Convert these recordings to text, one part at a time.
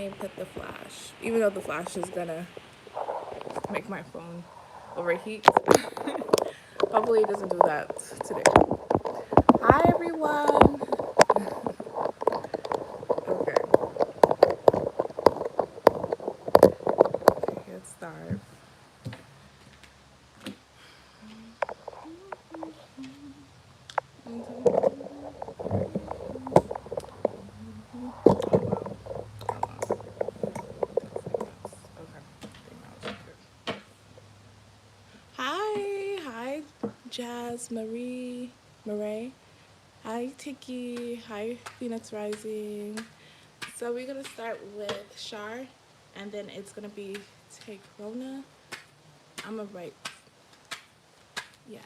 me put the flash, even though the flash is gonna make my phone overheat. Hopefully it doesn't do that today. Hi everyone. Okay, let's start. Hi, Jazz Marie. Hi, Tiki. Hi, Phoenix Rising. So we're gonna start with Shar, and then it's gonna be Take Rona. I'm gonna write, yeah.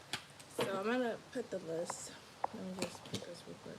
So I'm gonna put the list. Let me just put this real quick.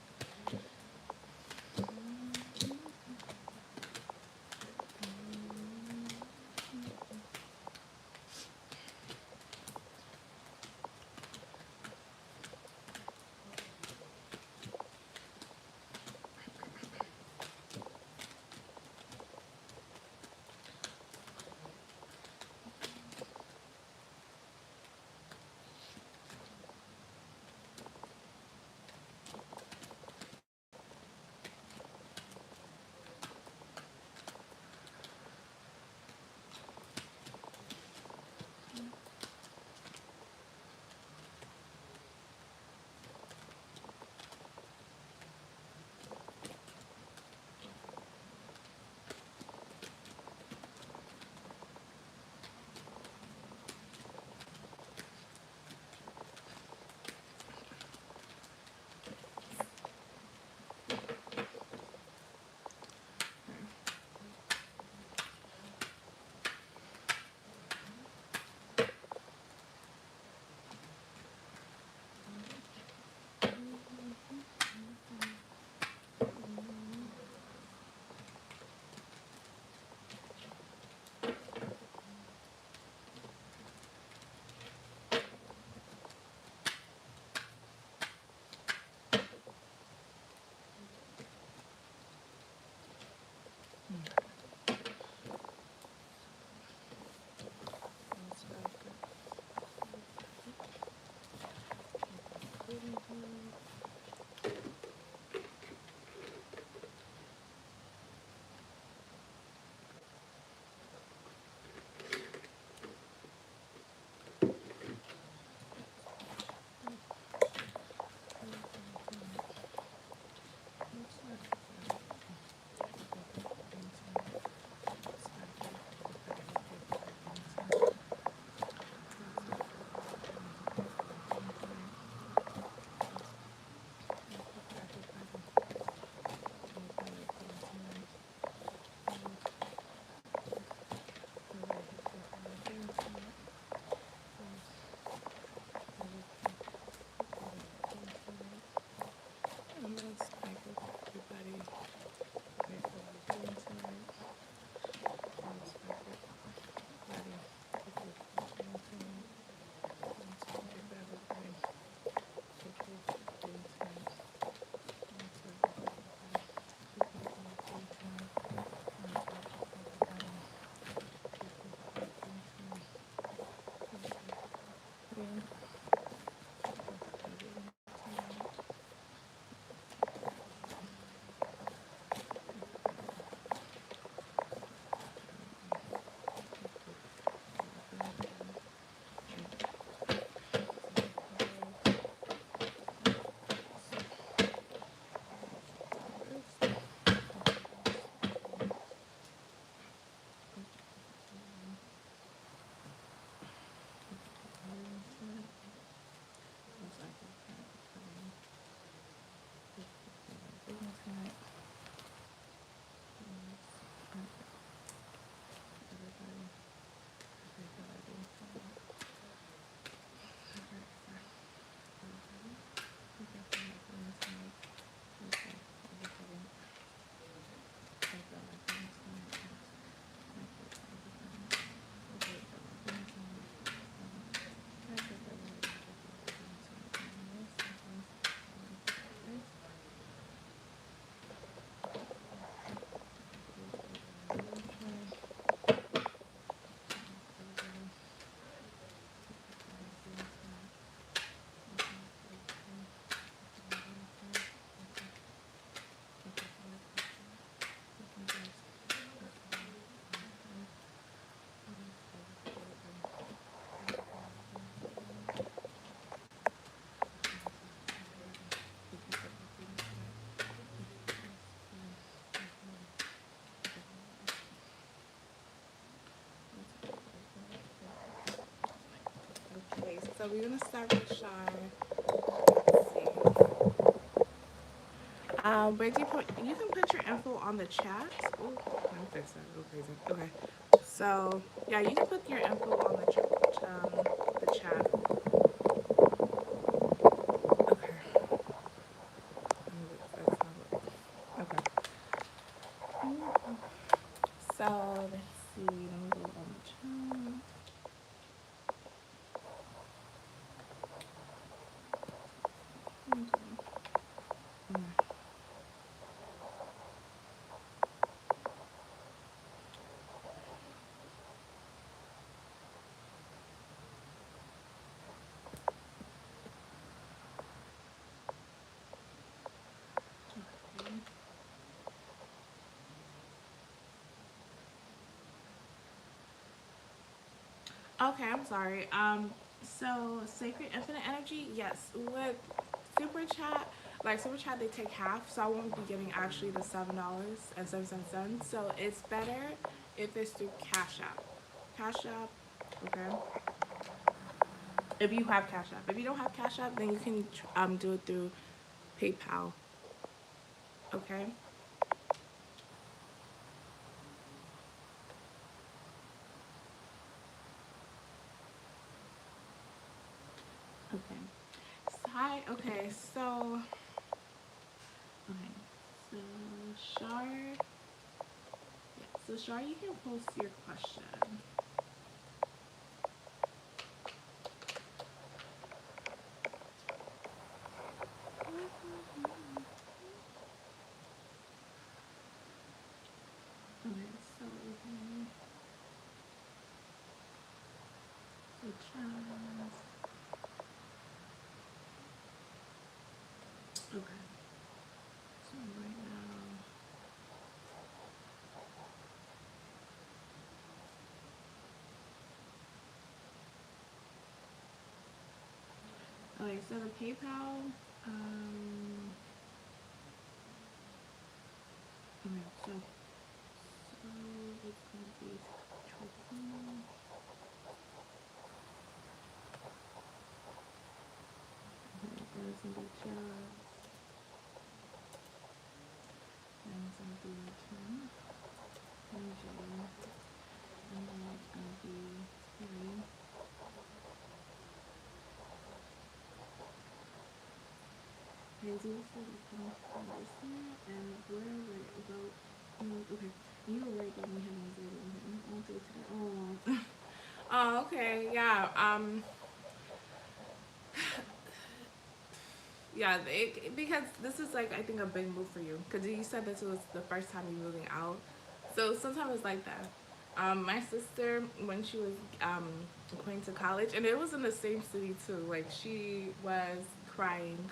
So we're gonna start with Shar. Let's see. Where do you put? You can put your info on the chat. Oh, let me fix that. Go crazy. Okay. So yeah, you can put your info on the chat. Okay. That's not working. Okay. So let's see. Let me go on the chat. Okay, I'm sorry. So Sacred Infinite Energy, yes. With Super Chat, like Super Chat, they take half, so I won't be getting actually the $7.77. So it's better if it's through Cash App. Cash App, okay. If you have Cash App, if you don't have Cash App, then you can do it through PayPal, okay. Okay. Hi. Okay. So. Okay. So Shar. Yeah. So Shar, you can post your question. Okay. So the chat. Okay. So right now. Okay. So the PayPal. Um. Okay. So it's gonna be. Okay. There's gonna be just. And it's gonna be 10. And J. And then it's gonna be 3. Crazy so you can understand and we're right about okay. You were right about me having zero all day today. Oh. Oh, okay, yeah. Yeah, because this is like I think a big move for you because you said this was the first time you moving out, so sometimes it's like that. My sister when she was going to college and it was in the same city too. Like she was crying.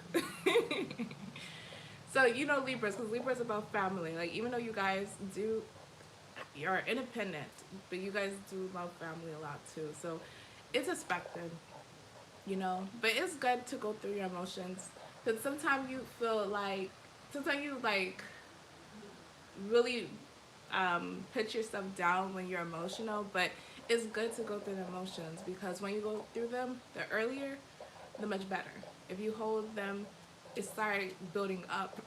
So you know Libras because Libras about family. Like even though you guys do you're independent, but you guys do love family a lot too. So it's expected, you know. But it's good to go through your emotions because sometimes you feel like sometimes you like really put yourself down when you're emotional. But it's good to go through the emotions because when you go through them, the earlier, the much better. If you hold them, it starts building up.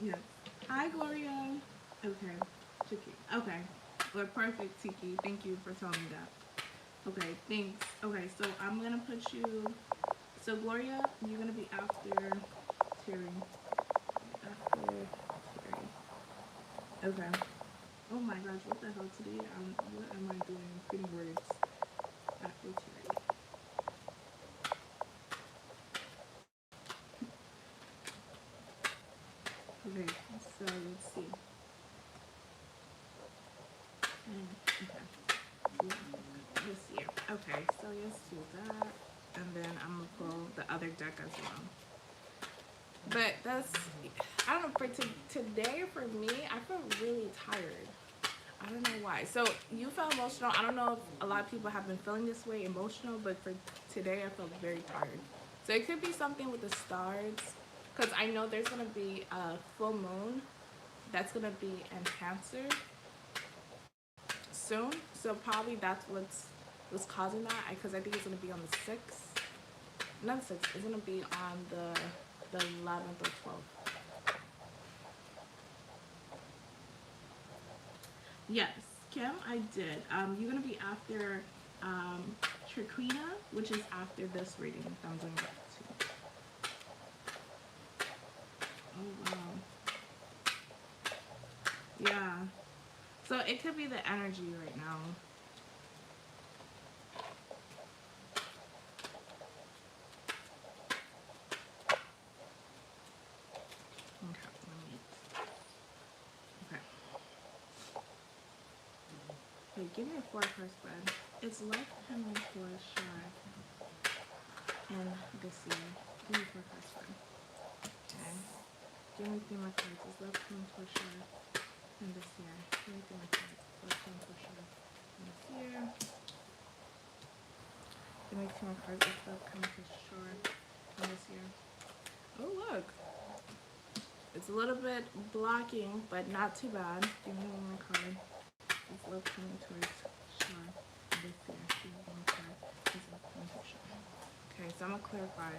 Yes. Hi, Gloria. Okay. Tiki. Okay. We're perfect, Tiki. Thank you for telling me that. Okay, thanks. Okay, so I'm gonna put you. So Gloria, you're gonna be after Terry. After Terry. Okay. Oh my gosh, what the hell today? What am I doing? Putting words after Terry. Okay, so let's see. Okay. This year. Okay, so let's do that. And then I'm gonna pull the other deck as well. But that's, I don't know, for today for me, I feel really tired. I don't know why. So you felt emotional. I don't know if a lot of people have been feeling this way, emotional, but for today, I felt very tired. So it could be something with the stars, because I know there's gonna be a full moon that's gonna be in Cancer soon. So probably that's what's what's causing that, because I think it's gonna be on the 6th. Not the 6th. It's gonna be on the 11th or 12th. Yes, Kim, I did. You're gonna be after Triquina, which is after this reading that I'm doing right too. Oh wow. Yeah. So it could be the energy right now. Okay. Okay, give me a 4-card spread. It's love coming for a shark. And this year. Give me 4-card spread. Okay. Give me 3 more cards. It's love coming for a shark. And this year. Give me 3 more cards. Love coming for a shark. And this year. Give me 2 more cards. It's love coming for a shark. And this year. Oh look. It's a little bit blocking, but not too bad. Give me 1 more card. It's love coming towards shark. And this year. Give me 1 more card. It's love coming for shark. Okay, so I'm gonna clarify.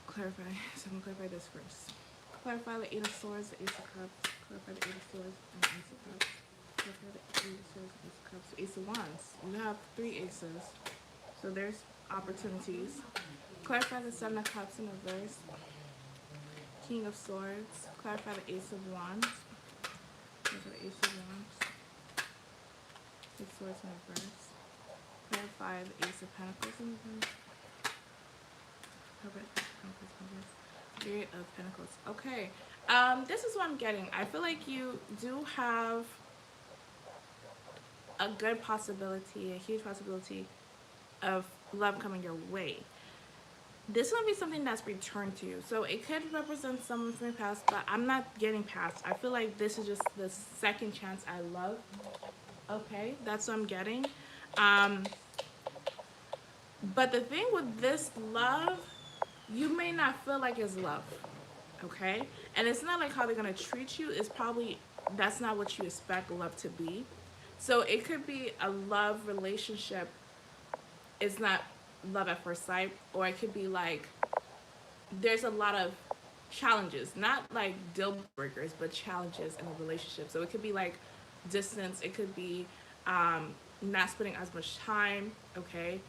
So I'm gonna clarify this first. Clarify the 8 of Swords, the Ace of Cups. Clarify the 8 of Swords and the Ace of Cups. Clarify the 8 of Swords, Ace of Cups, Ace of Wands. You have 3 aces, so there's opportunities. Clarify the 7 of Cups in reverse. King of Swords. Clarify the Ace of Wands. Clarify the Ace of Wands. 6 Swords in reverse. Clarify the Ace of Pentacles in reverse. Clarify the Ace of Pentacles in reverse. 3 of Pentacles. Okay. This is what I'm getting. I feel like you do have a good possibility, a huge possibility of love coming your way. This is going to be something that's returned to you. So it could represent someone from your past, but I'm not getting past. I feel like this is just the second chance I love. Okay, that's what I'm getting. But the thing with this love, you may not feel like it's love. Okay? And it's not like how they're going to treat you. It's probably, that's not what you expect love to be. So it could be a love relationship. It's not love at first sight, or it could be like there's a lot of challenges, not like deal breakers, but challenges in a relationship. So it could be like distance, it could be not spending as much time, okay?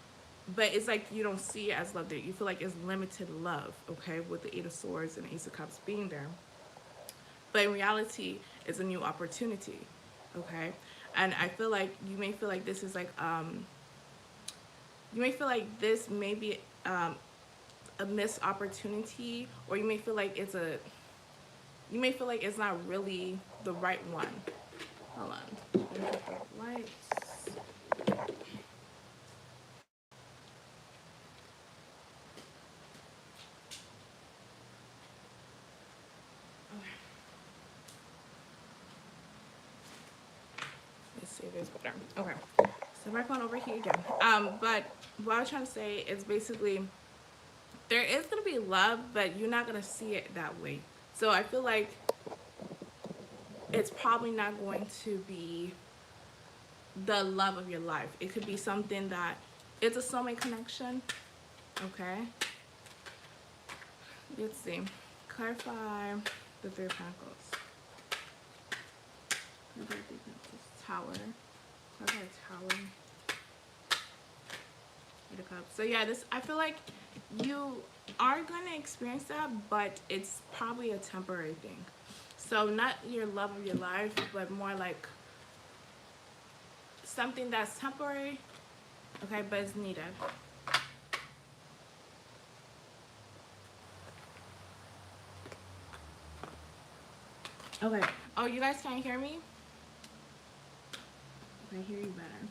But it's like you don't see it as love there. You feel like it's limited love, okay, with the 8 of Swords and Ace of Cups being there. But in reality, it's a new opportunity, okay? And I feel like you may feel like this is like you may feel like this may be a missed opportunity, or you may feel like it's not really the right one. Hold on. Lights. Let's see if it's better. Okay. So my phone over here again. But what I was trying to say is basically there is gonna be love, but you're not gonna see it that way. So I feel like it's probably not going to be the love of your life. It could be something that it's a soulmate connection. Okay. Let's see. Clarify the 3 of Pentacles. Tower. Clarify Tower. 8 of Cups. So yeah, this, I feel like you are going to experience that, but it's probably a temporary thing. So not your love of your life, but more like something that's temporary, okay, but it's needed. Okay. Oh, you guys can't hear me? I hear you better.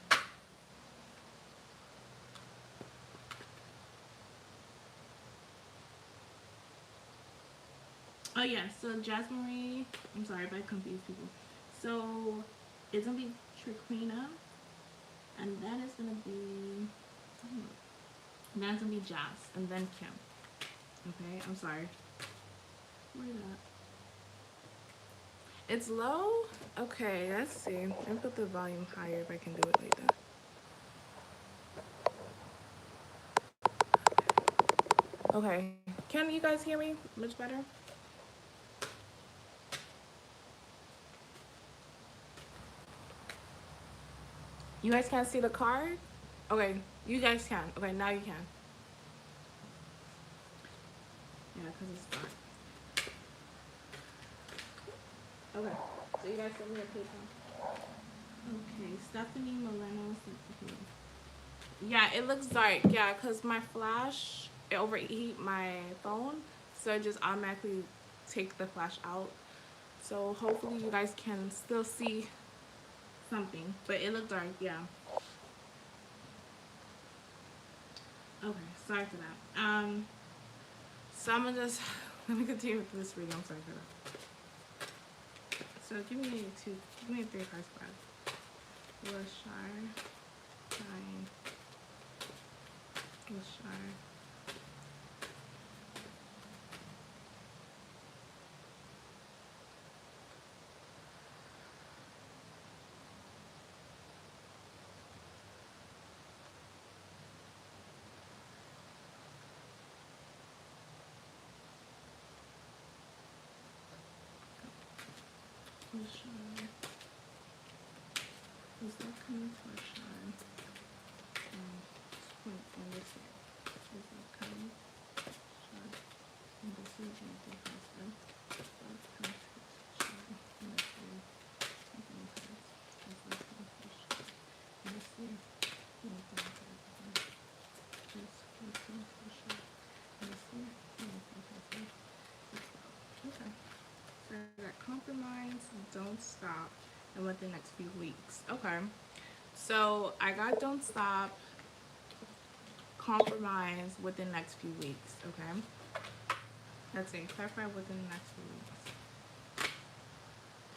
Oh yeah, so Jasmine Marie, I'm sorry if I confuse people. So it's gonna be Triquina, and then it's gonna be, then it's gonna be Jazz, and then Kim. Okay, I'm sorry. Where is that? It's low? Okay, let's see. Let me put the volume higher if I can do it like that. Okay, can you guys hear me much better? You guys can't see the card? Okay, you guys can. Okay, now you can. Yeah, because it's dark. Okay, so you guys send me a paper. Okay, Stephanie Milano. Yeah, it looks dark. Yeah, because my flash, it overheat my phone. So it just automatically take the flash out. So hopefully you guys can still see something. But it looked dark, yeah. Okay, sorry for that. So I'm gonna just, let me continue with this reading. I'm sorry for that. So give me 3 cards back. Wilshire, 9, Wilshire. Wilshire. Is that coming to Wilshire? Point on this here. Is that coming? Sure. And this is my big husband. So it's coming to Wilshire. And this here. Something like this. Is that coming to Wilshire? And this here. And this here. This is coming to Wilshire. And this here. And this here. Okay. So I got compromise, don't stop, and what the next few weeks. Okay. So I got don't stop, compromise within the next few weeks. Okay. That's it. Clarify within the next few weeks.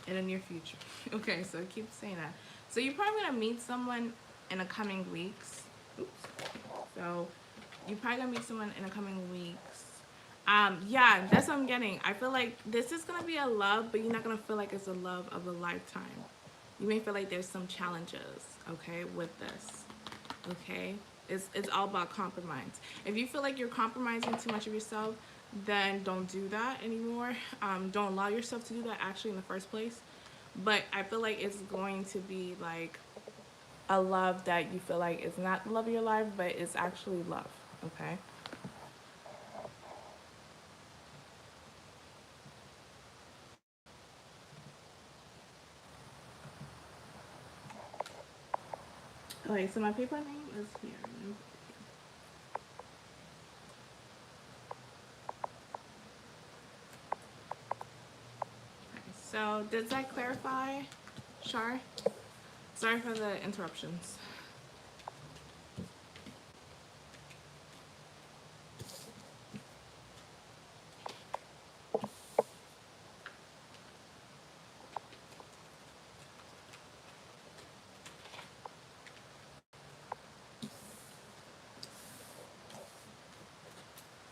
In the near future. Okay, so keep saying that. So you're probably gonna meet someone in the coming weeks. Oops. So you're probably gonna meet someone in the coming weeks. Yeah, that's what I'm getting. I feel like this is gonna be a love, but you're not gonna feel like it's a love of a lifetime. You may feel like there's some challenges, okay, with this. Okay? It's all about compromise. If you feel like you're compromising too much of yourself, then don't do that anymore. Don't allow yourself to do that actually in the first place. But I feel like it's going to be like a love that you feel like is not the love of your life, but it's actually love. Okay? Okay, so my paper name is here. Okay, so does that clarify, Shar? Sorry for the interruptions.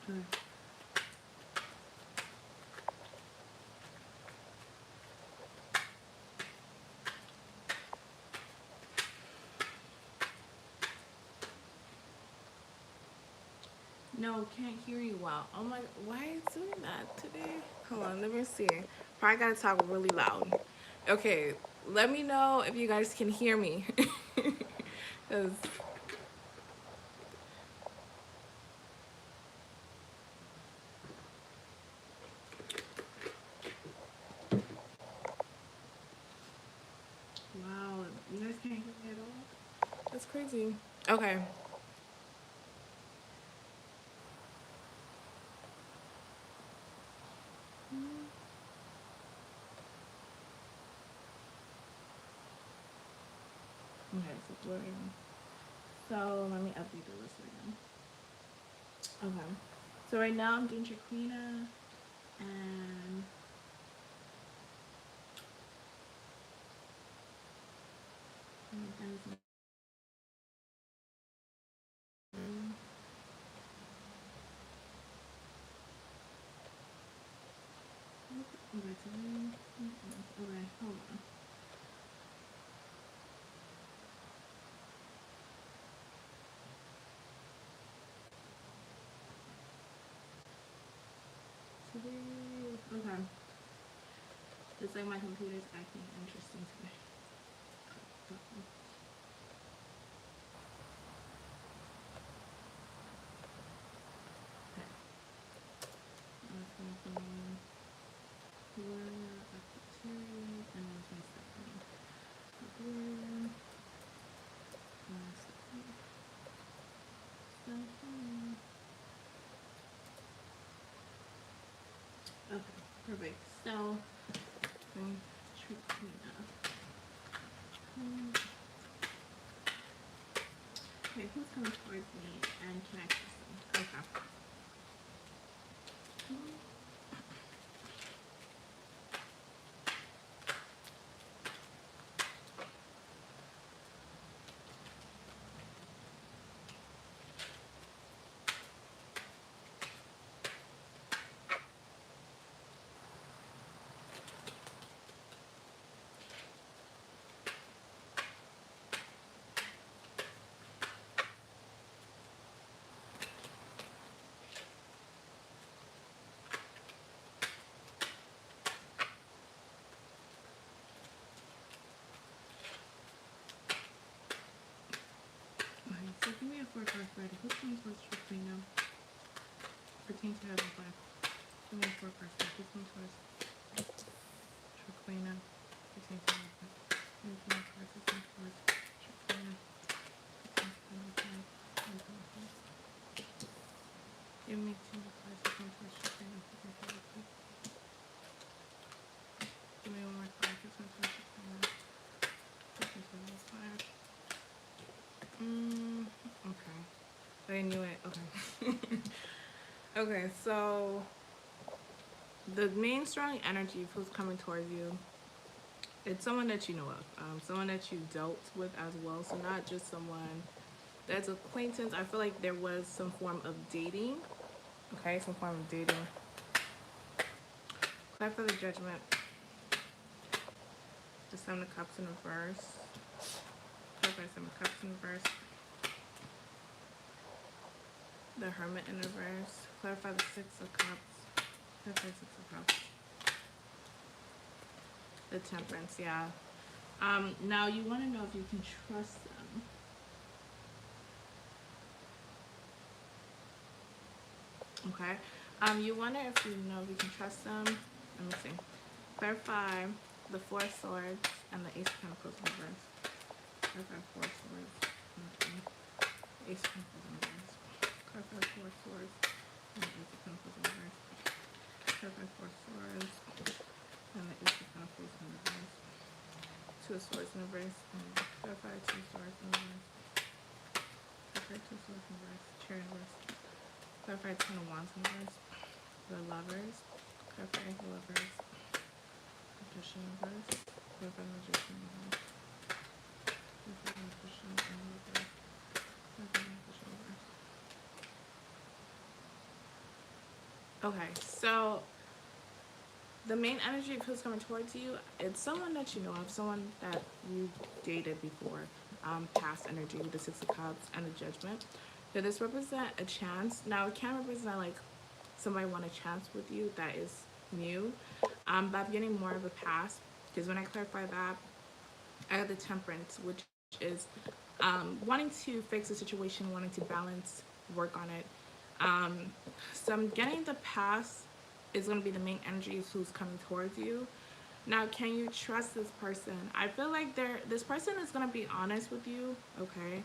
Okay. No, can't hear you well. Oh my, why is it doing that today? Hold on, let me see. Probably gotta talk really loud. Okay, let me know if you guys can hear me. 'Cause, wow, you guys can't hear me at all? That's crazy. Okay. Okay, so blurring. So let me update the list again. Okay. So right now I'm doing Chiquina and okay, hold on. Okay. It's like my computer's acting interesting today. Okay, perfect. So, okay, who's coming towards me and can I trust them? Okay. Okay, so give me a forecast, Freda. Who's coming towards Triclino? Pertain to heaven, life. Give me a forecast, Freda. Who's coming towards Triclino? Pertain to heaven, life. Give me a forecast, who's coming towards Triclino? Pertain to heaven, life. Give me two cards, who's coming towards Triclino? Pertain to heaven, life. Give me one more card, who's coming towards Triclino? Pertain to heaven, life. Okay. I knew it. Okay. Okay, so the main strong energy who's coming towards you, it's someone that you know of, someone that you dealt with as well. So not just someone that's acquaintance. I feel like there was some form of dating. Okay, some form of dating. Clap for the Judgment. The Seven of Cups in reverse. Clap for the Seven of Cups in reverse. The Hermit in reverse. Clarify the Six of Cups. Clarify the Six of Cups. The Temperance, yeah. Now you want to know if you can trust them. Okay. You wonder if you know if you can trust them. Let me see. Clarify the Four of Swords and the Ace of Pentacles in reverse. Clarify Four of Swords. Okay. Ace of Pentacles in reverse. Clarify Four of Swords and the Ace of Pentacles in reverse. Clarify Four of Swords and the Ace of Pentacles in reverse. Two of Swords in reverse. And clarify Two of Swords in reverse. Clarify Two of Swords in reverse. Chair in reverse. Clarify Ten of Wands in reverse. The Lovers. Clarify the Lovers. Magician in reverse. Clarify the Magician in reverse. Clarify the Magician in reverse. Clarify the Magician in reverse. Okay, so the main energy of who's coming towards you, it's someone that you know of, someone that you dated before, past energy with the Six of Cups and the Judgment. So this represents a chance. Now it can represent like somebody want a chance with you that is new, but I'm getting more of a past because when I clarify that, I have the Temperance, which is wanting to fix a situation, wanting to balance, work on it. So I'm getting the past is going to be the main energy of who's coming towards you. Now, can you trust this person? I feel like this person is going to be honest with you, okay?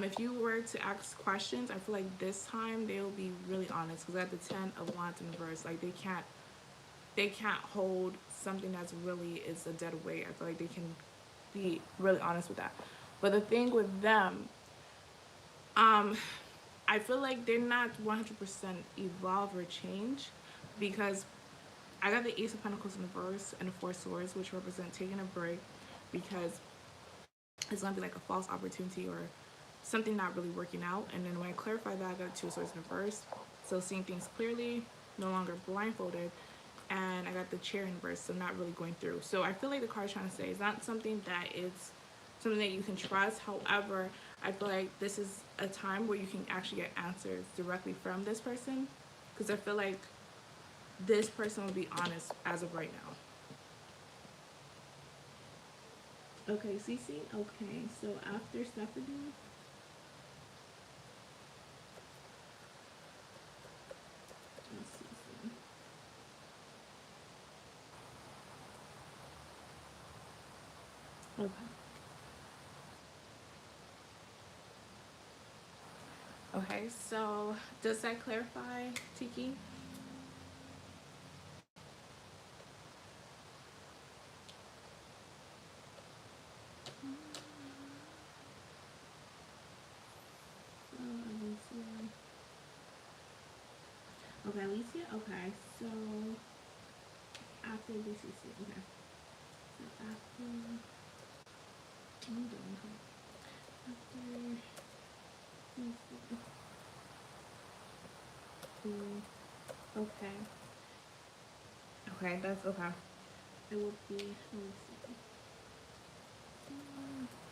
If you were to ask questions, I feel like this time they'll be really honest because at the Ten of Wands in reverse, like they can't hold something that's really is a dead weight. I feel like they can be really honest with that. But the thing with them, I feel like they're not 100% evolve or change because I got the Ace of Pentacles in reverse and the Four of Swords, which represent taking a break because it's going to be like a false opportunity or something not really working out. And then when I clarify that, I got Two of Swords in reverse. So seeing things clearly, no longer blindfolded. And I got the Chair in reverse, so not really going through. So I feel like the card's trying to say it's not something that it's something that you can trust. However, I feel like this is a time where you can actually get answers directly from this person. Because I feel like this person will be honest as of right now. Okay, Cece. Okay, so after Stephanie. Okay. Okay, so does that clarify, Tiki? Alicia. Okay, Alicia. Okay, so after BCC. Okay, so after I'm doing after BCC. Okay. Okay, that's okay. It would be. Let me see.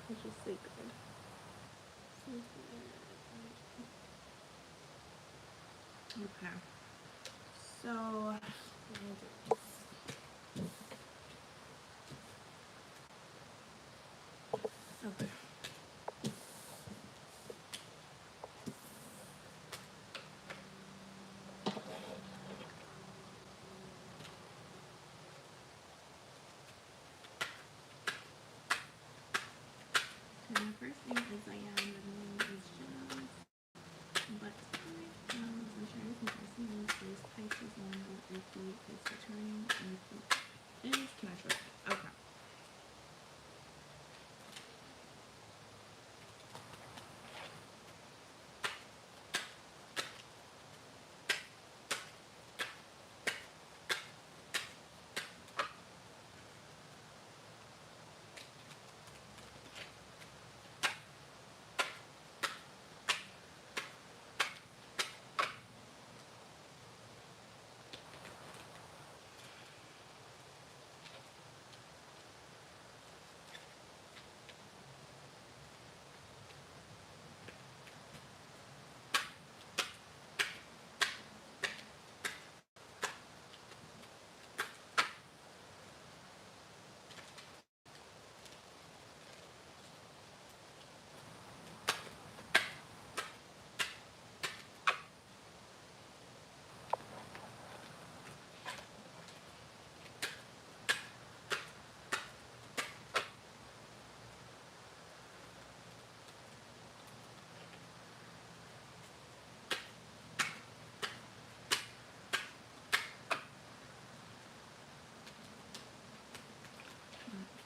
Which is sacred. Okay. So. Okay. And the first name is Diane, the name is Jenna. But sunshine is person names is Pisces number Earthy is returning and is Cancer. Okay.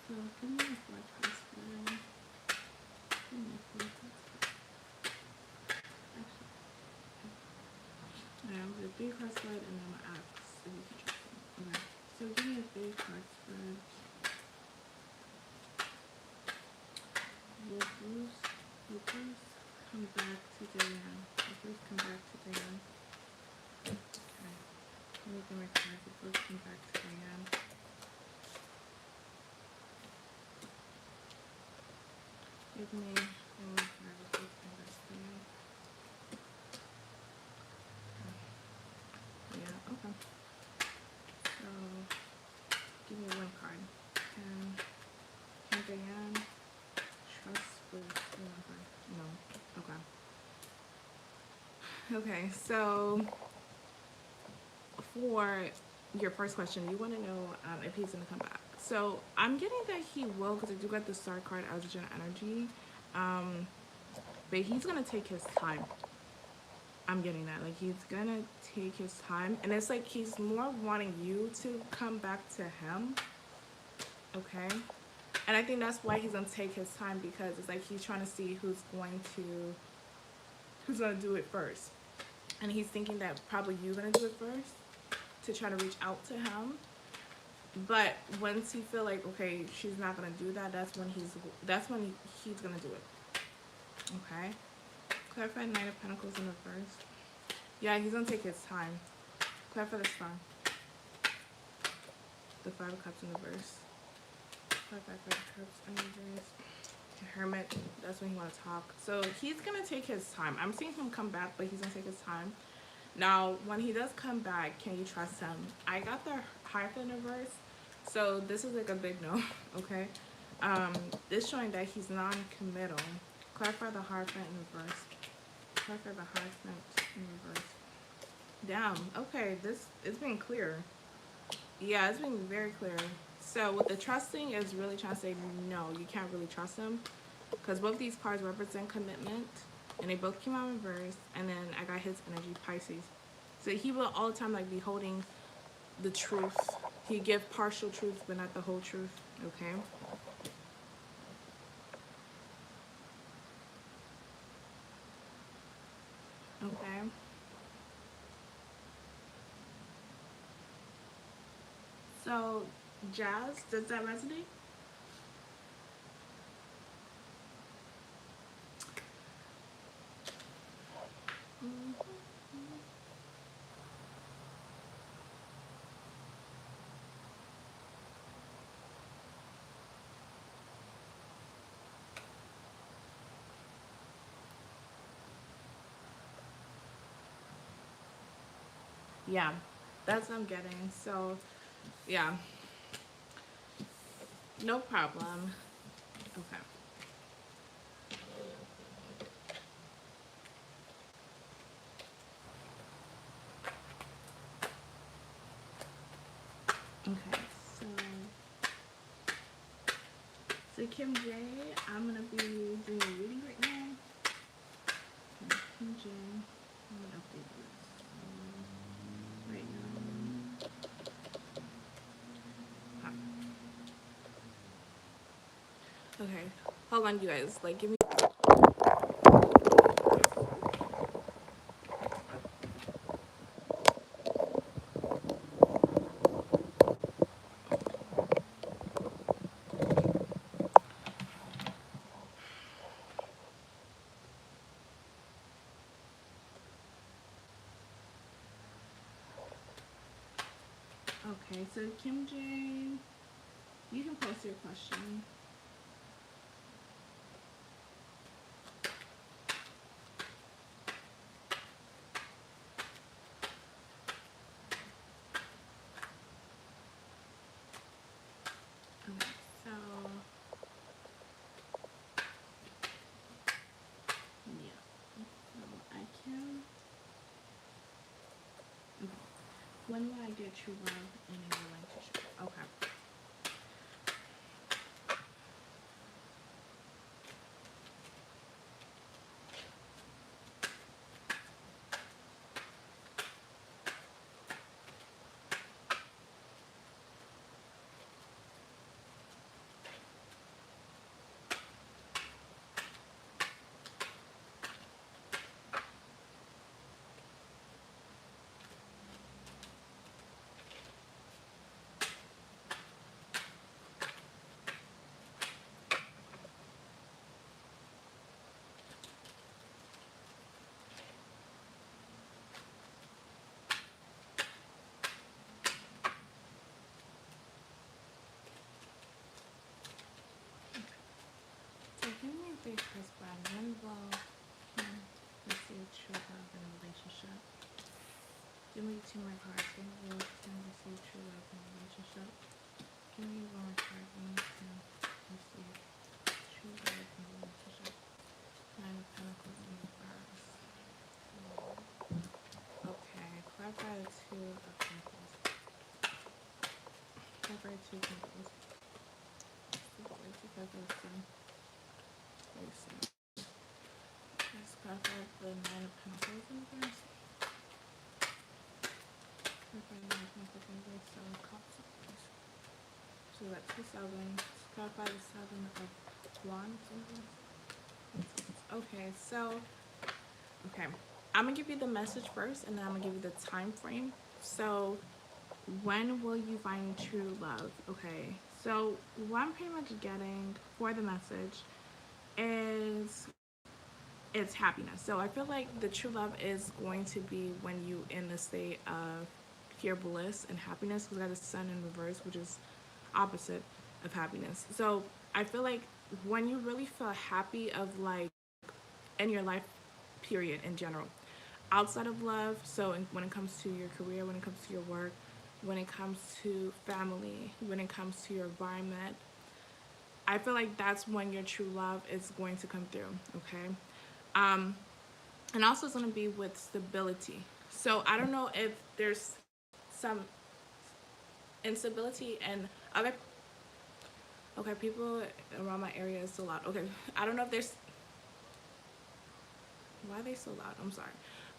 So give me a forecast for give me a forecast. Actually, I have a 3 card spread and then my axe if you can trust me. Okay. So give me a 3 card spread. Will Bruce come back to Diane? Will Bruce come back to Diane? Okay. Let me get my cards. Will Bruce come back to Diane? Give me one more card. Will Bruce come back to Diane? Yeah, okay. So give me 1 card. Can Diane trust Bruce? No. Okay. Okay, so for your first question, you want to know if he's going to come back. So I'm getting that he will because I do got the star card as a general energy. But he's going to take his time. I'm getting that. Like, he's going to take his time. And it's like he's more wanting you to come back to him. Okay? And I think that's why he's going to take his time because it's like he's trying to see who's going to do it first. And he's thinking that probably you're going to do it first to try to reach out to him. But once he feel like, okay, she's not going to do that, that's when he's going to do it. Okay? Clarify Knight of Pentacles in reverse. Yeah, he's going to take his time. Clarify the Star. The 5 of Cups in reverse. Clarify 5 of Cups in reverse. Hermit, that's when he want to talk. So he's going to take his time. I'm seeing him come back, but he's going to take his time. Now, when he does come back, can you trust him? I got the heart in reverse, so this is like a big no, okay? This showing that he's non-committal. Clarify the heart in reverse. Clarify the heart in reverse. Damn, okay, this is being clear. Yeah, it's being very clear. So with the trusting is really trying to say no, you can't really trust him because both these cards represent commitment and they both came out in reverse. And then I got his energy, Pisces. So he will all the time like be holding the truth. He give partial truth but not the whole truth. Okay. Okay. So Jazz, does that resonate? Yeah, that's what I'm getting. So yeah, no problem. Okay. Okay, so Kim J, I'm gonna be doing a reading right now. Okay, Kim J, I'm gonna update this right now. Okay, hold on, you guys. Like, give me. Okay, so Kim J, you can post your question. Okay, so yeah, so I can. Okay. When will I get true love in a relationship? Okay. So give me a big husband. When will receive true love in a relationship? Give me two more cards. When will receive true love in a relationship? Give me one more card. When can receive true love in a relationship? Nine of Pentacles in reverse. Okay, clarify the two of Pentacles. Clarify two Pentacles. Let's clarify the Nine of Pentacles in reverse. Clarify the Nine of Pentacles in reverse. So cups. So we got two sevens. Clarify the Seven of Wands in reverse. Okay, so okay, I'm gonna give you the message first, and then I'm gonna give you the time frame. So when will you find true love? Okay, so what I'm pretty much getting for the message is it's happiness. So I feel like the true love is going to be when you in the state of pure bliss and happiness, because I got the Sun in reverse, which is opposite of happiness. So I feel like when you really feel happy of like in your life period in general, outside of love. So when it comes to your career, when it comes to your work, when it comes to family, when it comes to your environment, I feel like that's when your true love is going to come through. Okay. Um, and also it's going to be with stability. So I don't know if there's some instability and other. Okay, people around my area is so loud. Okay, I don't know if there's. Why are they so loud? I'm sorry,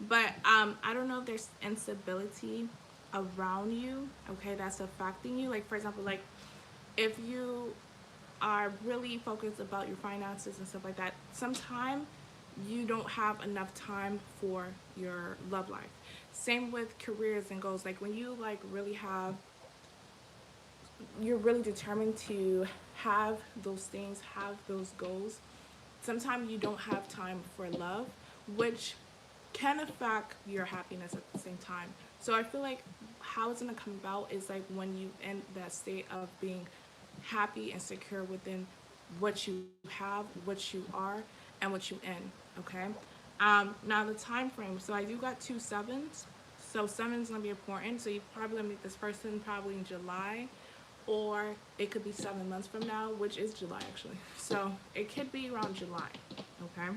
but I don't know if there's instability around you. Okay, that's affecting you. Like for example, like if you are really focused about your finances and stuff like that, sometimes you don't have enough time for your love life. Same with careers and goals. Like when you like really have, you're really determined to have those things, have those goals. Sometimes you don't have time for love, which can affect your happiness at the same time. So I feel like how it's gonna come about is like when you in that state of being happy and secure within what you have, what you are, and what you in. Okay. Now the time frame. So I do got 2 7s. So 7's gonna be important. So you probably gonna meet this person probably in July, or it could be 7 months from now, which is July actually. So it could be around July. Okay.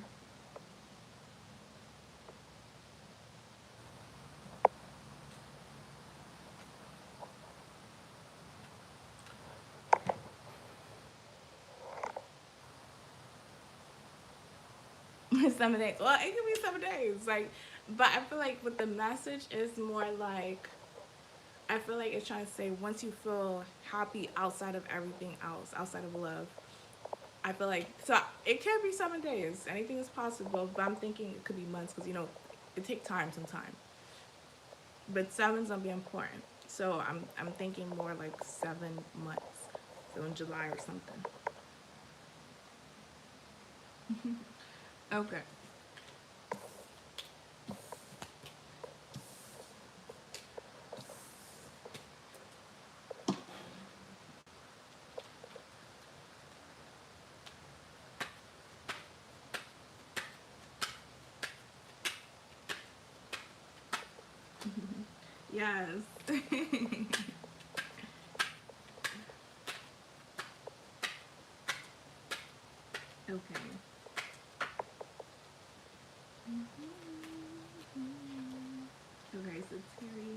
Seven days. Well, it could be 7 days. Like, but I feel like with the message is more like I feel like it's trying to say once you feel happy outside of everything else, outside of love. I feel like so it can be 7 days. Anything is possible, but I'm thinking it could be months because it takes time sometimes. But seven's gonna be important. So I'm thinking more like 7 months. So in July or something. Okay. Yes. Okay. Okay, so Terry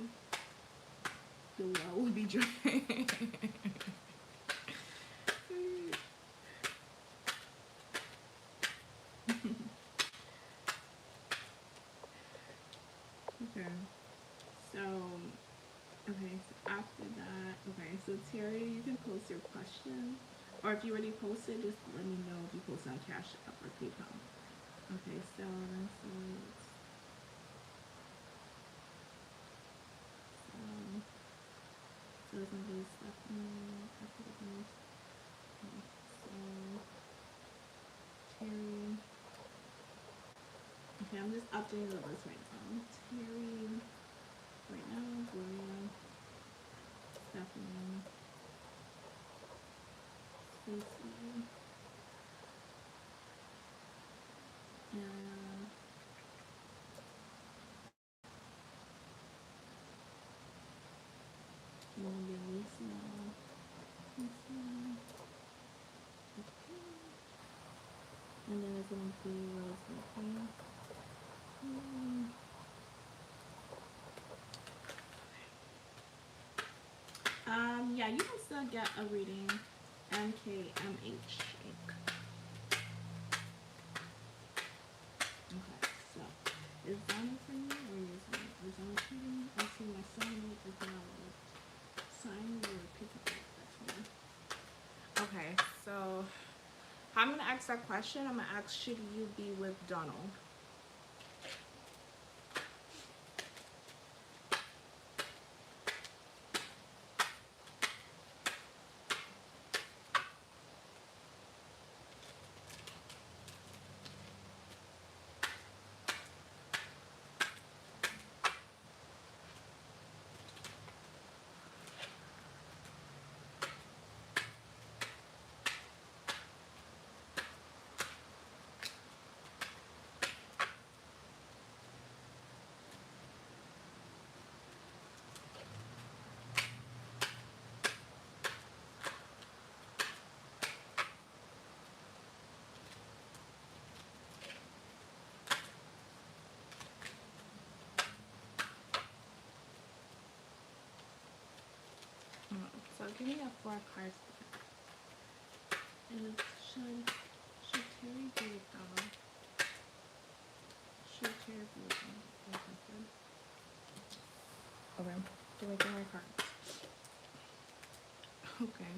the well will be dry. Okay. So okay, so after that, okay, so Terry, you can post your question. Or if you already posted, just let me know if you post on Cash App or PayPal. Okay, so so it's gonna be Stephanie. Okay, so Terry. Okay, I'm just updating the list right now. Terry, right now, Gloria, Stephanie, Stacy, and maybe Lisa. And then it's gonna be Rose. Yeah, you can still get a reading. MKMH Inc. Okay, so is Donna for you or is Donna for you? I see my soulmate is now sign or pick up that's me. Okay, so I'm gonna ask that question. I'm gonna ask, should you be with Donald? So give me a 4 cards. And should Terry be with Donald? Should Terry be with Donald? Okay. Do I get my cards? Okay.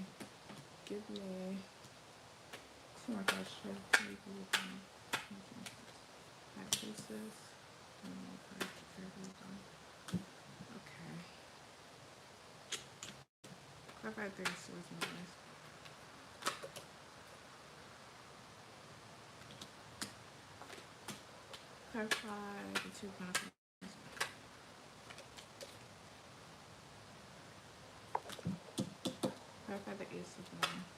Give me 2 more cards. Should Terry be with Donald? 5 pieces. 1 more card. Should Terry be with Donald? Okay. Clarify 30 swords and dice. Clarify the 2 pentacles. Clarify the ace of wands.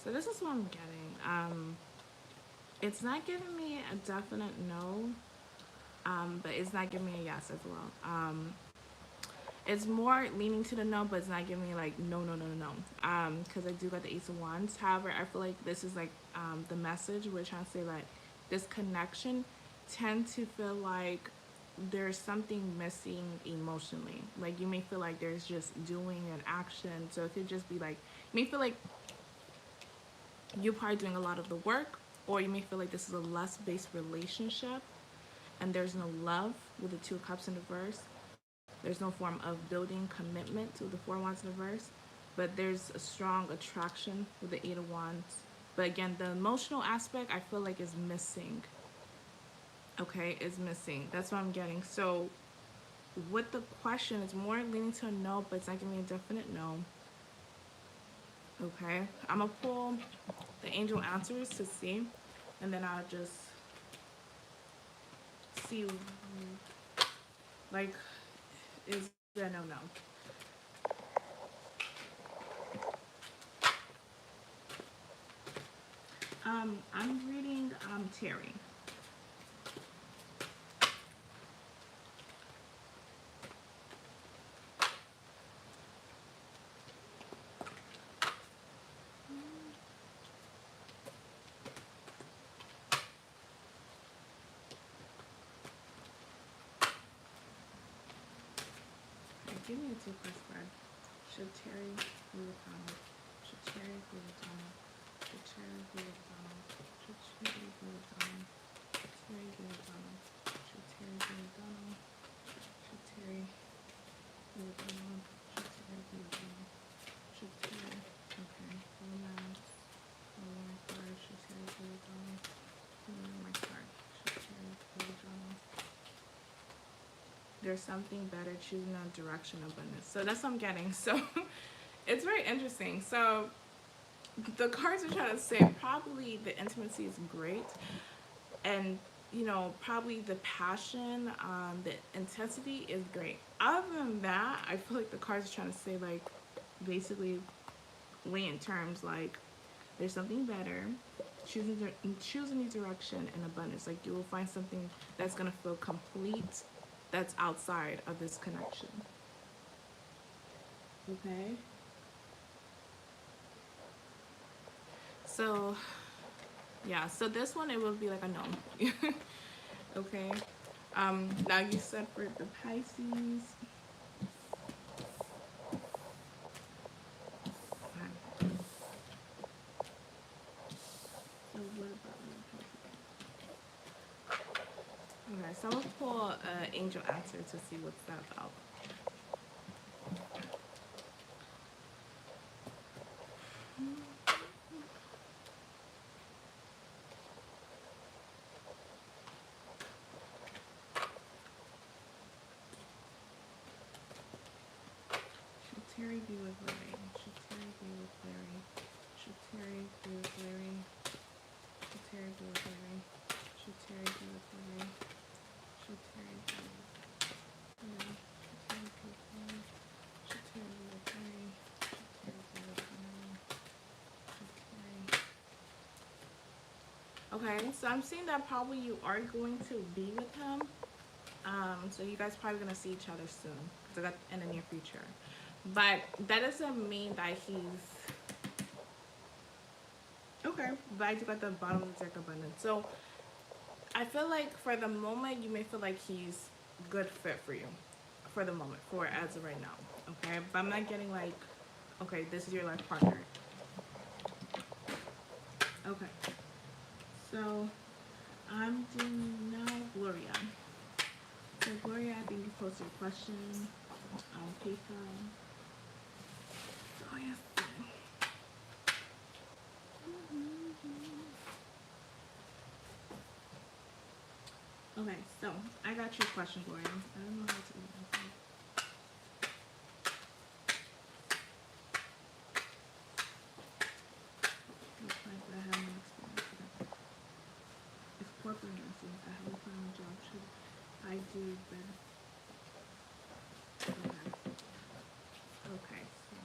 So this is what I'm getting. It's not giving me a definite no, but it's not giving me a yes as well. It's more leaning to the no, but it's not giving me like no. Because I do got the ace of wands. However, I feel like this is like the message we're trying to say, like this connection tend to feel like there's something missing emotionally. Like you may feel like there's just doing an action. So it could just be like, you may feel like you're probably doing a lot of the work, or you may feel like this is a lust-based relationship and there's no love with the 2 of cups in reverse. There's no form of building commitment to the 4 of wands in reverse, but there's a strong attraction with the 8 of wands. But again, the emotional aspect I feel like is missing. Okay, is missing. That's what I'm getting. So with the question, it's more leaning to a no, but it's not giving me a definite no. Okay, I'm gonna pull the angel answers to see, and then I'll just see, like, is there no. I'm reading Terry. Give me a 2 plus card. Should Terry be with Donald? Should Terry be with Donald? Should Terry be with Donald? Should Terry be with Donald? Should Terry be with Donald? Should Terry be with Donald? Should Terry be with Donald? Should Terry be with Donald? Should Terry? Okay. Romance. One more card. Should Terry be with Donald? One more card. Should Terry be with Donald? There's something better, choosing a direction abundance. So that's what I'm getting. So it's very interesting. So the cards are trying to say probably the intimacy is great, and you know, probably the passion, the intensity is great. Other than that, I feel like the cards are trying to say, like, basically lay in terms like there's something better, choose a new direction and abundance. Like you will find something that's gonna feel complete, that's outside of this connection. Okay. So yeah, so this one, it will be like a no. Okay. Now you said for the Pisces. Okay. So what about the Pisces? Okay, so I'm gonna pull angel answer to see what's that about. Terry be with Larry? Should Terry be with Larry? Should Terry be with Larry? Should Terry be with Larry? Should Terry be with Larry? Should Terry be with Larry? Should Terry be with Larry? Should Terry be with Larry? Should Terry? Okay, so I'm seeing that probably you are going to be with him. So you guys probably gonna see each other soon, because I got in the near future. But that doesn't mean that he's okay. But I do got the bottom of the deck abundance. So I feel like for the moment you may feel like he's good fit for you. For the moment, for as of right now. Okay? But I'm not getting like, okay, this is your life partner. Okay. So I'm doing now Gloria. So Gloria, I think you posted your question on PayPal. Oh yes. Okay, so I got your question, Gloria. I don't know how to answer it. Looks like I have no experience with that. It's corporate nursing. I haven't found a job. Should I do better? Okay. Okay, so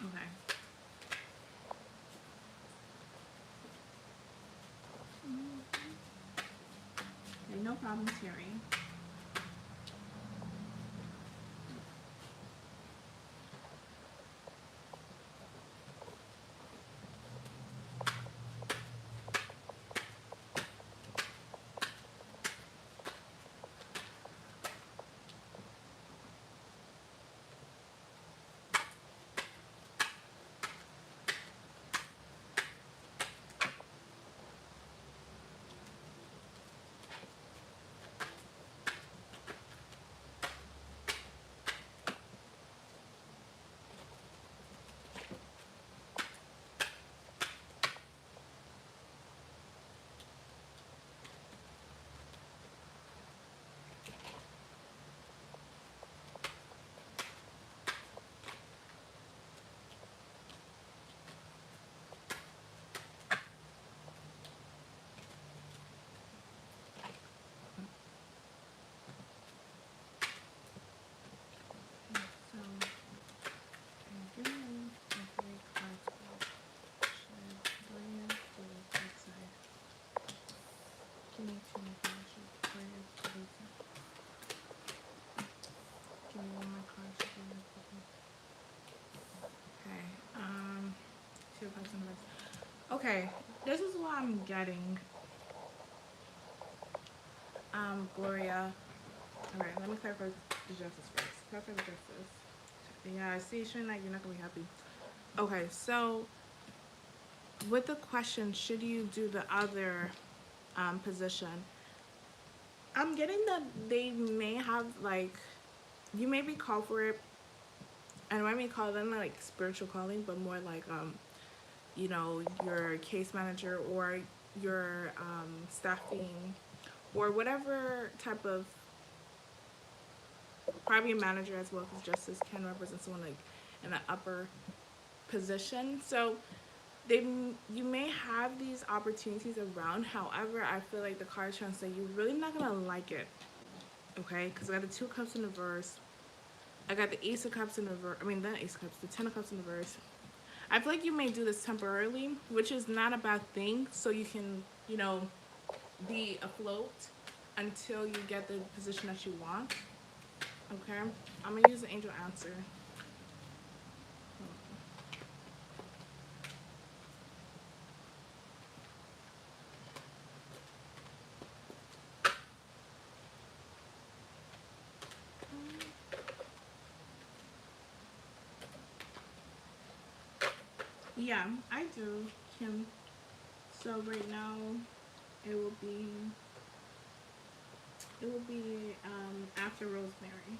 okay. Okay, no problem, Terry. So I'm doing a very card swap. Should Gloria do the outside? Give me two more. Should Gloria do the outside? Give me one more card. Should Gloria do the okay. Two cards in the rest. Okay, this is what I'm getting. Gloria. Alright, let me clarify the justice first. Clarify the justice. Yeah, I see, showing like you're not gonna be happy. Okay, so with the question, should you do the other position? I'm getting that they may have like, you may be called for it, and I may call them like spiritual calling, but more like you know, your case manager or your staffing or whatever type of probably manager as well, because justice can represent someone like in an upper position. So they, you may have these opportunities around. However, I feel like the cards trying to say you're really not gonna like it. Okay, because I got the Two of Cups in reverse. I got the Ace of Cups in reverse. I mean, the Ace of Cups, the Ten of Cups in reverse. I feel like you may do this temporarily, which is not a bad thing. So you can, you know, be afloat until you get the position that you want. Okay, I'm gonna use the angel answer. Yeah, I do, Kim. So right now, it will be after Rosemary.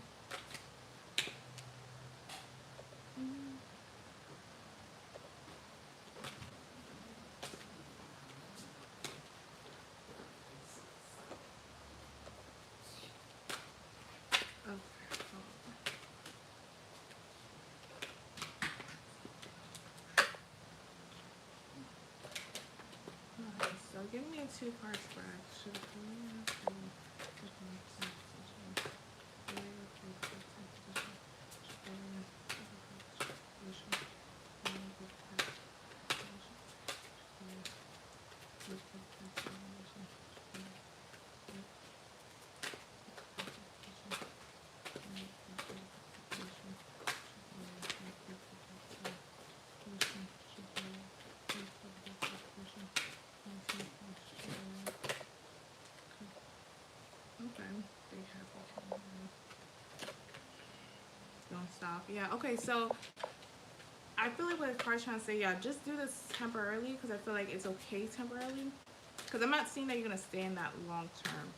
Okay. Alright, so give me a two-card spread. Should Yeah. Okay. So I feel like what the card's trying to say, yeah, just do this temporarily because I feel like it's okay temporarily. Because I'm not seeing that you're gonna stay in that long term.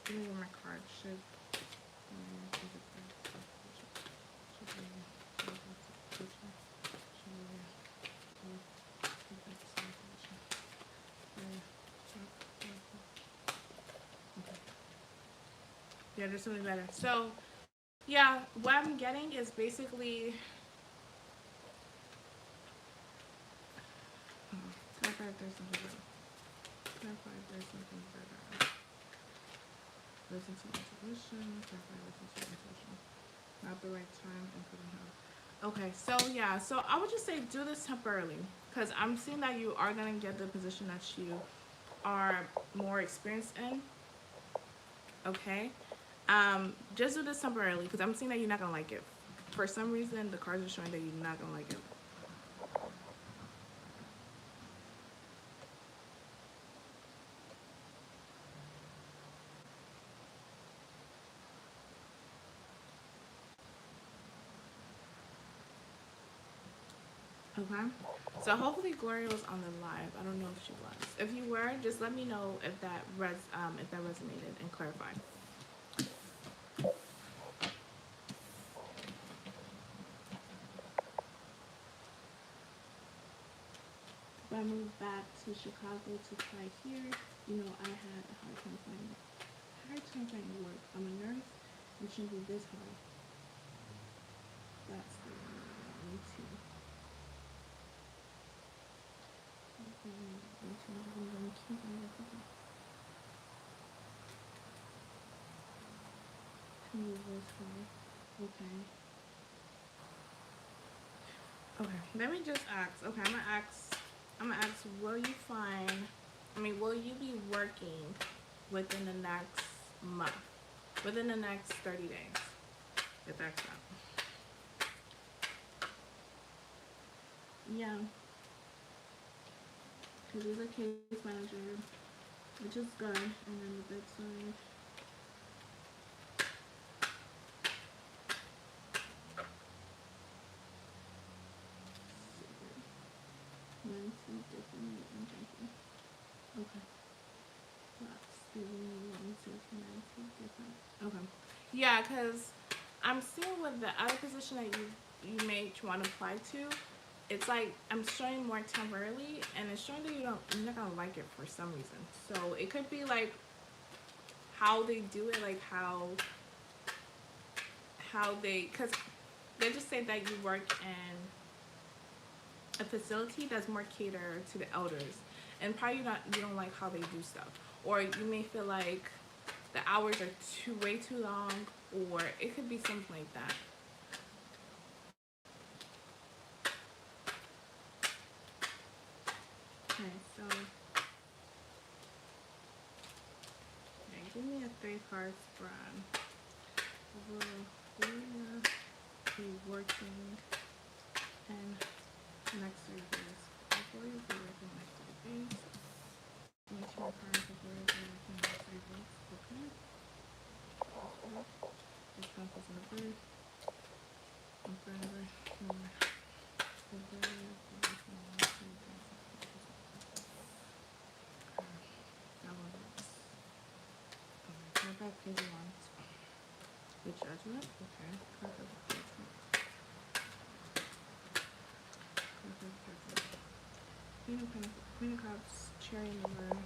Give me where my card should. Yeah, there's something better. So, yeah, what I'm getting is basically. Clarify if there's something better. Clarify if there's something better. Listen to intuition. Clarify, listen to intuition. Not the right time and couldn't have. Okay, so yeah, so I would just say do this temporarily because I'm seeing that you are gonna get the position that you are more experienced in. Okay, just do this temporarily because I'm seeing that you're not gonna like it. For some reason, the cards are showing that you're not gonna like it. Okay. So hopefully Gloria was on the live. I don't know if she was. If you were, just let me know if that resonated and clarify. If I moved back to Chicago to try here, you know, I had a hard time finding work. I'm a nurse. It shouldn't be this hard. That's the one. Me too. To move this hard. Okay. Okay. Let me just ask. Okay, I'm gonna ask. Will you find? I mean, will you be working within the next month? Within the next 30 days? If that's not. Yeah. Because he's a case manager, which is good. And then the bedside. Mentally different and thinking. Okay. That's giving me mentally different. Okay. Yeah, because I'm seeing with the other position that you may want to apply to, it's like I'm showing more temporarily, and it's showing that you're not gonna like it for some reason. So it could be like how they do it, like how they, because they just say that you work in a facility that's more catered to the elders, and probably you don't like how they do stuff, or you may feel like the hours are way too long, or it could be something like that. Okay, so okay, give me a 3 card spread. Will you be working in next 3 days? Before you be working next 3 days. Give me 2 more cards before you be working next 3 days. Okay. This one is in the bird. I'm forever. Back page 1. The judgment. Okay. Perfect. Queen of Cups, Cherry in the River.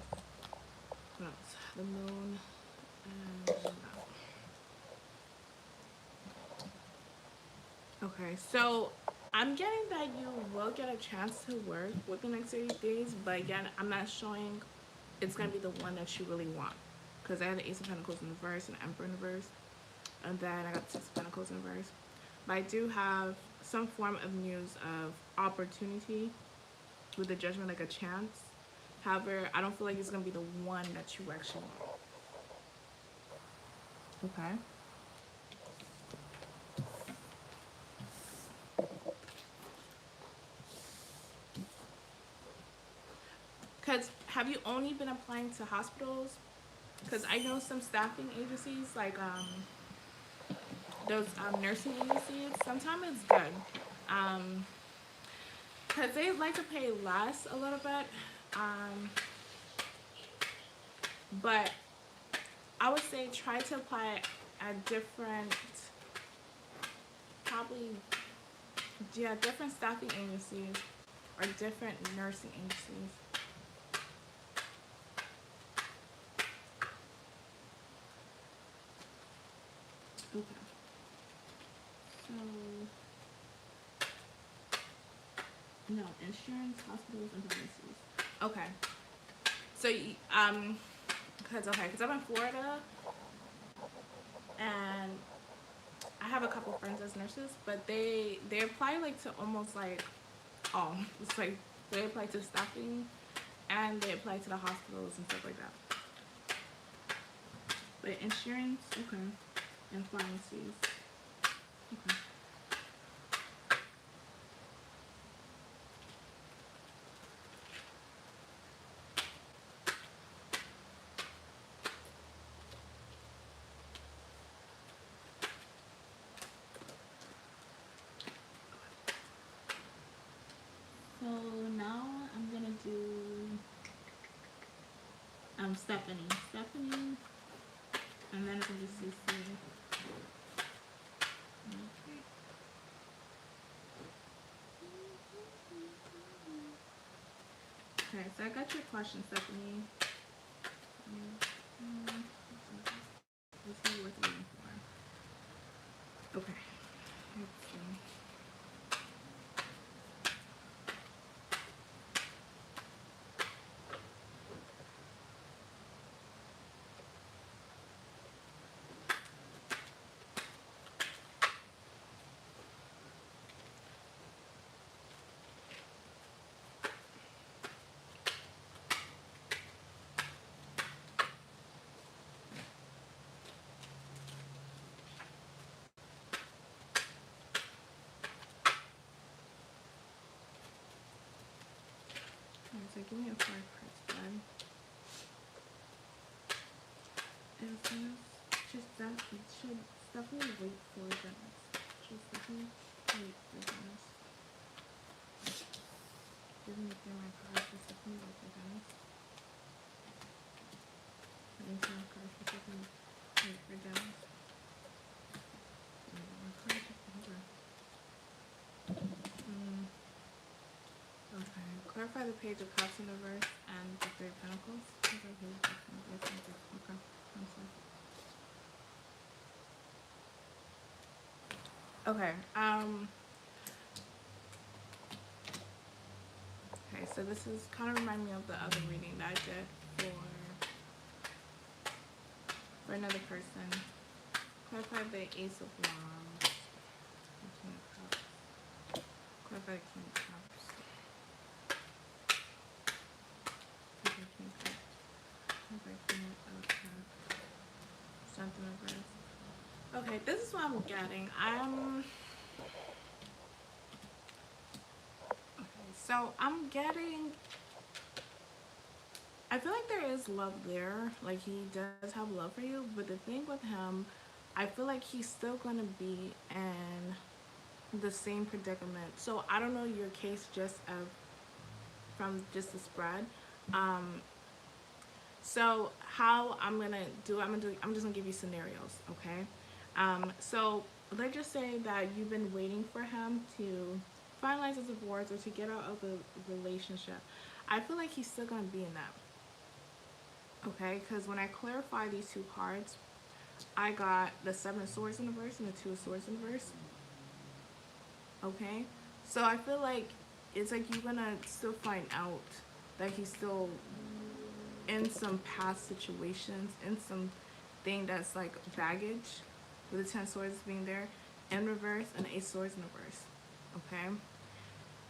What else? The Moon and the Mount. Okay, so I'm getting that you will get a chance to work within the next 30 days, but again, I'm not showing it's gonna be the one that you really want. Because I had the Ace of Pentacles in the verse and Emperor in the verse, and then I got the Six of Pentacles in the verse. But I do have some form of news of opportunity with the Judgment, like a chance. However, I don't feel like it's gonna be the one that you actually want. Okay. Because have you only been applying to hospitals? Because I know some staffing agencies, like those nursing agencies, sometimes it's good. Um, because they like to pay less a little bit. Um, but I would say try to apply at different, probably, yeah, different staffing agencies or different nursing agencies. Okay. So, no, insurance, hospitals, and pharmacies. Okay. So, because I'm in Florida and I have a couple friends as nurses, but they apply like to almost like all. It's like they apply to staffing and they apply to the hospitals and stuff like that. But insurance, okay, and pharmacies, okay. So now I'm gonna do Stephanie, and then it's gonna be CC. Okay. Okay, so I got your question, Stephanie. Let's see what you're looking for. Okay. Let's see. So give me a 5 card spread. And so just that it should definitely wait for Dennis. Just definitely wait for Dennis. Didn't look at my cards, just definitely wait for Dennis. And so my cards just definitely wait for Dennis. And my cards just over. Okay. Clarify the page of cups in the verse and the 3 of pentacles. Okay. I'm sorry. Okay. Okay, so this is kind of remind me of the other reading that I did for another person. Clarify the Ace of Wands. King of Cups. Clarify the King of Cups. Clarify King of Cups. Clarify King of Cups. Something of Earth. Okay, this is what I'm getting. So I'm getting, I feel like there is love there. Like he does have love for you, but the thing with him, I feel like he's still gonna be in the same predicament. So I don't know your case just of from just the spread. Um, so how I'm just gonna give you scenarios, okay? So let's just say that you've been waiting for him to finalize his divorce or to get out of the relationship. I feel like he's still gonna be in that, okay? Because when I clarify these 2 cards, I got the 7 of Swords in the verse and the 2 of Swords in the verse, okay? So I feel like it's like you're gonna still find out that he's still in some past situations, in some thing that's like baggage, with the 10 swords being there in reverse and 8 swords in reverse, okay?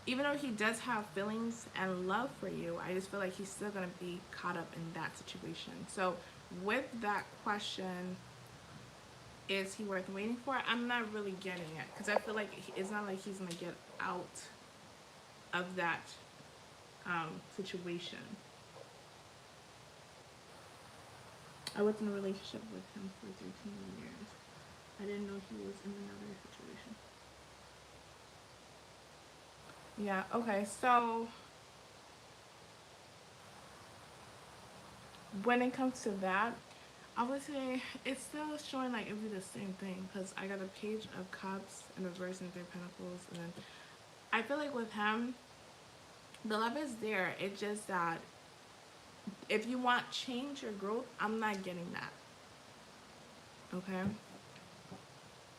Even though he does have feelings and love for you, I just feel like he's still going to be caught up in that situation. So with that question, is he worth waiting for? I'm not really getting it because I feel like it's not like he's going to get out of that situation. I was in a relationship with him for 13 years. I didn't know he was in another situation. Yeah, okay, so when it comes to that, I would say it's still showing like it'd be the same thing because I got a page of cups in reverse and three pentacles, and then I feel like with him, the love is there. It's just that if you want change or growth, I'm not getting that. Okay.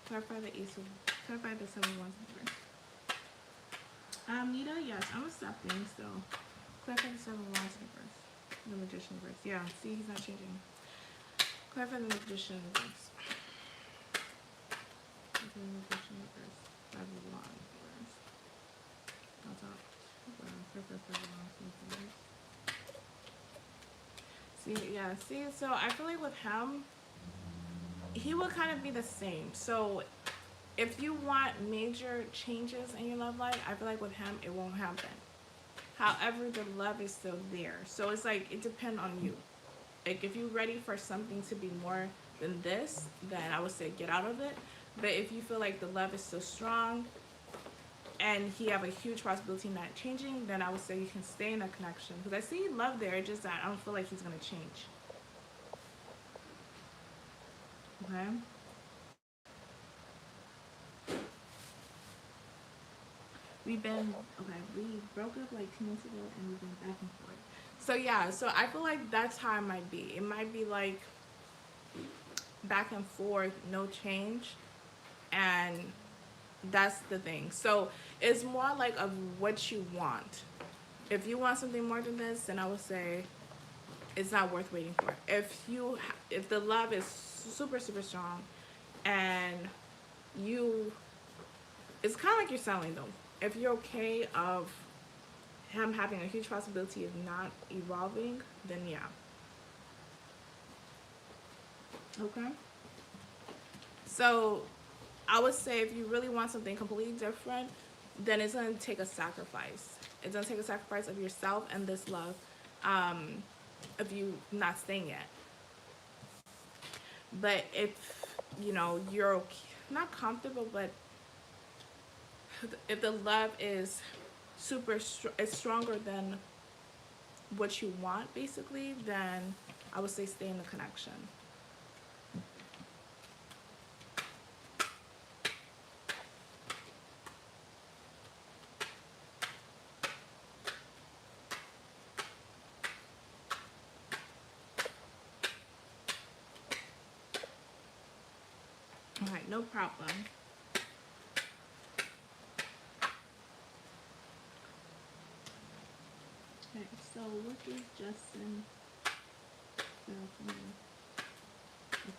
Clarify the ace of, clarify the 7 of wands in reverse. Nita, yes, I'm accepting still. Clarify the 7 of wands in reverse. The magician in reverse. Yeah, see, he's not changing. Clarify the magician in reverse. Clarify the magician in reverse. 5 of wands in reverse. On top. Clarify the 5 of wands in reverse. See, yeah, see, so I feel like with him, he will kind of be the same. So if you want major changes in your love life, I feel like with him, it won't happen. However, the love is still there. So it's like, it depends on you. Like, if you're ready for something to be more than this, then I would say get out of it. But if you feel like the love is still strong and he have a huge possibility not changing, then I would say you can stay in a connection. Because I see love there, it's just that I don't feel like he's going to change. Okay? We broke up like 2 months ago and we've been back and forth. So yeah, so I feel like that's how it might be. It might be like back and forth, no change, and that's the thing. So it's more like of what you want. If you want something more than this, then I would say it's not worth waiting for. If the love is super strong, and it's kind of like you're selling them. If you're okay of him having a huge possibility of not evolving, then yeah. Okay. So I would say if you really want something completely different, then it's going to take a sacrifice. It's going to take a sacrifice of yourself and this love, of you not staying yet. But if, you're okay, not comfortable, but if the love is it's stronger than what you want, basically, then I would say stay in the connection. All right, no problem. Okay, so what is Justin feel for me? Okay.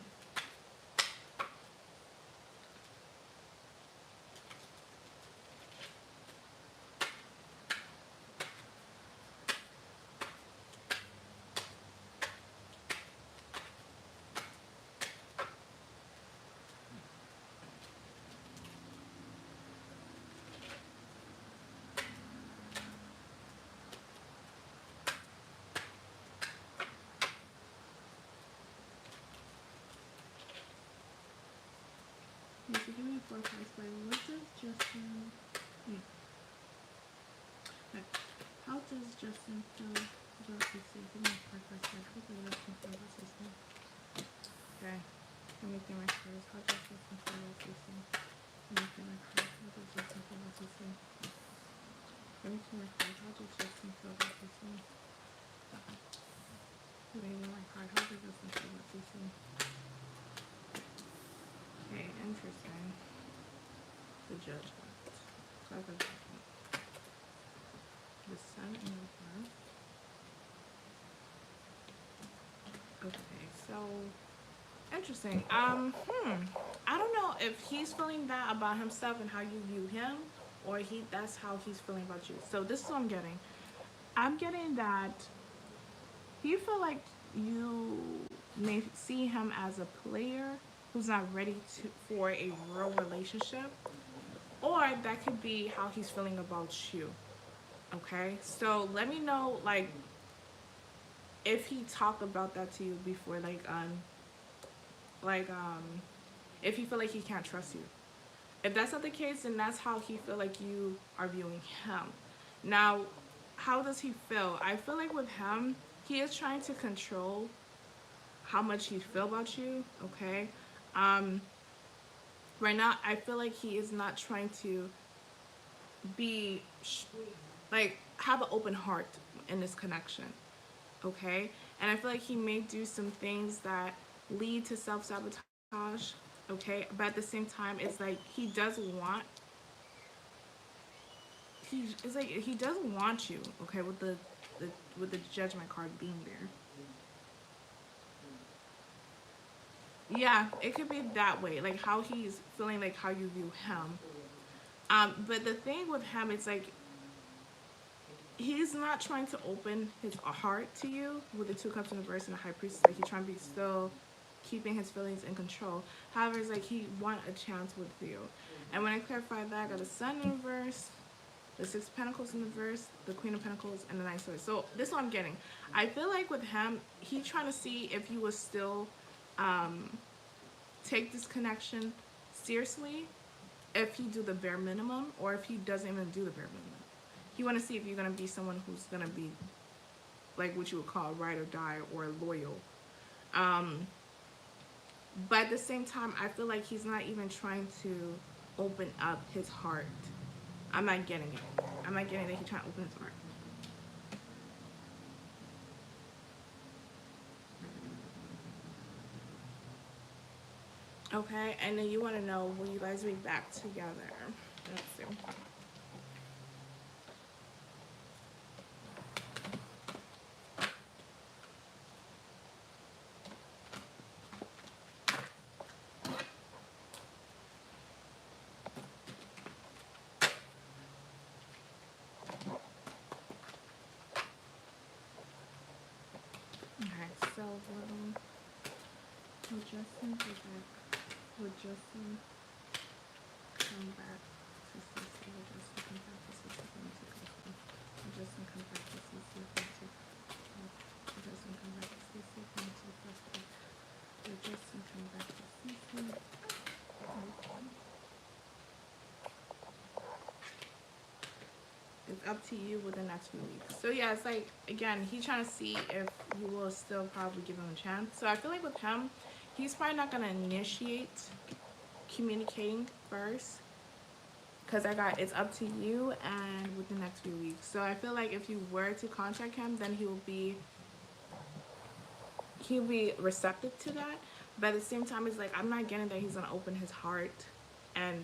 So give me 4 cards by what does Justin okay. How does Justin feel about this thing? Give me 4 cards by how does Justin feel about this thing? Okay. Let me think my cards. How does Justin feel about this thing? Let me think my cards. How does Justin feel about this thing? Let me think my cards. How does Justin feel about this thing? Let me think my card. How does Justin feel about this thing? Okay, interesting. The Judgment. Clever Judgment. The Sun in reverse. Okay, so interesting. I don't know if he's feeling that about himself and how you view him, or that's how he's feeling about you. So this is what I'm getting. I'm getting that you feel like you may see him as a player who's not ready for a real relationship, or that could be how he's feeling about you. Okay, so let me know, like, if he talked about that to you before, like if he feel like he can't trust you. If that's not the case, then that's how he feel like you are viewing him. Now, how does he feel? I feel like with him, he is trying to control how much he feel about you. Okay. Um, right now, I feel like he is not trying to be like have an open heart in this connection. Okay, and I feel like he may do some things that lead to self-sabotage. Okay, but at the same time, it's like he doesn't want you. Okay, with the with the judgment card being there. Yeah, it could be that way, like how he's feeling, like how you view him. But the thing with him, it's like he's not trying to open his heart to you with the two cups in reverse and the high priestess. Like he's trying to be still keeping his feelings in control. However, it's like he want a chance with you. And when I clarify that, I got the sun in reverse, the six of pentacles in reverse, the queen of pentacles, and the nine of swords. So this is what I'm getting. I feel like with him, he trying to see if you will still take this connection seriously, if he do the bare minimum, or if he doesn't even do the bare minimum. He want to see if you're going to be someone who's going to be like what you would call ride or die or loyal. But at the same time, I feel like he's not even trying to open up his heart. I'm not getting it. I'm not getting that he's trying to open his heart. Okay, and then you want to know, will you guys be back together? Let's see. Okay, so will Justin be back? Will Justin come back to CC? Will Justin come back to CC? Will Justin come back to CC? Will Justin come back to CC? Will Justin come back to CC? It's up to you with the next few weeks. So yeah, it's like, again, he's trying to see if you will still probably give him a chance. So I feel like with him, he's probably not going to initiate communicating first, because I got it's up to you and with the next few weeks. So I feel like if you were to contact him, then he'll be receptive to that. But at the same time, it's like, I'm not getting that he's going to open his heart and,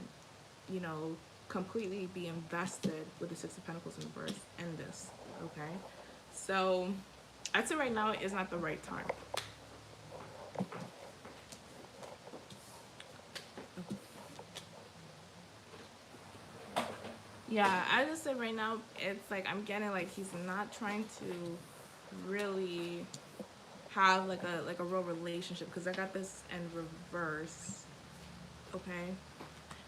you know, completely be invested with the Six of Pentacles in reverse in this. Okay, so I'd say right now is not the right time. Yeah, I just said right now, it's like I'm getting like he's not trying to really have like a real relationship, because I got this in reverse. Okay,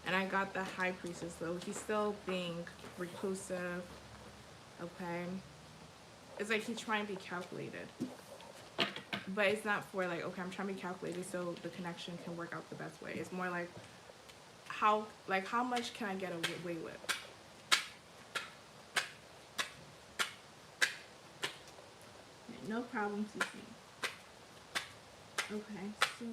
and I got the high priestess, so he's still being reclusive. Okay, it's like he's trying to be calculated, but it's not for like, okay, I'm trying to be calculated so the connection can work out the best way. It's more like how much can I get away with? No problem, CC. Okay, so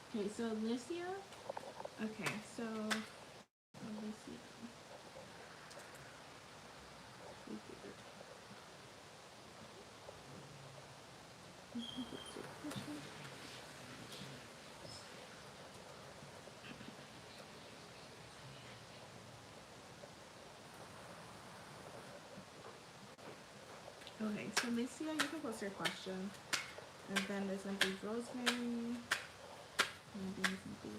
okay, so Alicia. Okay, so Alicia. Okay, so Alicia, you can post your question. And then there's gonna be Rosemary. And then there's gonna be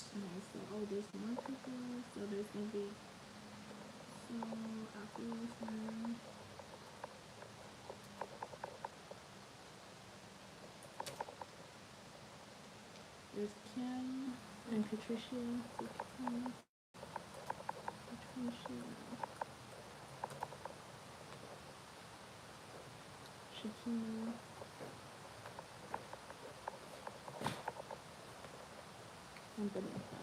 okay, so there's more people. So there's gonna be after Rosemary. There's Kim and Patricia. Kim, Patricia, Shakina, and Vanessa.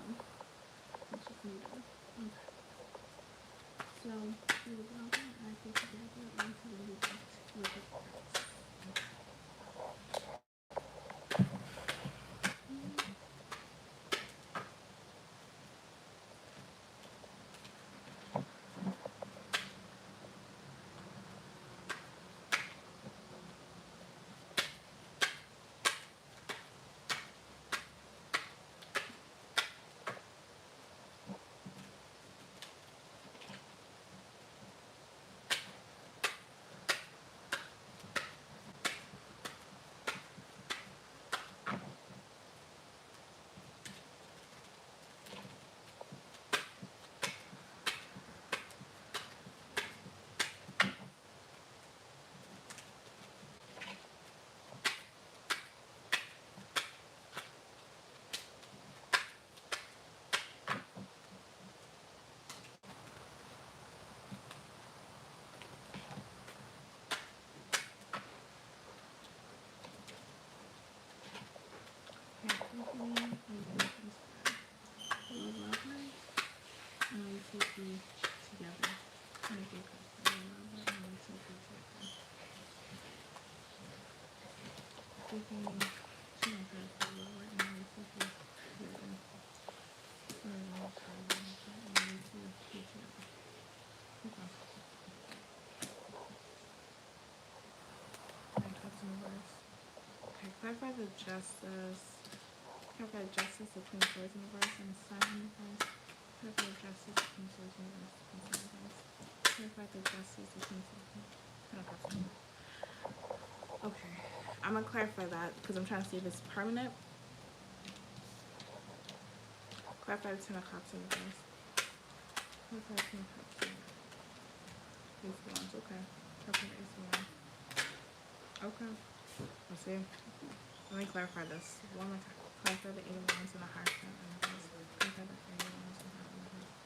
That's just me done. Okay. So we will go and add this together until we get with the parts. Clarify the justice. Clarify justice between source universe and side universe. Clarify justice between source universe and side universe. Clarify the justice between source universe. Okay, I'm gonna clarify that because I'm trying to see if it's permanent. Clarify the 10 of Cups universe. Clarify the 10 of Cups universe. Ace of Wands, okay. Clarify the Ace of Wands. Okay. Let's see. Let me clarify this one more time. Clarify the 8 of Wands and the Hierophant universe. Clarify the 8 of Wands and the Hierophant universe.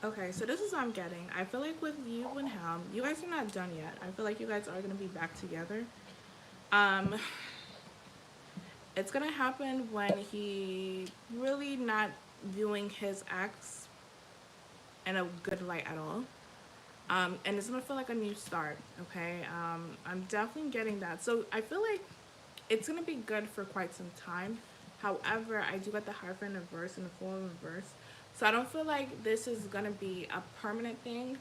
Okay, so this is what I'm getting. I feel like with you and him, you guys are not done yet. I feel like you guys are gonna be back together. It's gonna happen when he really not viewing his ex in a good light at all. And it's gonna feel like a new start, okay? I'm definitely getting that. So I feel like it's gonna be good for quite some time. However, I do get the Hierophant reverse and the Fool in reverse. So I don't feel like this is gonna be a permanent thing.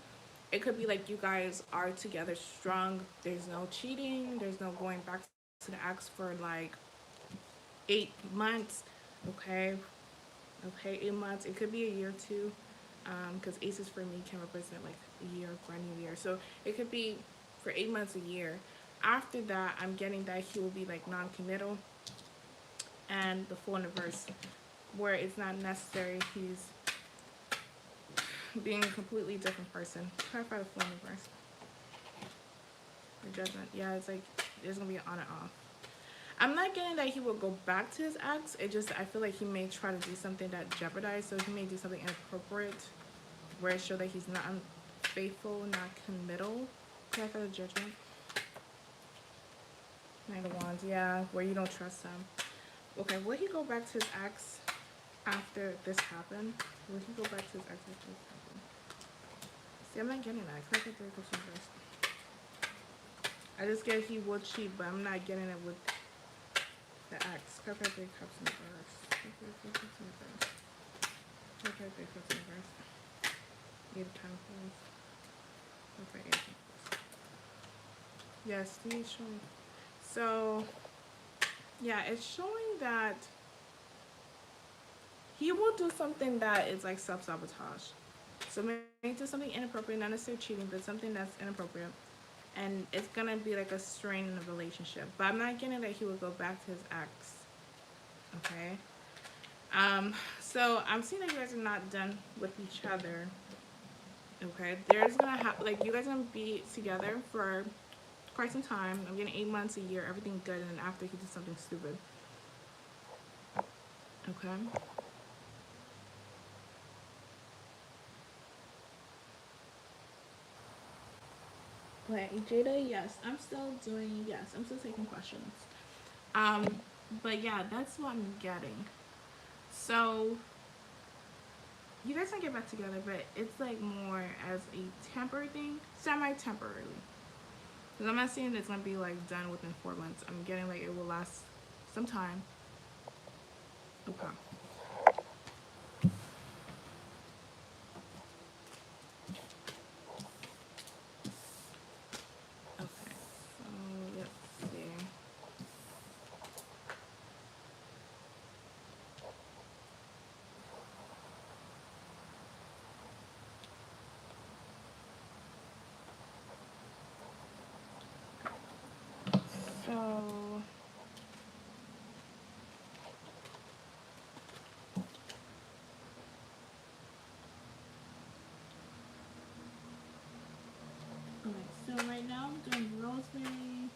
It could be like you guys are together strong. There's no cheating. There's no going back to the ex for like 8 months, okay? Okay, 8 months. It could be a year too, because aces for me can represent like a year for a new year. So it could be for 8 months, a year. After that, I'm getting that he will be like non-committal, and the Fool in reverse, where it's not necessary. He's being a completely different person. Clarify the Fool in reverse. The Judgment. Yeah, it's like there's gonna be an on and off. I'm not getting that he will go back to his ex. It just, I feel like he may try to do something that jeopardizes. So he may do something inappropriate where it shows that he's not faithful, not committal. Clarify the Judgment. Knight of Wands, yeah, where you don't trust him. Okay, will he go back to his ex after this happened? Will he go back to his ex after this happened? See, I'm not getting that. Clarify the reverse. I just get he would cheat, but I'm not getting it with the X. Clarify 3 Cups in reverse. Clarify 3 Cups in reverse. Clarify 3 Cups in reverse. 8 of Pentacles. Clarify 8 of Pentacles. Yes, he's showing. So, yeah, it's showing that he will do something that is like self-sabotage. So maybe do something inappropriate, not necessarily cheating, but something that's inappropriate. And it's gonna be like a strain in the relationship. But I'm not getting that he would go back to his ex. Okay. So I'm seeing that you guys are not done with each other. Okay. There's gonna have like you guys are gonna be together for quite some time. I'm getting 8 months, a year, everything good, and then after he did something stupid. Okay. Wait, Jada, yes, I'm still doing, yes, I'm still taking questions. Um, but yeah, that's what I'm getting. So you guys can get back together, but it's like more as a temporary thing, semi-temporarily. Because I'm not saying it's gonna be like done within 4 months. I'm getting like it will last some time. Okay. Okay. So let's see. So okay. So right now I'm doing rosemary,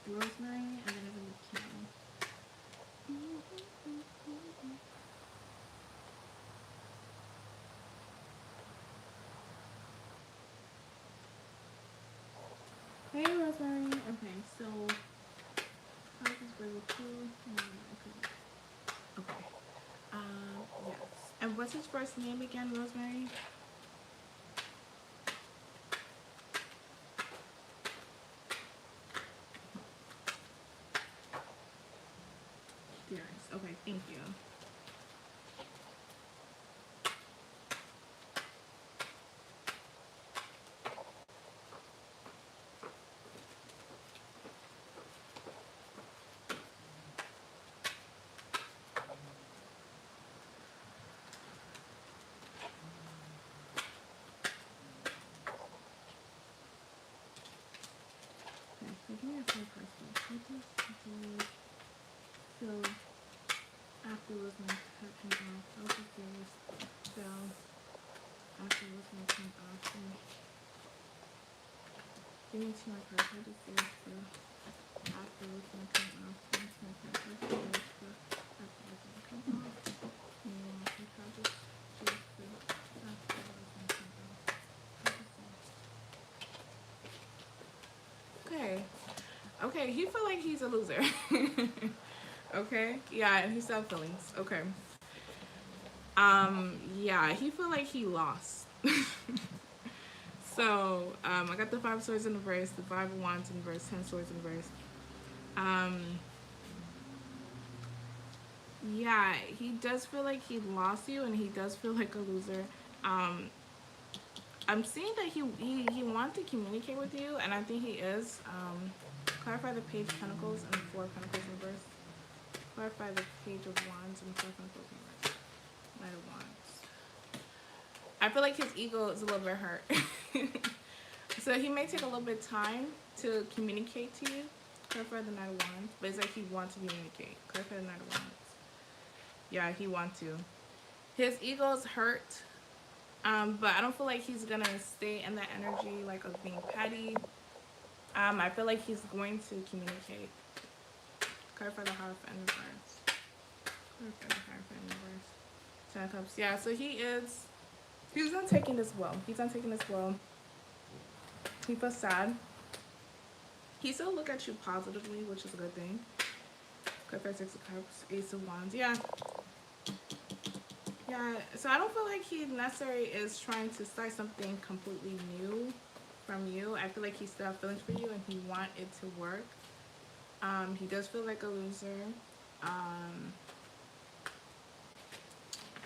rosemary, and then I'm gonna candle. Hey, rosemary. Okay, so how is this burger too? Okay. Yes. And what's his first name again, Rosemary? Darius. Okay, thank you. Okay, so give me a full person. So after Rosemary comes off, I'll just do this. So after Rosemary comes off, and give me to my purse. I'll just do this. So after Rosemary comes off, give me to my purse. I'll just do this. So after Rosemary comes off, and then I'll just do this. So after Rosemary comes off, I'll just do this. Okay. Okay, he feel like he's a loser. Okay. Yeah, he still have feelings. Okay. Yeah, he feel like he lost. So, I got the five swords in reverse, the five of wands in reverse, 10 swords in reverse. Um, yeah, he does feel like he lost you, and he does feel like a loser. Um, I'm seeing that he wants to communicate with you, and I think he is. Clarify the page of pentacles and the four of pentacles in reverse. Clarify the page of wands and the four of pentacles in reverse. Knight of wands. I feel like his ego is a little bit hurt. So he may take a little bit of time to communicate to you. Clarify the Knight of Wands. But it's like he wants to communicate. Clarify the Knight of Wands. Yeah, he wants to. His ego is hurt. But I don't feel like he's going to stay in that energy like of being petty. I feel like he's going to communicate. Clarify the Hierophant in reverse. Clarify the Hierophant in reverse. 10 of Cups. Yeah, so he's not taking this well. He's not taking this well. He feels sad. He still look at you positively, which is a good thing. Clarify 6 of Cups, Ace of Wands. Yeah. Yeah, so I don't feel like he necessarily is trying to start something completely new from you. I feel like he still has feelings for you and he wants it to work. He does feel like a loser.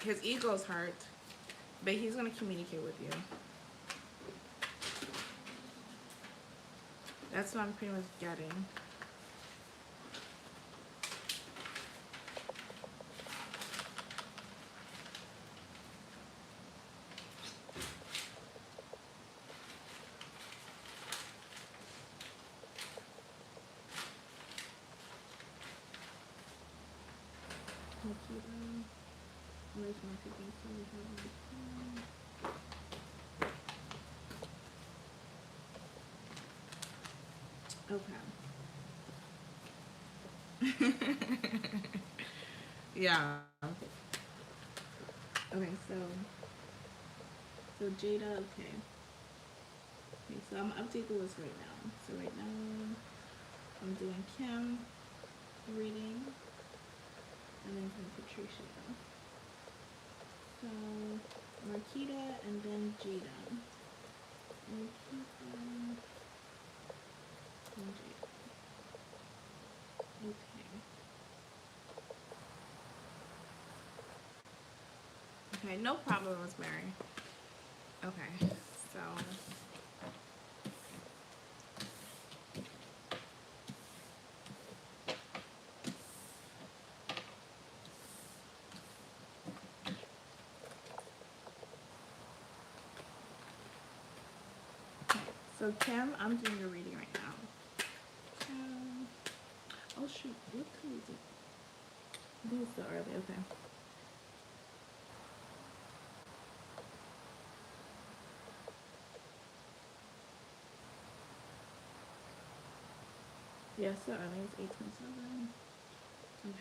His ego's hurt, but he's going to communicate with you. That's what I'm pretty much getting. Okay. Yeah. Okay, so Jada, okay. Okay, so I'm gonna update the list right now. So right now I'm doing Kim reading and then from Patricia. So Marquita and then Jada. Marquita and Jada. Okay. Okay, no problem, Rosemary. Okay, so so Kim, I'm doing your reading right now. Kim. Oh shoot, what time is it? I think it's still early. Okay. Yeah, it's still early. It's 8:27. Okay.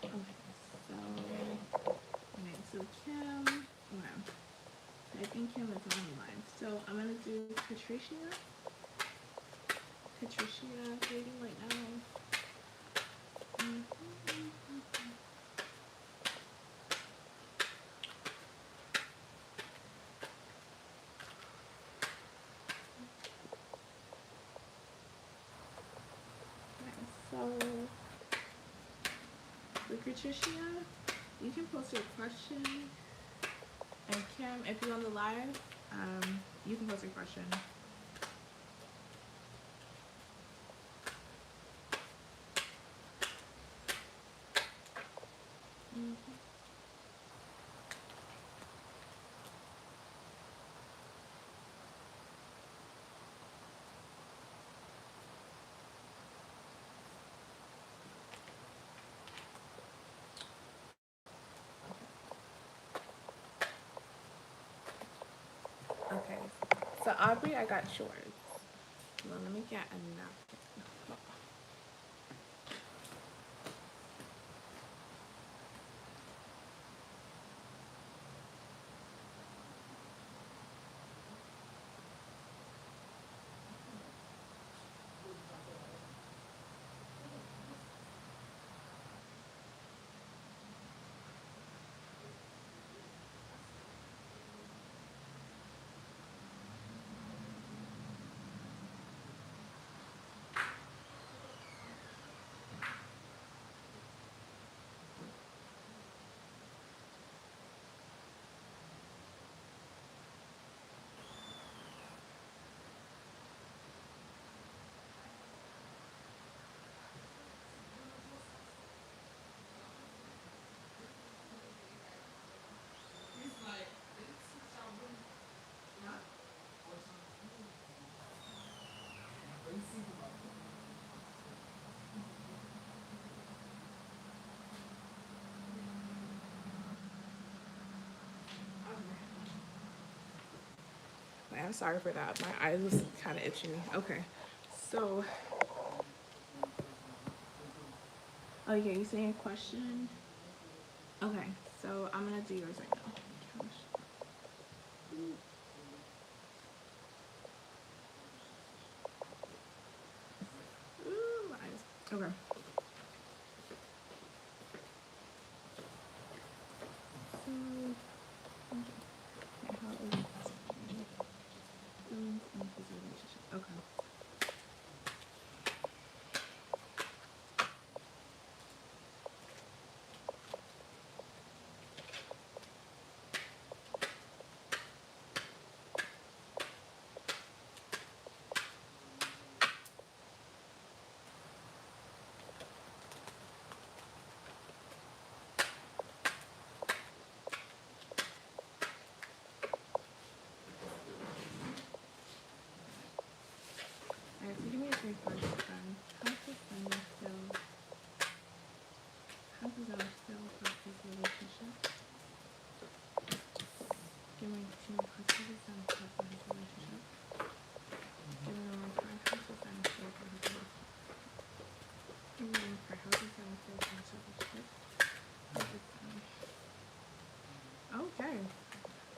Okay. So so Kim. Okay. I think Kim is online. So I'm gonna do Patricia. Patricia reading right now. Okay, so with Patricia, you can post your question. And Kim, if you're on the live, you can post your question. Okay. So Aubrey, I got yours. Well, let me get enough. I'm sorry for that. My eyes was kind of itching. Okay. So, oh yeah, you saying a question? Okay. So I'm gonna do yours right now. Ooh, my eyes. Okay. So, okay, how is feelings in his relationship? Okay. Very first friend. How does Simon feel? How does Simon feel about his relationship? Give me two. How does Simon feel about his relationship? Give me one more card. How does Simon feel about his relationship? Give me one more card. How does Simon feel about his relationship? How does Simon... Okay.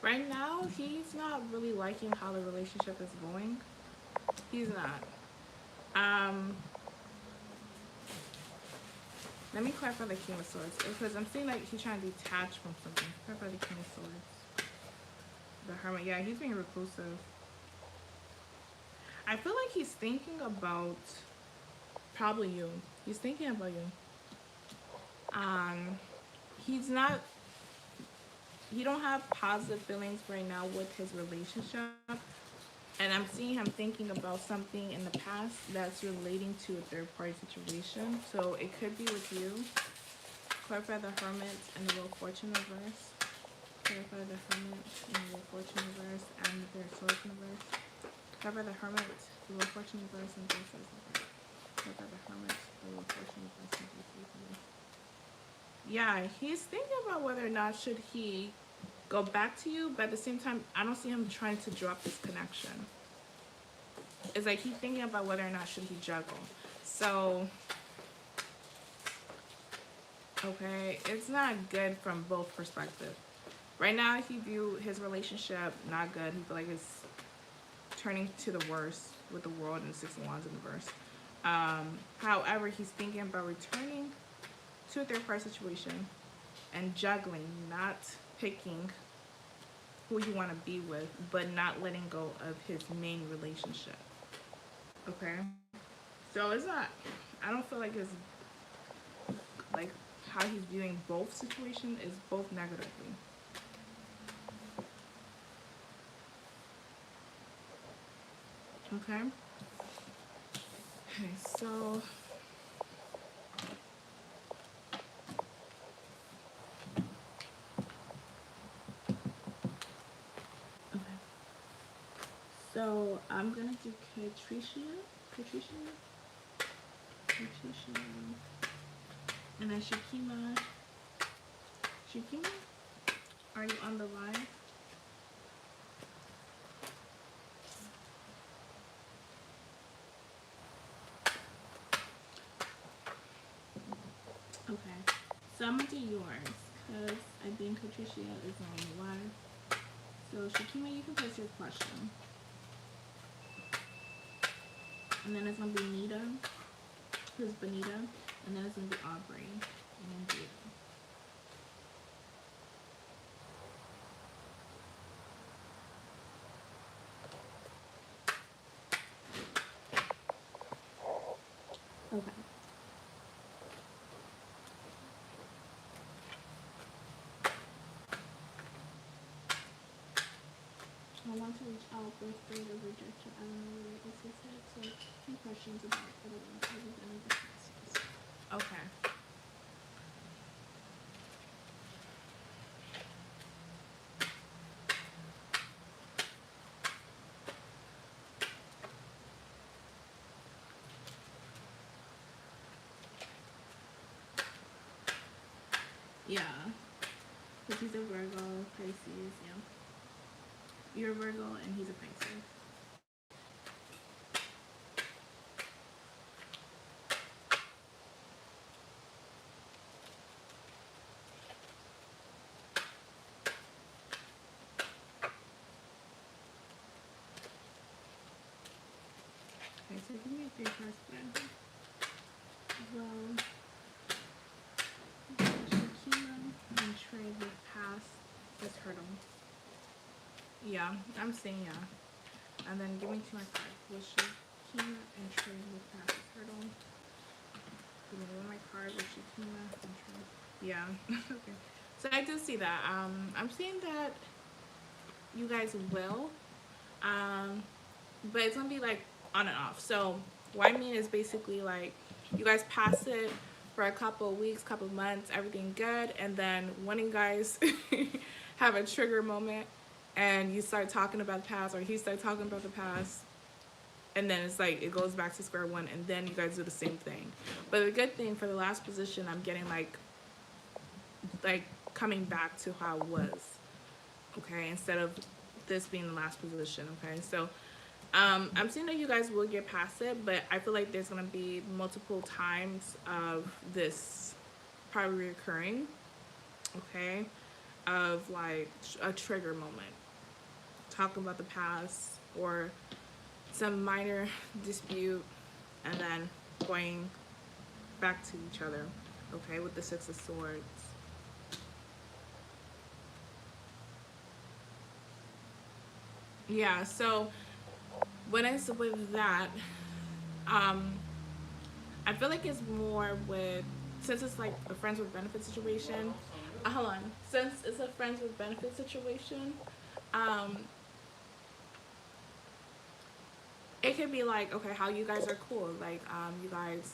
Right now, he's not really liking how the relationship is going. He's not. Let me clarify the King of Swords because I'm seeing like he's trying to detach from something. Clarify the King of Swords. The Hermit. Yeah, he's being reclusive. I feel like he's thinking about probably you. He's thinking about you. He's not. He don't have positive feelings right now with his relationship. And I'm seeing him thinking about something in the past that's relating to a third party situation. So it could be with you. Clarify the Hermit and the Wheel of Fortune reverse. Clarify the Hermit and the Wheel of Fortune reverse and the Swords reverse. Clarify the Hermit, the Wheel of Fortune reverse, and the Swords reverse. Clarify the Hermit, the Wheel of Fortune reverse, and the Swords reverse. Yeah, he's thinking about whether or not should he go back to you, but at the same time, I don't see him trying to drop this connection. It's like he's thinking about whether or not should he juggle. So, okay, it's not good from both perspectives. Right now, he view his relationship not good. He feel like it's turning to the worst with the World and the Six of Wands in the verse. However, he's thinking about returning to a third party situation and juggling, not picking who you want to be with, but not letting go of his main relationship. Okay? So it's not, I don't feel like it's like how he's viewing both situations is both negatively. Okay? Okay, so so I'm gonna do Patricia, and then Shakima. Shakima, are you on the line? Okay, so I'm gonna do yours because I think Patricia is on the line. So Shakima, you can place your question. And then it's gonna be Nita, who's Benita, and then it's gonna be Aubrey, and then Dia. Okay. I want to reach out with Freda rejection. I don't know where this is at, so a few questions about it. I don't know if there's any differences. Okay. Yeah. Because he's a Virgo, Pisces, yeah. You're a Virgo and he's a Pisces. Okay, so give me a 3-card spread. Well, Shakima and Trey will pass this hurdle. Yeah, I'm saying yeah. And then give me 2 more cards. Will Shakima and Trey will pass this hurdle? Give me 1 more card with Shakima and Trey. Yeah. Okay. So I do see that. I'm seeing that you guys will. But it's gonna be like on and off. So what I mean is basically like you guys pass it for a couple of weeks, couple of months, everything good, and then when you guys have a trigger moment and you start talking about the past or he starts talking about the past, and then it's like it goes back to square one, and then you guys do the same thing. But the good thing for the last position, I'm getting like coming back to how it was, okay, instead of this being the last position, okay. So I'm seeing that you guys will get past it, but I feel like there's gonna be multiple times of this probably recurring, okay, of like a trigger moment, talking about the past or some minor dispute, and then going back to each other, okay, with the Six of Swords. Yeah, so when it's with that, um, I feel like it's more with, since it's like a friends with benefit situation. Hold on, since it's a friends with benefit situation, um, it could be like, okay, how you guys are cool, like you guys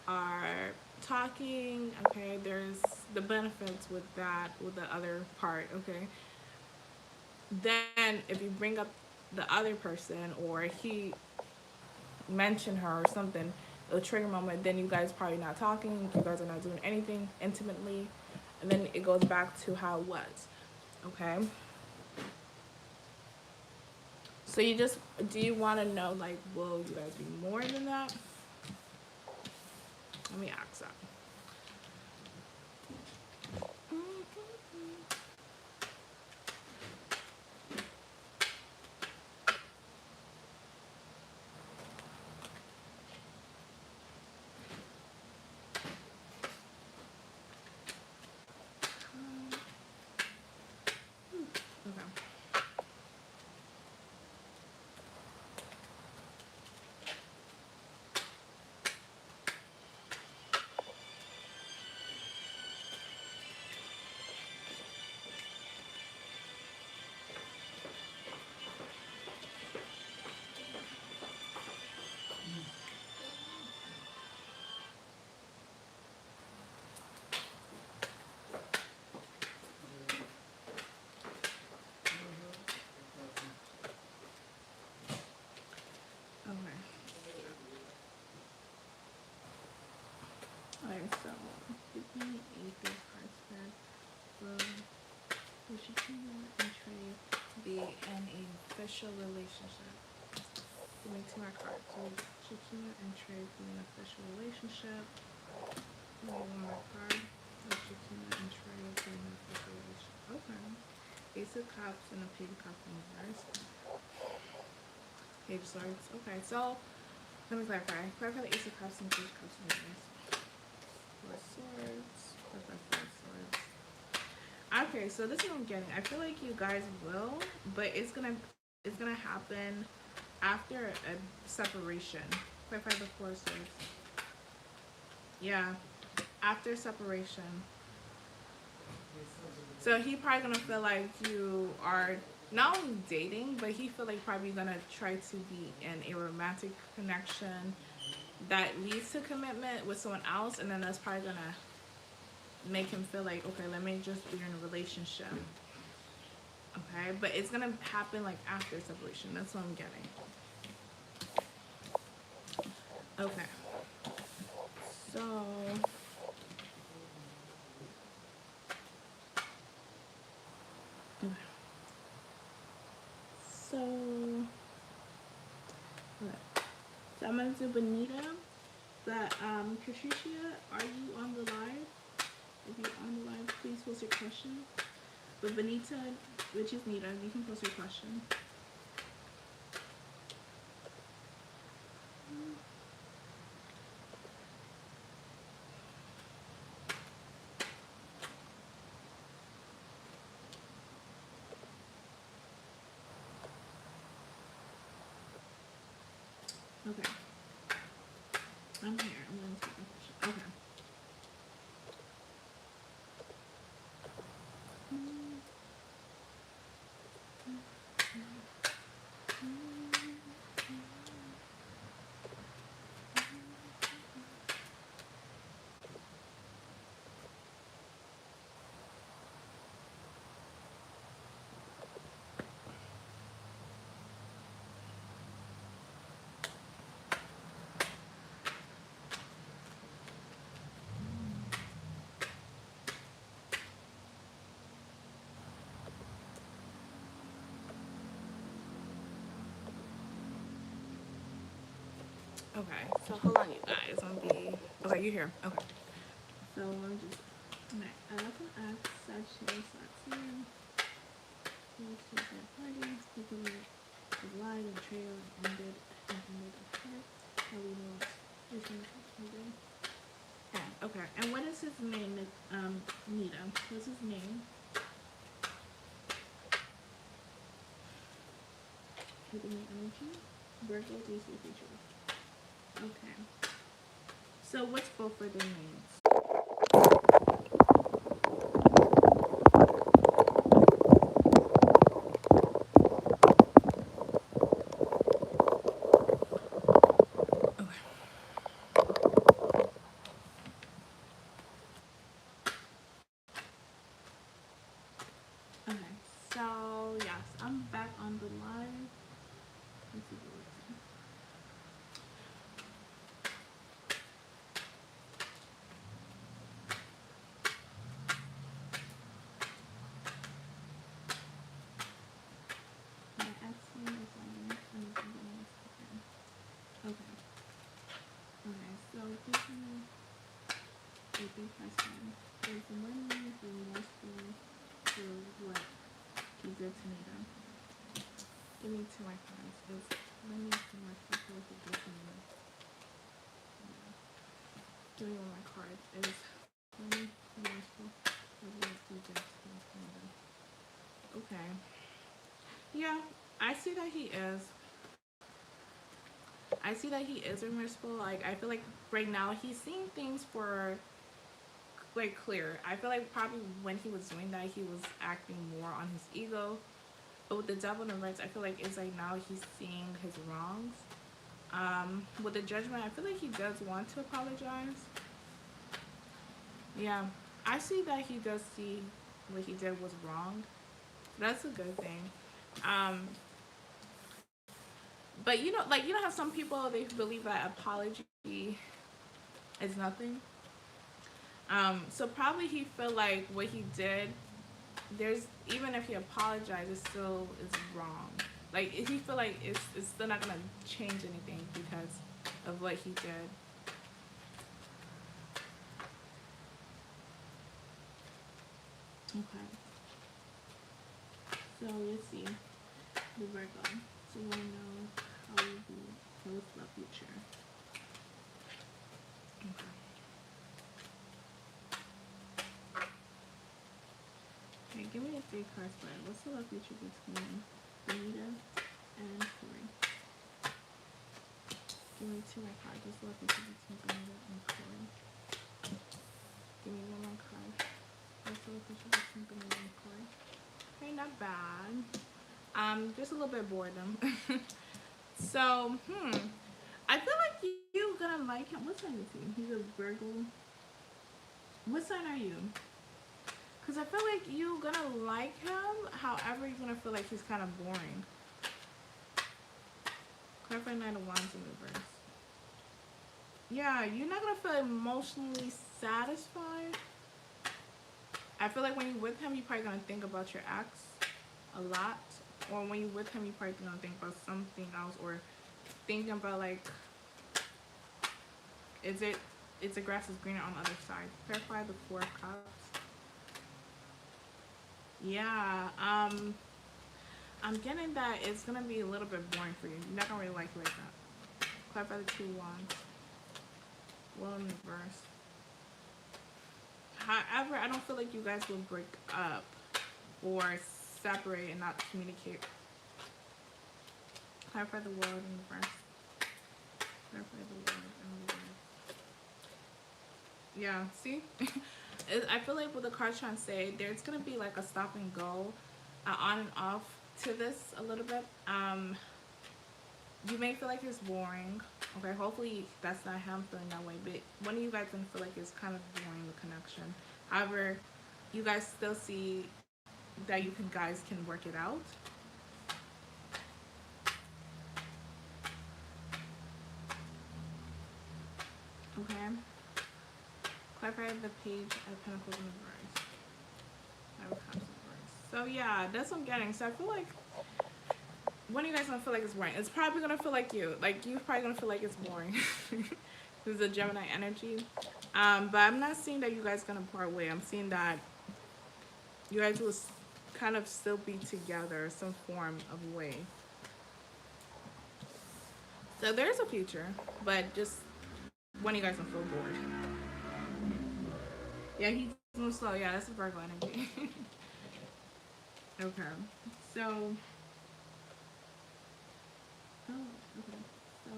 are talking, okay, there's the benefits with that, with the other part, okay. Then if you bring up the other person, or he mention her or something, a trigger moment, then you guys probably not talking, you guys are not doing anything intimately, and then it goes back to how it was, okay. So you just, do you want to know, like, will you guys be more than that? Let me ask that. Okay. Okay. Alright, so give me a card spread from would you and trade be in a official relationship? Give me two more cards. So Shakina and Trey be in an official relationship. Give me one more card. So Shakina and Trey be in an official relationship. Okay. Ace of Cups and a Page of Cups in reverse. Page of Swords. Okay, so let me clarify. Clarify the Ace of Cups and Page of Cups in reverse. Four Swords. Clarify Four Swords. Okay, so this is what I'm getting. I feel like you guys will, but it's gonna happen after a separation. Clarify the Four Swords. Yeah, after separation. So he probably gonna feel like you are not only dating, but he feel like probably gonna try to be in a romantic connection that leads to commitment with someone else, and then that's probably gonna make him feel like, okay, let me just be in a relationship. Okay, but it's gonna happen like after separation. That's what I'm getting. Okay, so okay. So, okay. So I'm gonna do Benita. But Patricia, are you on the live? If you're on the live, please post your question. But Benita, which is Nita, you can post your question. Okay. I'm here. I'm going to take my question. Okay. Okay, so hold on, you guys. I'm gonna be. Okay, you're here. Okay. So let me just. I often ask such things. To third parties, people have lied and betrayal and ended the hurt. How we know it's children. Okay. And what is his name? Nita. What's his name? Hidden energy. Virgo DC feature. Okay. So what's both of their names? Okay, so yes, I'm back on the live. Let's see what we're doing. My accent is on okay. Okay, so this is a big question. There's money remorseful for what he did to me then. Give me to my friends. Is money remorseful for what he did to me. Give me one of my cards. Is money remorseful for what he did to me. Okay. Yeah, I see that he is. I see that he is remorseful. Like, I feel like right now he's seeing things for like clear. I feel like probably when he was doing that, he was acting more on his ego. But with the devil in reverse, I feel like it's like now he's seeing his wrongs. With the judgment, I feel like he does want to apologize. Yeah, I see that he does see what he did was wrong. That's a good thing. Um, but you know, like you know how some people they believe that apology is nothing. So probably he feel like what he did. There's even if he apologizes, it still is wrong. Like he feel like it's still not gonna change anything because of what he did. Okay. So let's see the Virgo. So you wanna know how you be close the future. Okay. Okay, give me a 3 card spread. What's the love future between Freda and Corey? Give me 2 more cards. What's the love future between Freda and Corey? Give me 1 more card. What's the love future between Freda and Corey? Okay, not bad. Just a little bit boredom. So, I feel like you're gonna like him. What sign is he? He's a Virgo. What sign are you? Because I feel like you're gonna like him. However, you're gonna feel like he's kind of boring. Clarify 9 of Wands in reverse. Yeah, you're not gonna feel emotionally satisfied. I feel like when you're with him, you're probably gonna think about your ex a lot. Or when you're with him, you're probably gonna think about something else, or thinking about like, it's the grass is greener on the other side. Clarify the 4 of Cups. Yeah, I'm getting that it's gonna be a little bit boring for you. You're not gonna really like it like that. Clarify the 2 Wands. Well, in reverse. However, I don't feel like you guys will break up or separate and not communicate. Clarify the world in reverse. Clarify the world in reverse. Yeah, see? I feel like what the card's trying to say, there's going to be like a stop and go, on and off to this a little bit. You may feel like it's boring. Okay, hopefully that's not him feeling that way. But one of you guys gonna feel like it's kind of boring, the connection. However, you guys still see that you guys can work it out. Okay. Clarify the Page of Pentacles in reverse. I have Cups in reverse. So yeah, that's what I'm getting. So I feel like when are you guys gonna feel like it's boring? It's probably gonna feel like you. Like you're probably gonna feel like it's boring. This is a Gemini energy. But I'm not seeing that you guys gonna part way. I'm seeing that you guys will kind of still be together, some form of way. So there's a future, but just when you guys don't feel bored. Yeah, he's moving slow. Yeah, that's a Virgo energy. Okay. So, oh, okay. So,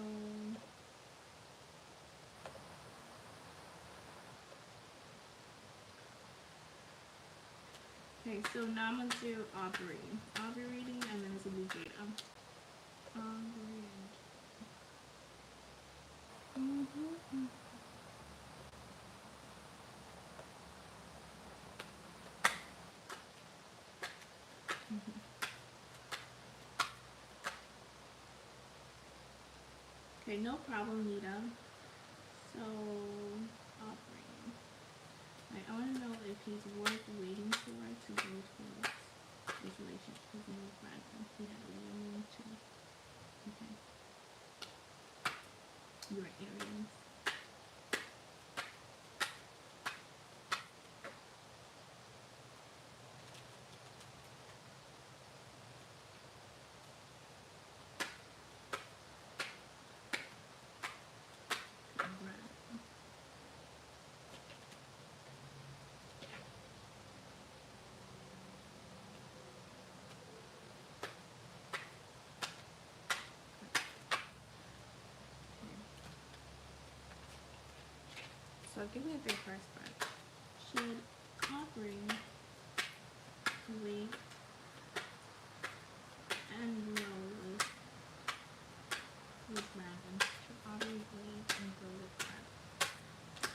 okay. So now I'm gonna do Aubrey. Aubrey reading, and then it's a new date. Aubrey. Mm-hmm. Okay, no problem, Nita. So, Aubrey. I want to know if he's worth waiting for to go towards this relationship. His new friend. He had a woman too. Okay. You're Aries. So give me a big first part. Should Aubrey wait and grow with Brandon? Should Aubrey wait and grow with Brandon?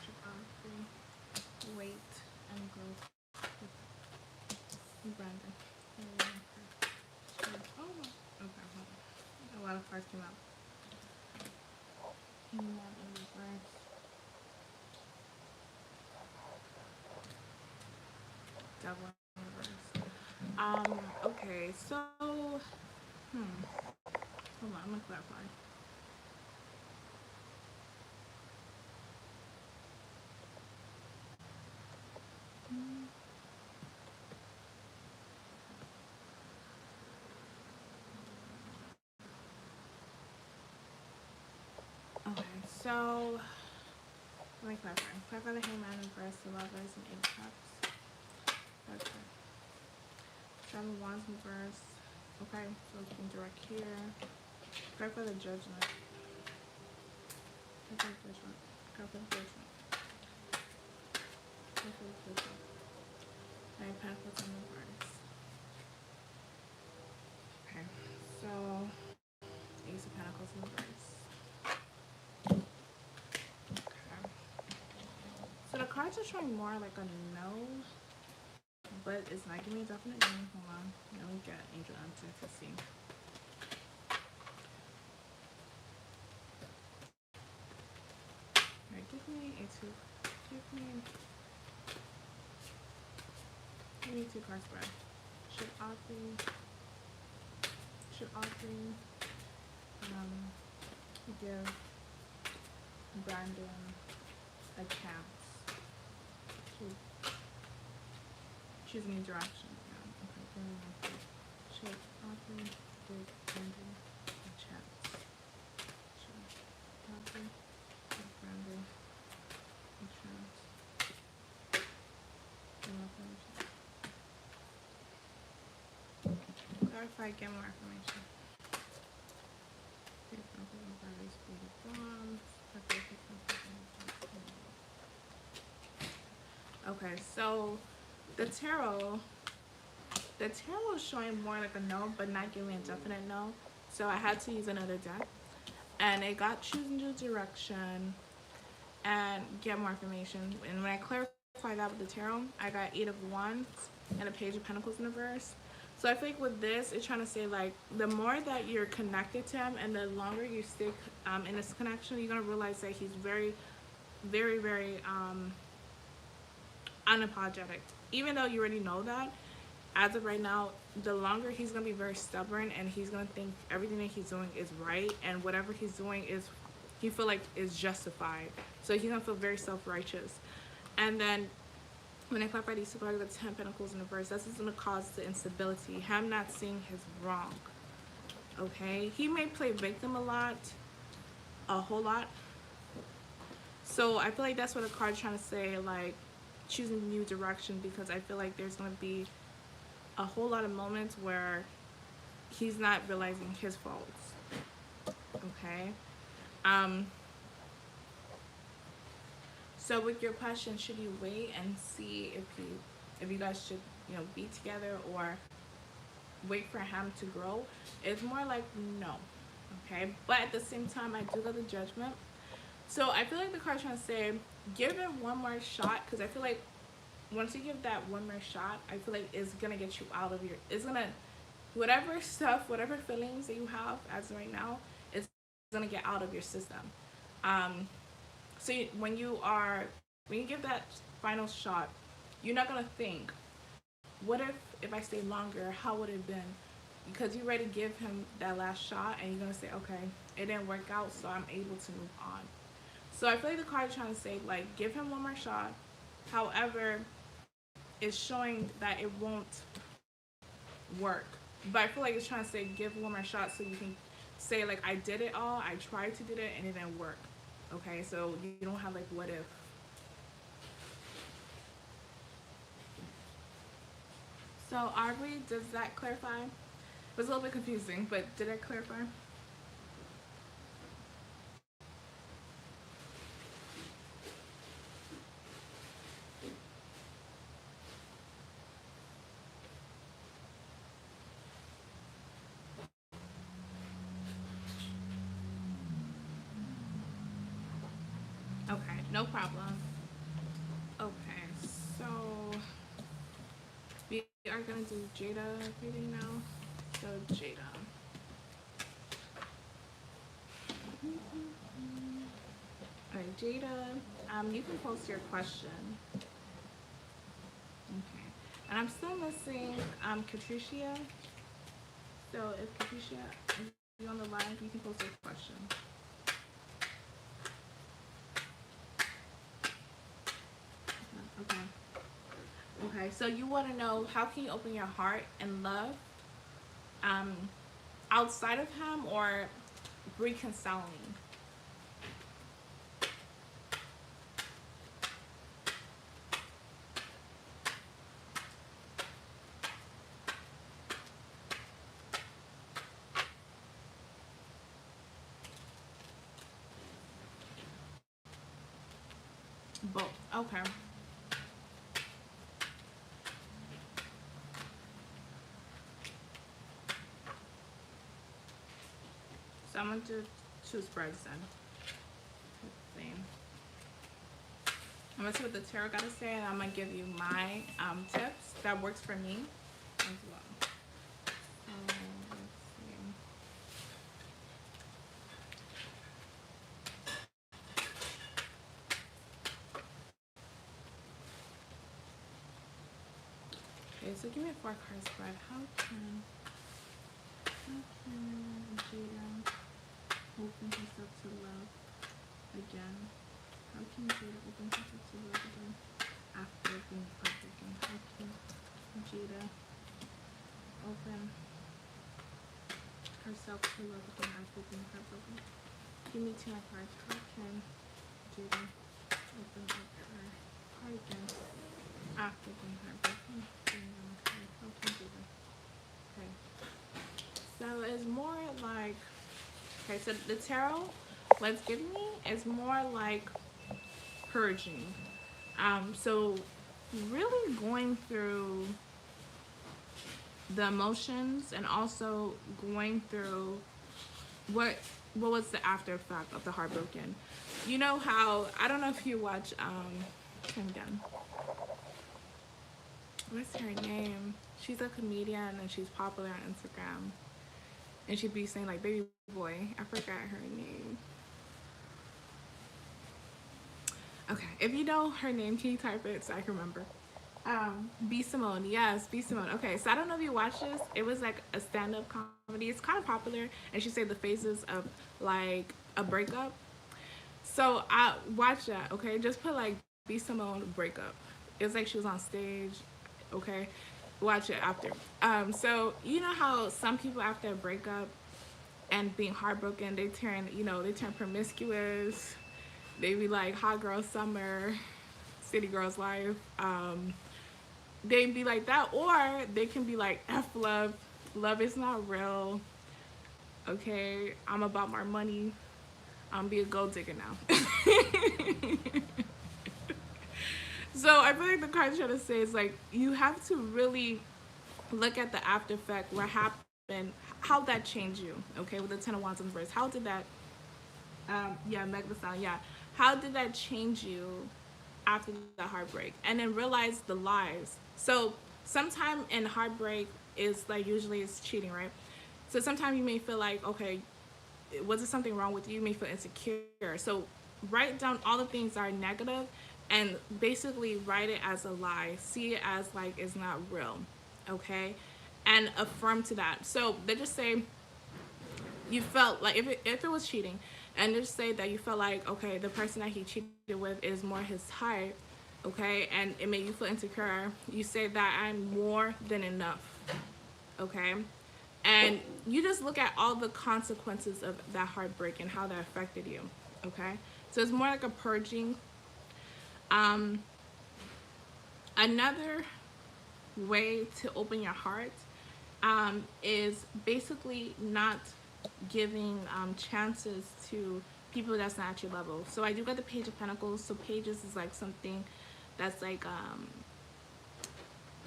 Should Aubrey wait and grow with Brandon? Should, oh no. Okay, hold on. A lot of cards came out. Came out in reverse. Double in reverse. Okay, so hold on, I'm gonna clarify. Okay, so let me clarify. Clarify the hangman in reverse, the lovers and eight of cups. Okay. Seven of wands in reverse. Okay, so it's been direct here. Clarify the judgment. Clarify the judgment. Clarify the judgment. Clarify the judgment. Nine of pentacles in reverse. Okay, so ace of pentacles in reverse. Okay. So the cards are showing more like a no, but it's not giving me a definite no. Hold on. Let me get angel answer to see. Alright, give me two card spread. Should Audrey give Brandon a chance to choose a new direction? Yeah, okay, should Audrey give Brandon a chance? Should Audrey give Brandon a chance? Clarify, get more information. Okay, so the tarot is showing more like a no, but not giving me a definite no. So I had to use another deck, and it got choose a new direction and get more information. And when I clarified that with the tarot, I got Eight of Wands and a Page of Pentacles in reverse. So I think with this, it's trying to say like the more that you're connected to him and the longer you stick in this connection, you're gonna realize that he's very, very, very unapologetic. Even though you already know that, as of right now, the longer he's gonna be very stubborn, and he's gonna think everything that he's doing is right, and whatever he's doing is, he feel like is justified. So he's gonna feel very self-righteous. And then when I clarify these two cards, the 10 Pentacles in reverse, that's just gonna cause the instability. Him not seeing his wrong. Okay, he may play victim a whole lot. So I feel like that's what the card's trying to say, like choosing a new direction, because I feel like there's gonna be a whole lot of moments where he's not realizing his faults. Okay. So with your question, should you wait and see if you guys should, you know, be together or wait for him to grow? It's more like no. Okay. But at the same time, I do love the Judgment. So I feel like the card's trying to say, give it one more shot, because I feel like once you give that one more shot, I feel like it's gonna get you out of your, it's gonna, whatever stuff, whatever feelings that you have as of right now, it's gonna get out of your system. So when you give that final shot, you're not gonna think, what if I stayed longer, how would it have been? Because you ready to give him that last shot, and you're gonna say, okay, it didn't work out, so I'm able to move on. So I feel like the card is trying to say, like, give him one more shot. However, it's showing that it won't work. But I feel like it's trying to say, give one more shot, so you can say, like, I did it all, I tried to do it, and it didn't work. Okay, so you don't have, like, what if. So Aubrey, does that clarify? It was a little bit confusing, but did it clarify? Okay, no problem. Okay, so we are gonna do Jada reading now. So Jada. Alright, Jada, you can post your question. Okay. And I'm still missing Katricia. So if Katricia is on the line, you can post your question. Okay. Okay, so you want to know, how can you open your heart and love outside of him, or reconciling? Both. Okay. So I'm going to do 2 spreads then. Same. I'm going to see what the tarot got to say, and I'm going to give you my tips that works for me as well. Let's see. Okay, so give me a 4-card spread. How can Jada open herself to love again? How can Jada open herself to love again after being heartbroken? How can Jada open herself to love again after being heartbroken? Give me 2 more cards. How can Jada open up her heart again after being heartbroken? How can Jada? Okay. So it's more like, okay, so the tarot, what's giving me is more like purging. So really going through the emotions, and also going through what was the after effect of the heartbroken. You know how, I don't know if you watch again. What's her name? She's a comedian and she's popular on Instagram. And she'd be saying, like, baby boy. I forgot her name. Okay, if you know her name, can you type it so I can remember? B Simone, yes, B Simone. Okay, so I don't know if you watched this. It was like a stand-up comedy. It's kind of popular, and she said the phases of like a breakup. So I watched that. Okay, just put like B Simone breakup. It's like she was on stage. Okay, watch it after. So you know how some people after a breakup and being heartbroken, they turn, they turn promiscuous. They be like hot girl summer, city girls life. They be like that, or they can be like F love. Love is not real. Okay, I'm about my money. I'm be a gold digger now. So I feel like the card's trying to say is like you have to really look at the after effect, what happened, how that changed you. Okay, with the Ten of Wands in reverse, how did that? Yeah, Meg the Sound. Yeah, how did that change you after the heartbreak? And then realize the lies. So sometime in heartbreak is like usually it's cheating, right? So sometimes you may feel like, okay, was there something wrong with you? You may feel insecure. So write down all the things that are negative and basically write it as a lie. See it as like it's not real. Okay? And affirm to that. So they just say you felt like if it was cheating, and just say that you felt like, okay, the person that he cheated with is more his type, okay, and it made you feel insecure, you say that I'm more than enough, okay, and you just look at all the consequences of that heartbreak and how that affected you, okay. So it's more like a purging. um Another way to open your heart is basically not giving chances to people that's not at your level. So I do got the Page of Pentacles. So pages is like something that's like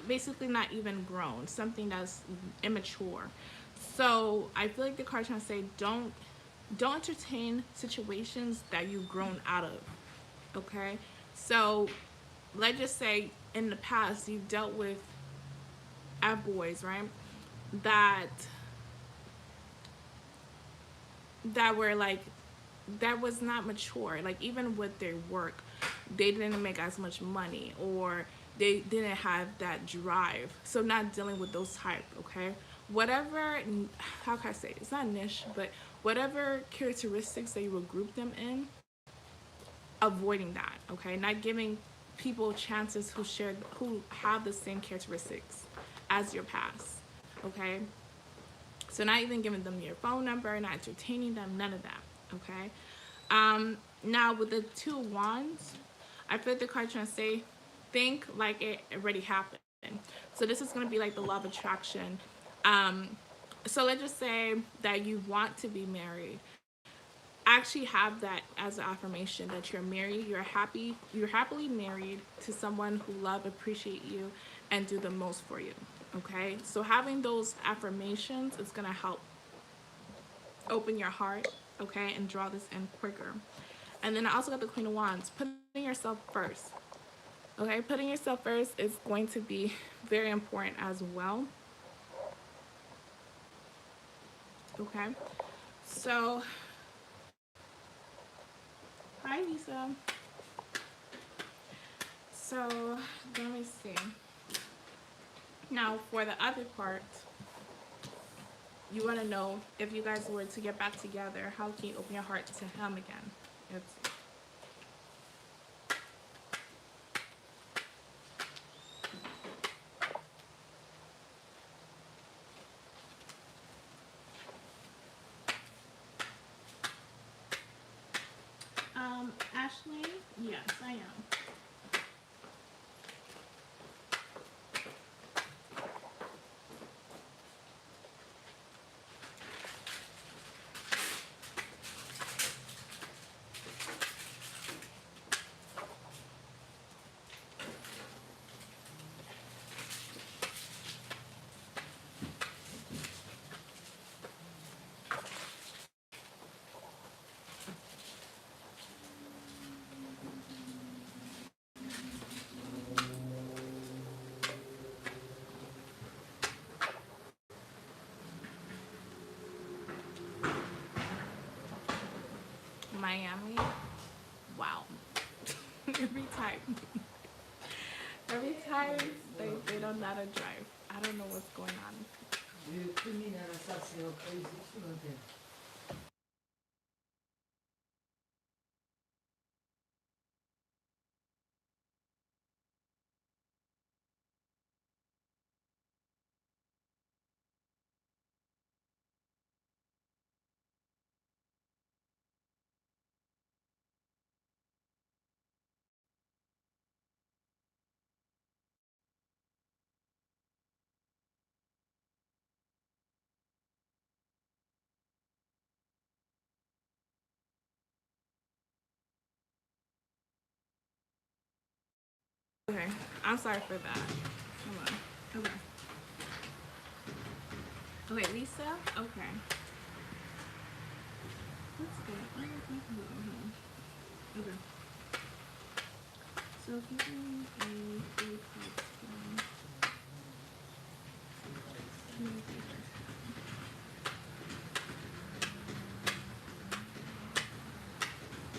basically not even grown, something that's immature. So I feel like the card's trying to say don't entertain situations that you've grown out of. Okay, so let's just say in the past you've dealt with boys, right? That that were like that was not mature. Like even with their work, they didn't make as much money, or they didn't have that drive. So not dealing with those type, okay? Whatever, how can I say it? It's not niche, but whatever characteristics that you will group them in, avoiding that, okay? Not giving people chances who have the same characteristics as your past, okay? So not even giving them your phone number, not entertaining them, none of that, okay? Now with the Two of Wands, I feel like the card trying to say, think like it already happened. So this is going to be like the law of attraction. Um, so let's just say that you want to be married. Actually have that as an affirmation that you're married, you're happily married to someone who love, appreciate you, and do the most for you. Okay, so having those affirmations is going to help open your heart, okay, and draw this in quicker. And then I also got the Queen of Wands, putting yourself first. Okay, putting yourself first is going to be very important as well. Okay, so hi Lisa. So let me see. Now for the other part, you want to know if you guys were to get back together, how can you open your heart to him again? Let's see. Ashley, yes, I am. Miami. Wow. Every time. Every time they don't know how to drive. I don't know what's going on. Le criminel assassin crazy killer. Okay, I'm sorry for that. Hold on. Okay. Okay, Lisa. Okay. Let's go. Okay. So giving a three card spell.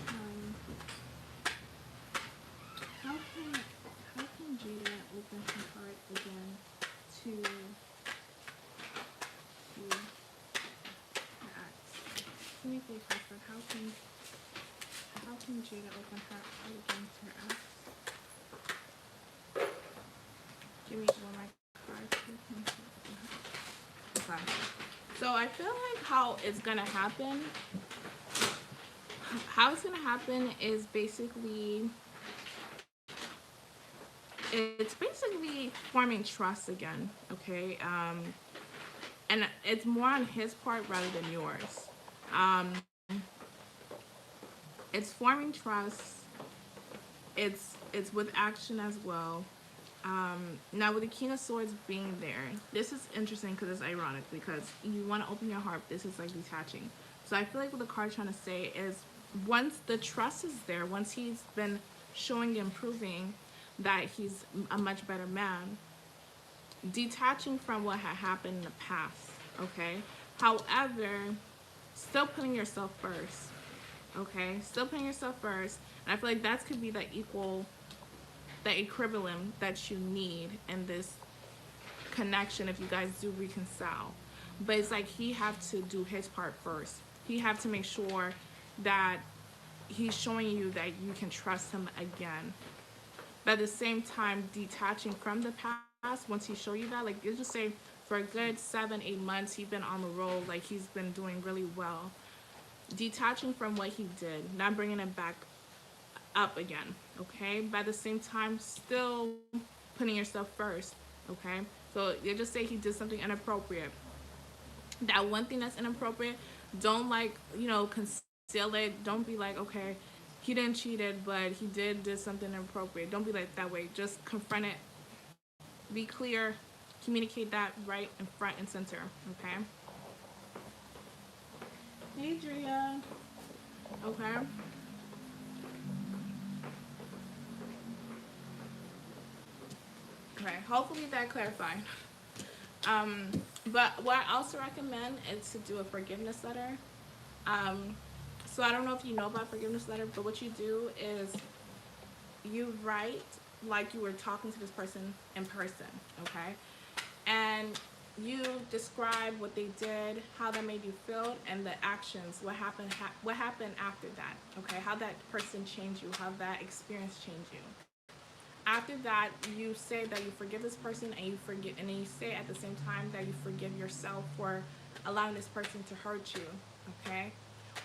Um, how can Jada open her heart again to her ex? Let me think first. How can Jada open her heart again to her ex? Give me one of my cards. Okay. So I feel like how it's gonna happen. How it's gonna happen is it's basically forming trust again. Okay. And it's more on his part rather than yours. Um, it's forming trust. It's with action as well. Now with the King of Swords being there, this is interesting because it's ironic because you want to open your heart. This is like detaching. So I feel like what the card's trying to say is once the trust is there, once he's been showing and proving that he's a much better man, detaching from what had happened in the past. Okay. However, still putting yourself first. Okay, still putting yourself first, and I feel like that could be the equivalent that you need in this connection if you guys do reconcile. But it's like he have to do his part first. He have to make sure that he's showing you that you can trust him again. But at the same time, detaching from the past, once he show you that, like let's just say for a good 7, 8 months, he's been on the road, like he's been doing really well. Detaching from what he did, not bringing it back up again, okay? But at the same time, still putting yourself first, okay? So you just say he did something inappropriate. That one thing that's inappropriate, don't like, conceal it. Don't be like, okay, he didn't cheat it, but he did something inappropriate. Don't be like that way. Just confront it. Be clear. Communicate that right in front and center, okay? Hey, Drea. Okay. Okay. Hopefully that clarified. Um, but what I also recommend is to do a forgiveness letter. Um, so I don't know if you know about forgiveness letter, but what you do is you write like you were talking to this person in person, okay? And you describe what they did, how that made you feel, and the actions, what happened after that, okay? How that person changed you, how that experience changed you. After that, you say that you forgive this person, and and then you say at the same time that you forgive yourself for allowing this person to hurt you, okay?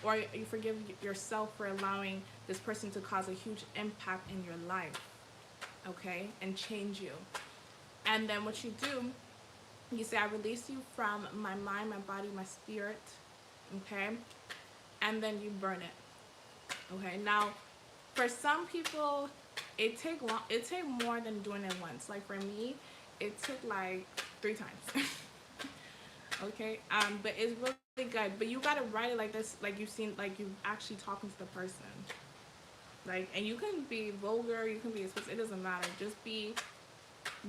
Or you forgive yourself for allowing this person to cause a huge impact in your life, okay, and change you. And then what you do, you say, I release you from my mind, my body, my spirit, okay? And then you burn it, okay? Now, for some people, it take more than doing it once. Like for me, it took like 3 times. Okay, but it's really good. But you gotta write it like this, like you've seen, like you actually talking to the person. Like, and you can be vulgar, you can be explicit. It doesn't matter. Just be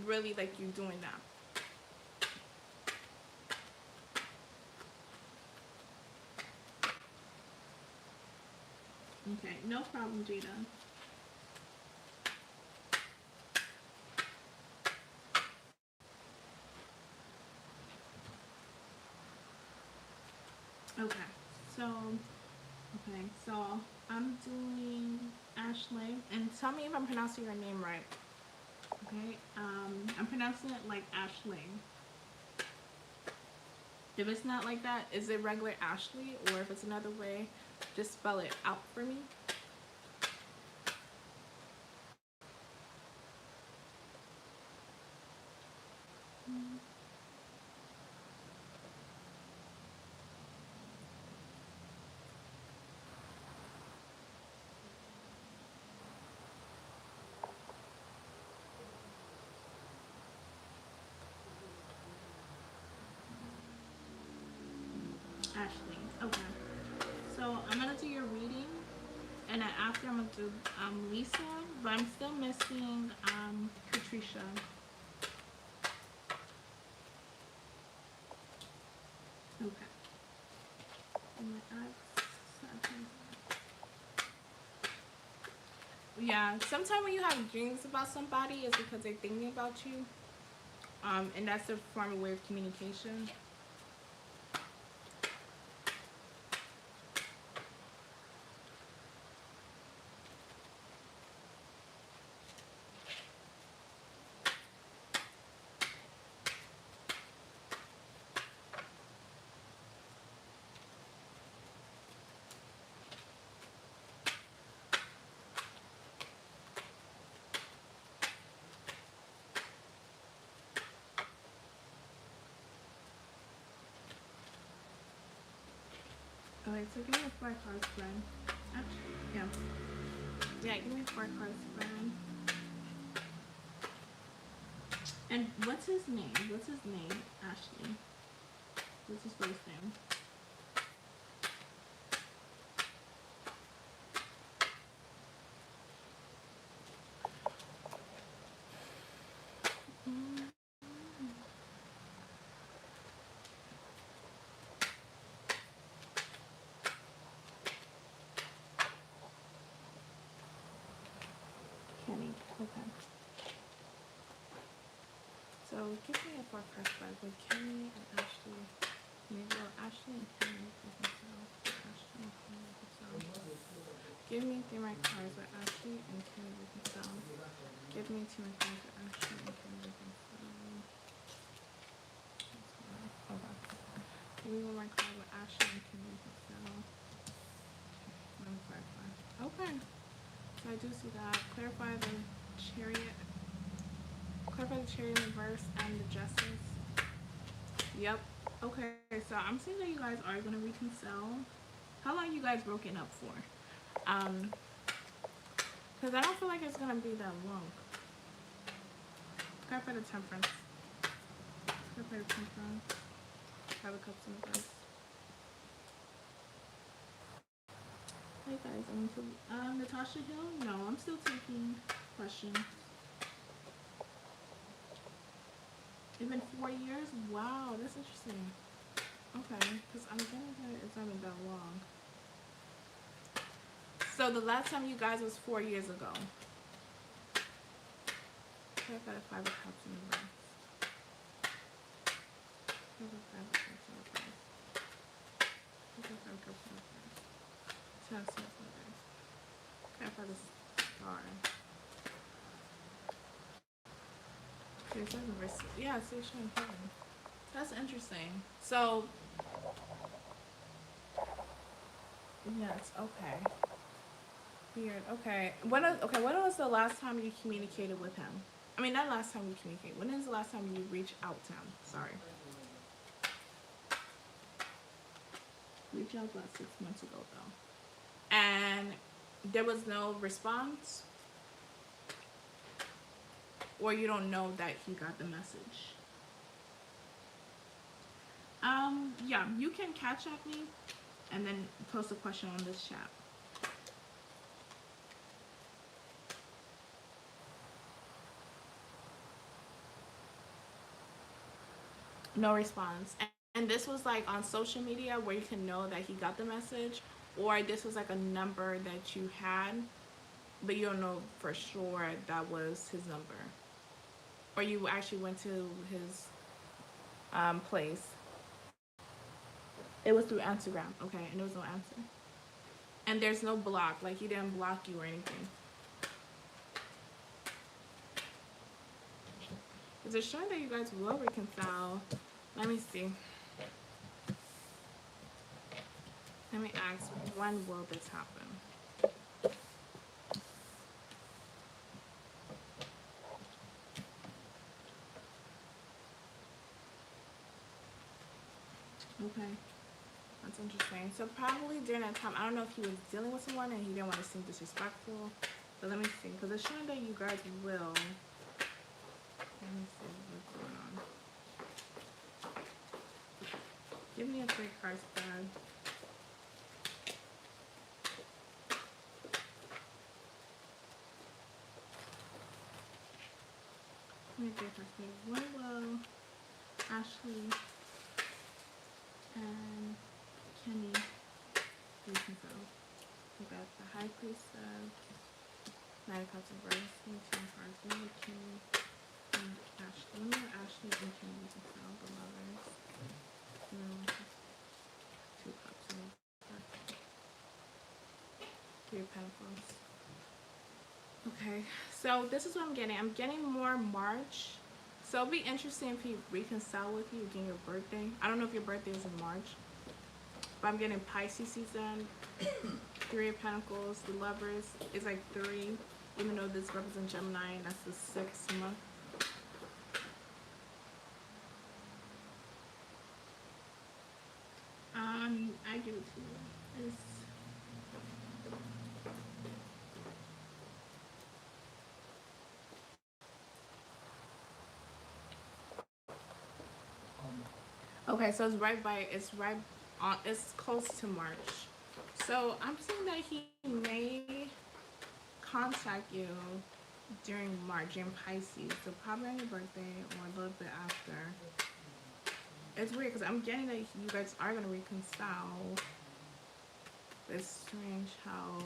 really like you doing that. Okay, no problem, Jada. Okay. So, okay. So I'm doing Ashley, and tell me if I'm pronouncing your name right. Okay. I'm pronouncing it like Ashley. If it's not like that, is it regular Ashley, or if it's another way, just spell it out for me. Ashley. Okay. So I'm gonna do your reading, and then after I'm gonna do Lisa, but I'm still missing Patricia. Okay. And my yeah. Sometimes when you have dreams about somebody, it's because they're thinking about you. And that's a form of way of communication. Okay, so give me a four cards, friend. Yeah. Yeah, give me four cards, friend. And what's his name? What's his name? Ashley. What's his first name? Kenny. Okay. So give me a four card spread with Kenny and Ashley. Maybe Ashley and Kenny with themselves. Ashley and Kenny with themselves. Give me three more cards with Ashley and Kenny with themselves. Give me two more cards with Ashley and Kenny with themselves. Okay. Give me one more card with Ashley and Kenny with themselves. One clarify. Okay. So I do see that. Clarify the chariot. Clarify the chariot in reverse and the justice. Yep. Okay, so I'm seeing that you guys are gonna reconcile. How long you guys broken up for? Because I don't feel like it's gonna be that long. Clarify the temperance. Clarify the temperance. Have a cups in the reverse. Hey guys, I'm to Natasha Hill. No, I'm still taking questions. It's been 4 years. Wow, that's interesting. Okay, because I'm getting that it's not been that long. So the last time you guys was 4 years ago. Okay, I've got a five of cups in the reverse. Five of cups in the reverse. Five of cups in the reverse. Ten of swords in the reverse. Okay, I've got a star. Okay, so reverse. Yeah, it's showing heaven. That's interesting. So yes, okay. Weird. Okay. When was the last time you communicated with him? I mean, not last time you communicated. When is the last time you reached out to him? Sorry. Reached out about 6 months ago, though. And there was no response? Or you don't know that he got the message? Yeah, you can catch up me and then post a question on this chat. No response. And this was like on social media where you can know that he got the message, or this was like a number that you had, but you don't know for sure that was his number, or you actually went to his place. It was through Instagram, okay, and there was no answer. And there's no block, like he didn't block you or anything. Is it showing that you guys will reconcile? Let me see. Let me ask, when will this happen? Okay, that's interesting. So probably during that time, I don't know if he was dealing with someone and he didn't want to seem disrespectful. But let me see, because it's showing that you guys will. Let me see what's going on. Give me a quick card spread. Let me get her spread. When will Ashley and Kenny reconcile? We got the High Priestess, Nine of Cups, and Reverse, 2 cards. When will Kenny and Ashley? When will Ashley and Kenny reconcile? The Lovers. No. 2 Cups. No. 3 of Pentacles. Okay, so this is what I'm getting. I'm getting more March. So it'll be interesting if he reconcile with you again your birthday. I don't know if your birthday is in March, but I'm getting Pisces season, 3 of Pentacles, the Lovers. It's like 3, even though this represents Gemini, and that's the 6th month. I give it to you. It's okay, so it's right on, it's close to March. So I'm saying that he may contact you during March, in Pisces, so probably on your birthday or a little bit after. It's weird because I'm getting that you guys are going to reconcile. It's strange how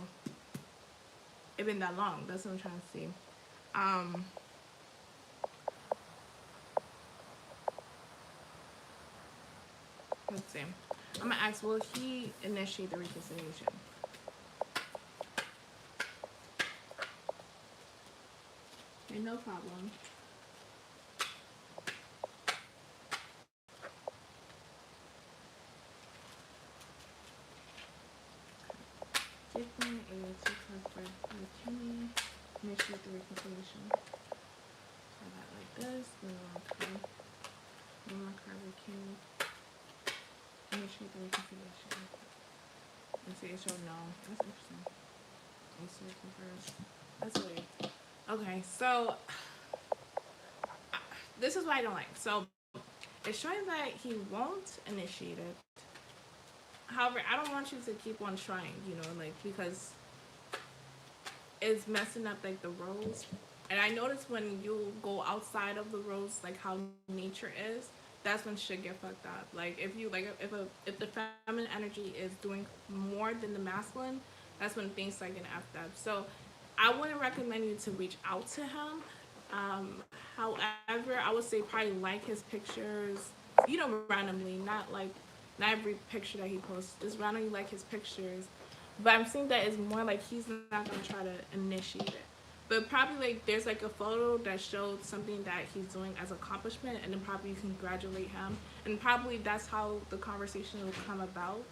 it's been that long. That's what I'm trying to see. Let's see. I'm going to ask, will he initiate the reconciliation? Okay, no problem. Give me a 2 cards for Kenny. Initiate the reconciliation. So that like this. Then one card. One more card with Kenny. Initiate the reconciliation. And see, it showed no. That's interesting. Initiate reverse. That's weird. Okay, so this is what I don't like. So it's showing that he won't initiate it. However, I don't want you to keep on trying, you know, like, because it's messing up like the roles. And I notice when you go outside of the roles, like how nature is, that's when shit get fucked up. Like if you like if the feminine energy is doing more than the masculine, that's when things start getting effed up. So I wouldn't recommend you to reach out to him. However, I would say probably like his pictures, you know, randomly, not like not every picture that he posts, just randomly like his pictures. But I'm seeing that it's more like he's not gonna try to initiate it. But probably like there's like a photo that shows something that he's doing as accomplishment, and then probably you can congratulate him, and probably that's how the conversation will come about.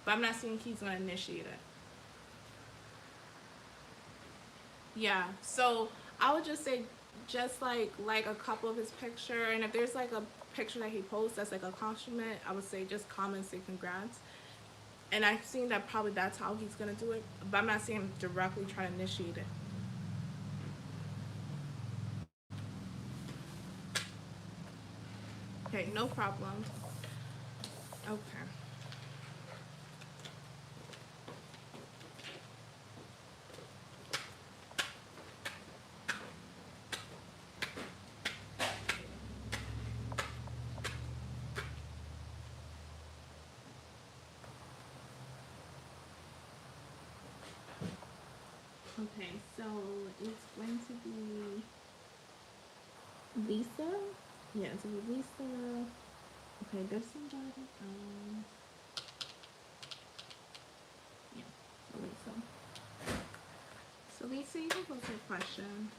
But I'm not saying he's gonna initiate it. Yeah. So I would just say just like a couple of his picture, and if there's like a picture that he posts that's like a compliment, I would say just comment, say congrats. And I've seen that probably that's how he's gonna do it, but I'm not saying him directly try to initiate it. Okay, no problem. Okay. Okay, so it's going to be Lisa. Yeah, it's going to be Lisa. Okay, there's somebody. Lisa. So Lisa, you can post a question.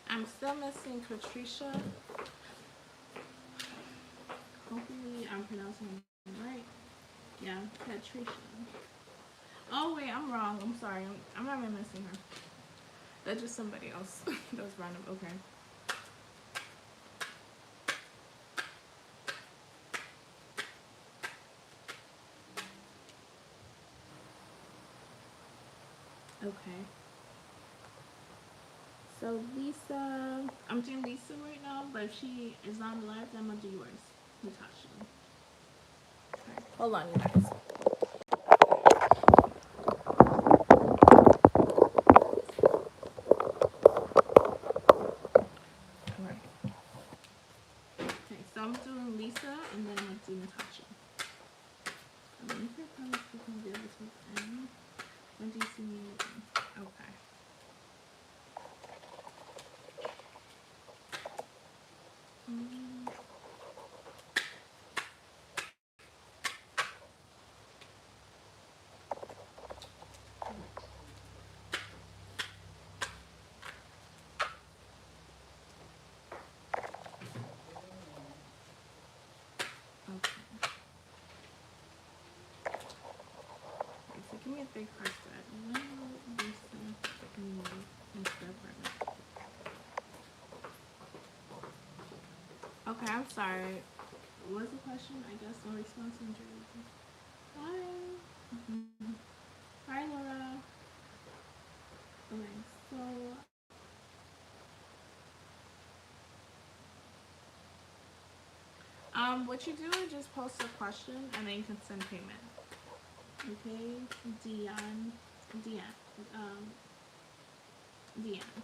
I'm still missing Patricia. Hopefully I'm pronouncing it right. Yeah, Patricia. Oh wait, I'm wrong. I'm sorry. I'm not even missing her. That's just somebody else. That was random. Okay. Okay. So Lisa, I'm doing Lisa right now, but if she is not live, then I'm gonna do yours, Natasha. Okay. Hold on, you guys. Alright. Okay, so I'm doing Lisa, and then I'm gonna do Natasha. I mean, if you're probably speaking the other two, when do you see me again? Okay. Mm. Okay. Okay, so give me a big card set. When will Lisa move into their apartment? Okay, I'm sorry. What was the question? I guess no response in Jersey. Hi. Mm-hmm. Hi, Laura. Okay, so what you do is just post a question and then you can send payment. Okay, Dion, Dion, um, Dion.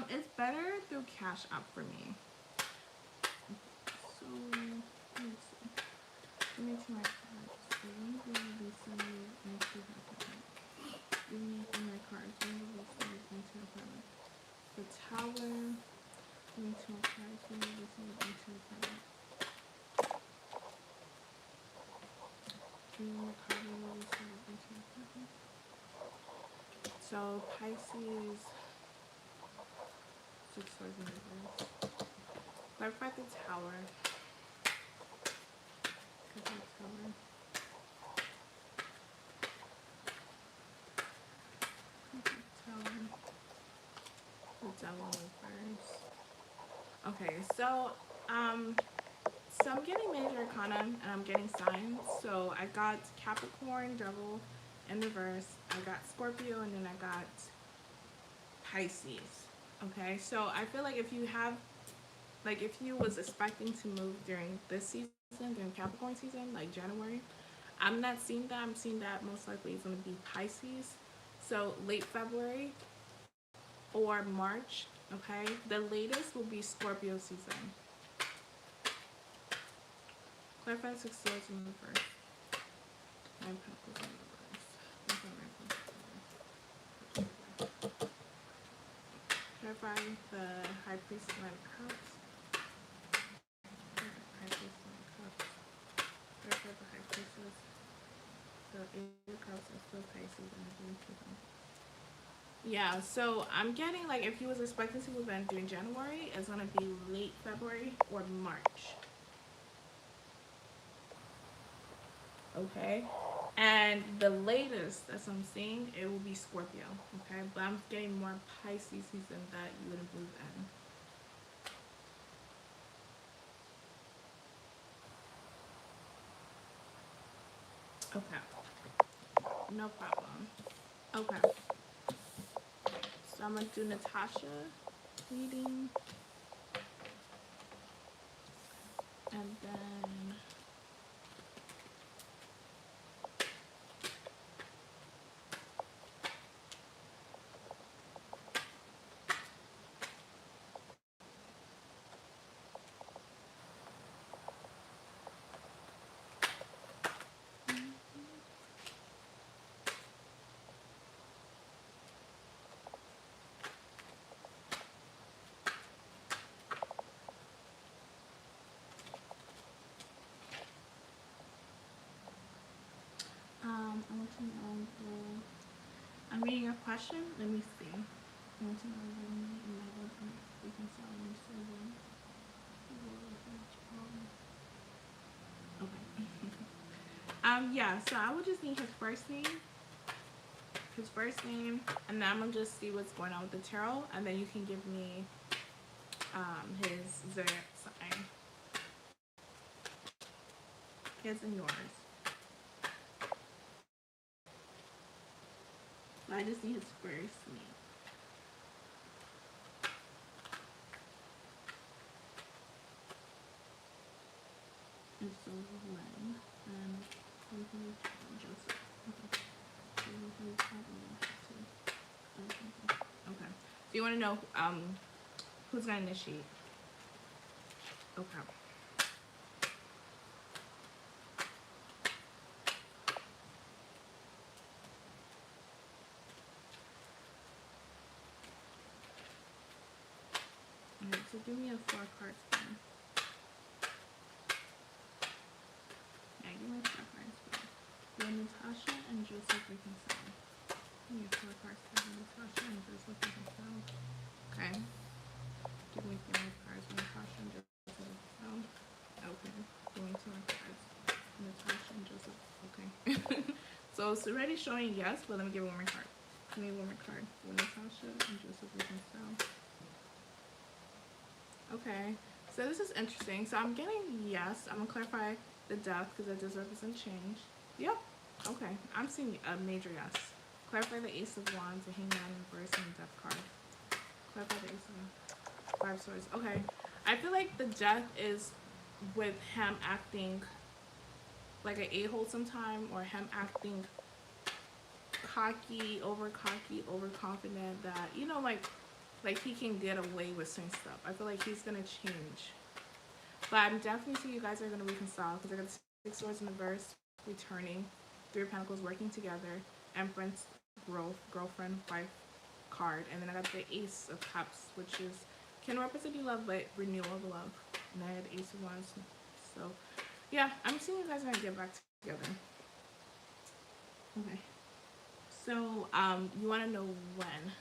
It's better through Cash App for me. So let's see. Give me to my cards. So when will Lisa move into her apartment? Give me in my cards. When will Lisa move into her apartment? The Tower. Give me to my cards. When will Lisa move into her apartment? Give me my card. When will Lisa move into her apartment? So Pisces. Six swords in reverse. Clarify the Tower. The Tower. Tower. The Devil in reverse. Okay, so I'm getting major arcana and I'm getting signs. So I got Capricorn, Devil in reverse. I got Scorpio, and then I got Pisces. Okay, so I feel like if you have, like, if you was expecting to move during this season, during Capricorn season, like January, I'm not seeing that. I'm seeing that most likely it's going to be Pisces. So late February or March. Okay, the latest will be Scorpio season. Clarify six swords in reverse. Nine pentacles in reverse. Clarify the high priest of nine cups. High priest of nine cups. Clarify the high priestess. So eight of cups and still Pisces energy to them. Yeah, so I'm getting like if you was expecting to move in during January, it's gonna be late February or March. Okay, and the latest as I'm seeing it will be Scorpio. Okay, but I'm getting more Pisces season that you wouldn't move in. Okay, no problem. Okay, so I'm gonna do Natasha reading, and then No, I'm reading a question. Let me see. Want to know what me and my husband reconcile and serve. Okay. Yeah, so I would just need his first name, and then I'm gonna just see what's going on with the tarot, and then you can give me his zodiac sign, his and yours. I just need his first name. And so Len and Joseph. Okay. Do you want to know who's gonna initiate? Okay. Alright, so give me a 4-card spin. Yeah, give me a 4-card spin. When Natasha and Joseph reconcile. Give me a 4-card spin. When Natasha and Joseph reconcile. Okay. Give me 3 more cards. When Natasha and Joseph reconcile. Okay. Give me 2 more cards. When Natasha and Joseph. Okay. So it's already showing yes, but let me give you 1 more card. Give me 1 more card. When Natasha and Joseph reconcile. Okay, so this is interesting. So I'm getting yes. I'm gonna clarify the death because it does represent change. Yep. Okay, I'm seeing a major yes. Clarify the Ace of Wands, the Hangman in reverse, and the Death card. Clarify the Ace of 5 Swords. Okay, I feel like the death is with him acting like an a-hole sometime, or him acting cocky, overconfident, that like he can get away with certain stuff. I feel like he's gonna change, but I'm definitely seeing you guys are gonna reconcile because I got 6 Swords in the verse, returning, 3 of Pentacles working together, Empress, growth, girlfriend, wife card, and then I got the Ace of Cups, which is can represent love, but renewal of love. And I had Ace of Wands. So yeah, I'm seeing you guys are gonna get back together. Okay. So you want to know when?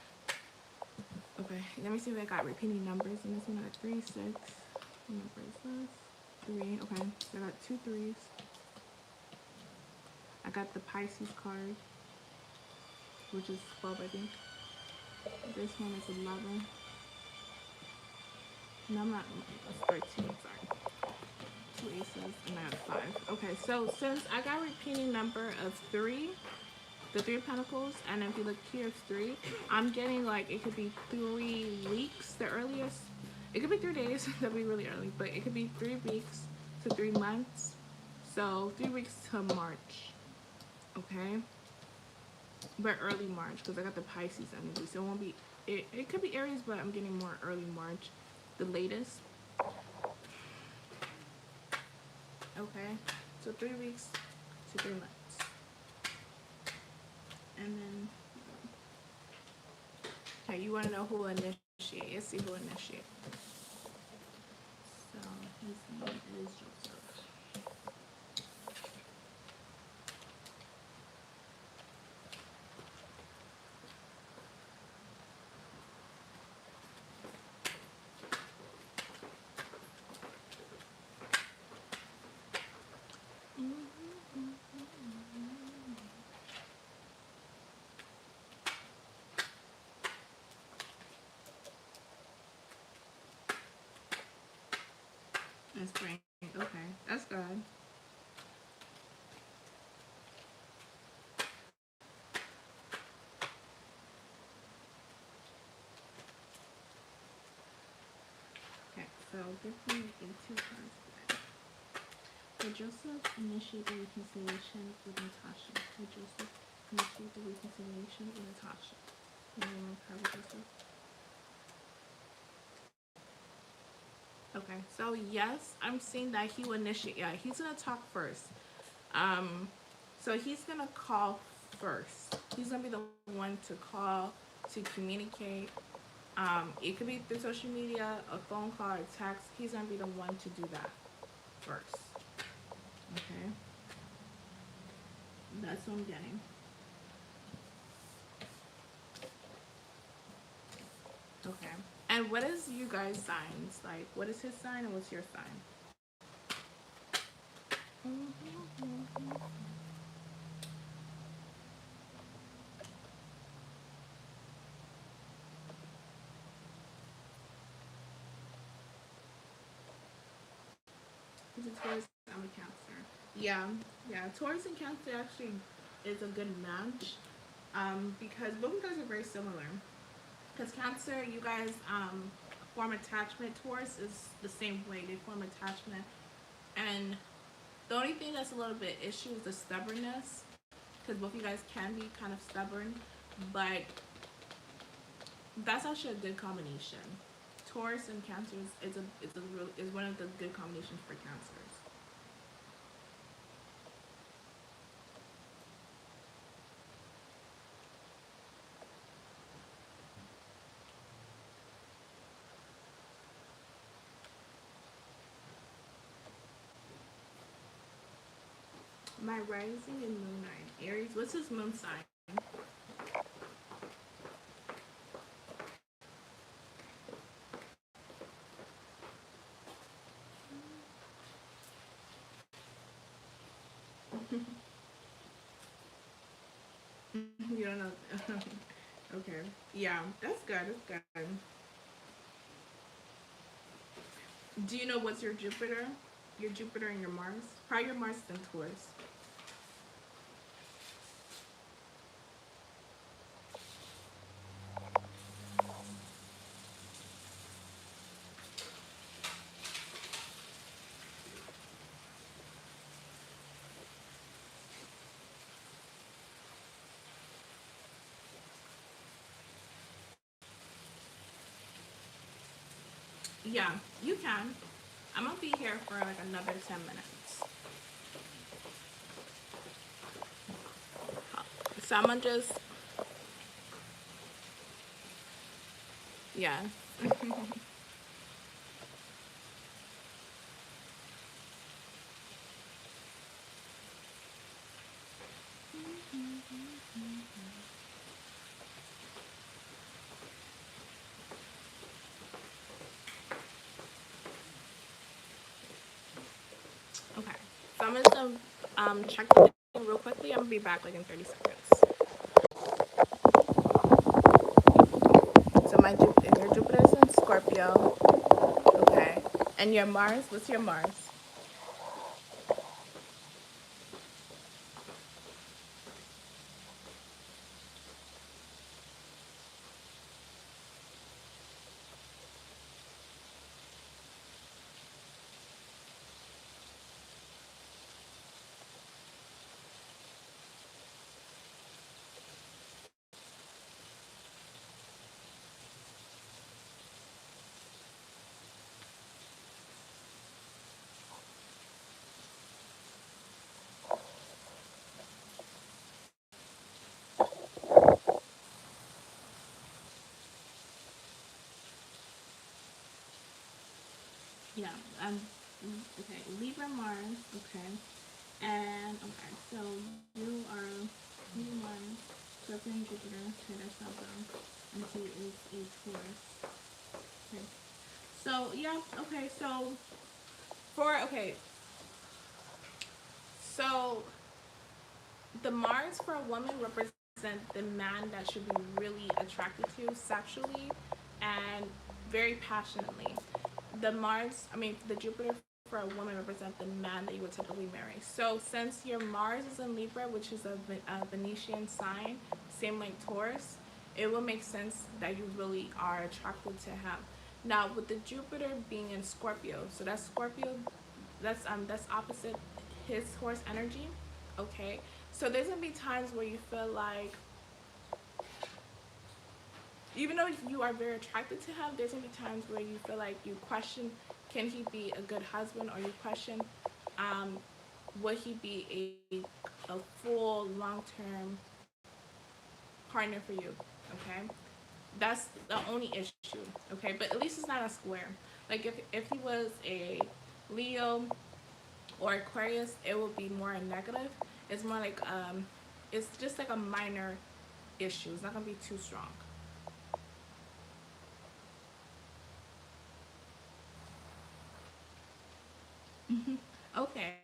Okay, let me see if I got repeating numbers in this one. I got 3, 6. What number is this? 3. Okay, so I got 2 3s. I got the Pisces card, which is 12, I think. This one is 11. No, I'm not. It's 13. Sorry. 2 aces and I have 5. Okay, so since I got a repeating number of 3, the 3 of Pentacles, and if you look here, it's 3. I'm getting like it could be 3 weeks, the earliest. It could be 3 days. That'd be really early, but it could be 3 weeks to 3 months. So 3 weeks to March. Okay, but early March because I got the Pisces energy, so it won't be. It could be Aries, but I'm getting more early March, the latest. Okay, so 3 weeks to 3 months. And then, okay, you want to know who will initiate. Let's see who will initiate. So, his name is Joseph. That's spring. Okay, that's good. Okay, so give me a 2 cards today. Will Joseph initiate the reconciliation with Natasha? Will Joseph initiate the reconciliation with Natasha? You know what card with Joseph? Okay, so yes, I'm seeing that he will initiate. Yeah, he's gonna talk first. So he's gonna call first. He's gonna be the one to call, to communicate. It could be through social media, a phone call, or text. He's gonna be the one to do that first. Okay, that's what I'm getting. Okay. And what is you guys' signs? Like, what is his sign and what's your sign? Is it Taurus? I'm a Cancer. Yeah, yeah. Taurus and Cancer actually is a good match, because both of you guys are very similar. Because Cancer, you guys form attachment. Taurus is the same way. They form attachment, and the only thing that's a little bit issue is the stubbornness. Because both of you guys can be kind of stubborn, but that's actually a good combination. Taurus and Cancer is one of the good combinations for Cancers. My rising and moon sign. Aries. What's his moon sign? You don't know. Okay. Yeah, that's good. That's good. Do you know what's your Jupiter? Your Jupiter and your Mars? Probably your Mars is in Taurus. Yeah, you can. I'm gonna be here for like another 10 minutes. So I'm gonna just, yeah. Okay. So I'm just gonna check the thing real quickly. I'm gonna be back like in 30 seconds. So my Jupiter, your Jupiter's in Scorpio. Okay. And your Mars, what's your Mars? Yeah. Um. Okay. Libra, Mars. Okay. And okay. So you are Libra, Mars, Scorpio, and Jupiter. Okay, that's not bad. And he is a Taurus. Okay. So yeah. Okay. Okay. So the Mars for a woman represents the man that should be really attracted to sexually and very passionately. The Jupiter for a woman represents the man that you would typically marry. So since your Mars is in Libra, which is a Venetian sign, same like Taurus, it will make sense that you really are attracted to him. Now with the Jupiter being in Scorpio, so that's Scorpio, that's opposite his horse energy. Okay, so there's gonna be times where you feel like, even though you are very attracted to him, there's gonna be times where you feel like you question, can he be a good husband, or you question, um, would he be a full long term partner for you? Okay, that's the only issue. Okay, but at least it's not a square. Like if he was a Leo or Aquarius, it will be more a negative. It's more like it's just like a minor issue. It's not gonna be too strong. Okay.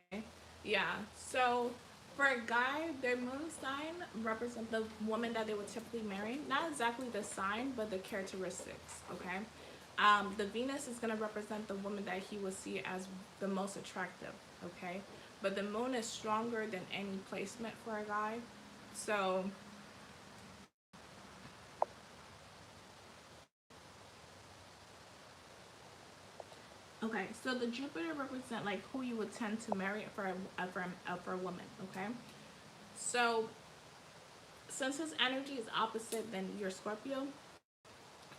Yeah. So for a guy, their moon sign represents the woman that they would typically marry. Not exactly the sign, but the characteristics. Okay. The Venus is going to represent the woman that he will see as the most attractive. Okay. But the moon is stronger than any placement for a guy. So okay, so the Jupiter represent like who you would tend to marry for a woman. Okay, so since his energy is opposite than your Scorpio,